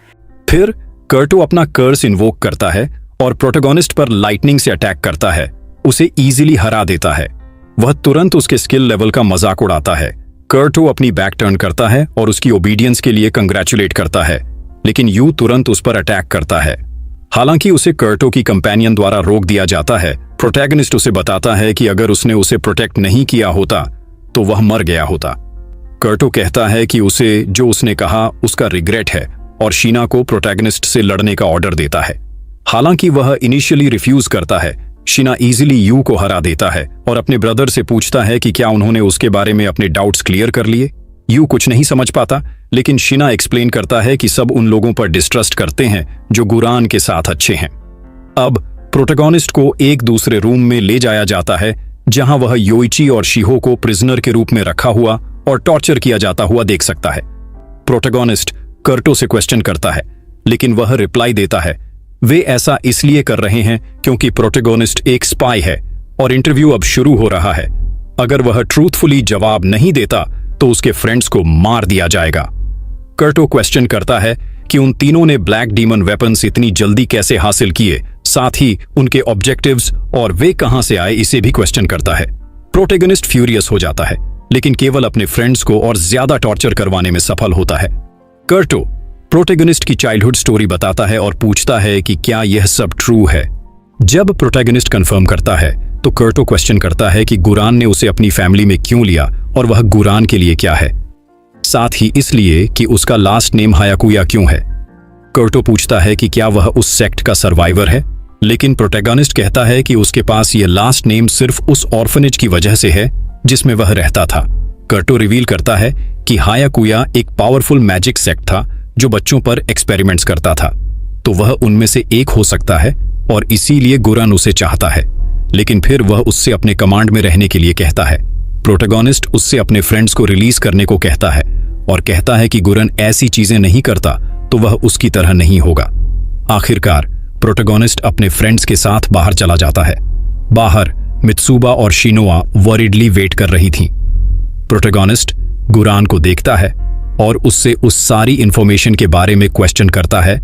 Speaker 1: फिर कर्टो अपना कर्स इन्वोक करता है और प्रोटैगनिस्ट पर लाइटनिंग से अटैक करता है, उसे इजीली हरा देता है। वह तुरंत उसके स्किल लेवल का मजाक उड़ाता है। कर्टो अपनी बैक टर्न करता है और उसकी ओबीडियंस के लिए कंग्रेचुलेट करता है, लेकिन यू तुरंत उस पर अटैक करता है। हालांकि उसे कर्टो की कंपेनियन द्वारा रोक दिया जाता है। प्रोटैगनिस्ट उसे बताता है कि अगर उसने उसे प्रोटेक्ट नहीं किया होता तो वह मर गया होता। कर्टो कहता है कि उसे जो उसने कहा उसका रिग्रेट है और शीना को प्रोटैगनिस्ट से लड़ने का ऑर्डर देता है। हालांकि वह इनिशियली रिफ्यूज करता है, शीना इजीली यू को हरा देता है और अपने ब्रदर से पूछता है कि क्या उन्होंने उसके बारे में अपने डाउट्स क्लियर कर लिए। यू कुछ नहीं समझ पाता, लेकिन शीना एक्सप्लेन करता है कि सब उन लोगों पर डिस्ट्रस्ट करते हैं जो गुरान के साथ अच्छे हैं। अब प्रोटैगनिस्ट को एक दूसरे रूम में ले जाया जाता है जहां वह योइची और शिहो को प्रिजनर के रूप में रखा हुआ और टॉर्चर किया जाता हुआ देख सकता है। प्रोटैगनिस्ट कर्टो से क्वेश्चन करता है, लेकिन वह रिप्लाई देता है वे ऐसा इसलिए कर रहे हैं क्योंकि प्रोटैगनिस्ट एक स्पाई है और इंटरव्यू अब शुरू हो रहा है। अगर वह ट्रूथफुली जवाब नहीं देता तो उसके फ्रेंड्स को मार दिया जाएगा। कर्टो क्वेश्चन करता है कि उन तीनों ने ब्लैक डीमन वेपन्स इतनी जल्दी कैसे हासिल किए, साथ ही उनके ऑब्जेक्टिव्स और वे कहां से आए इसे भी क्वेश्चन करता है। प्रोटैगनिस्ट फ्यूरियस हो जाता है, लेकिन केवल अपने फ्रेंड्स को और ज्यादा टॉर्चर करवाने में सफल होता है। कर्टो प्रोटैगनिस्ट की चाइल्डहुड स्टोरी बताता है और पूछता है कि क्या यह सब ट्रू है। जब प्रोटैगनिस्ट कंफर्म करता है तो कर्टो क्वेश्चन करता है कि गुरान ने उसे अपनी फैमिली में क्यों लिया और वह गुरान के लिए क्या है, साथ ही इसलिए कि उसका लास्ट नेम हायाकुया क्यों है। कर्टो पूछता है कि क्या वह उस सेक्ट का सर्वाइवर है, लेकिन प्रोटैगनिस्ट कहता है कि उसके पास यह लास्ट नेम सिर्फ उस ऑर्फनेज की वजह से है जिसमें वह रहता था। कर्टो रिवील करता है कि हायाकुया एक पावरफुल मैजिक सेक्ट था जो बच्चों पर एक्सपेरिमेंट्स करता था, तो वह उनमें से एक हो सकता है और इसीलिए गुरन उसे चाहता है, लेकिन फिर वह उससे अपने कमांड में रहने के लिए कहता है। प्रोटैगनिस्ट उससे अपने फ्रेंड्स को रिलीज करने को कहता है और कहता है कि गुरन ऐसी चीजें नहीं करता तो वह उसकी तरह नहीं होगा। आखिरकार प्रोटैगनिस्ट अपने फ्रेंड्स के साथ बाहर चला जाता है। बाहर मित्सुबा और शिनोआ वरीडली वेट कर रही थीं। प्रोटैगनिस्ट गुरान को देखता है और उससे उस सारी इंफॉर्मेशन के बारे में क्वेश्चन करता है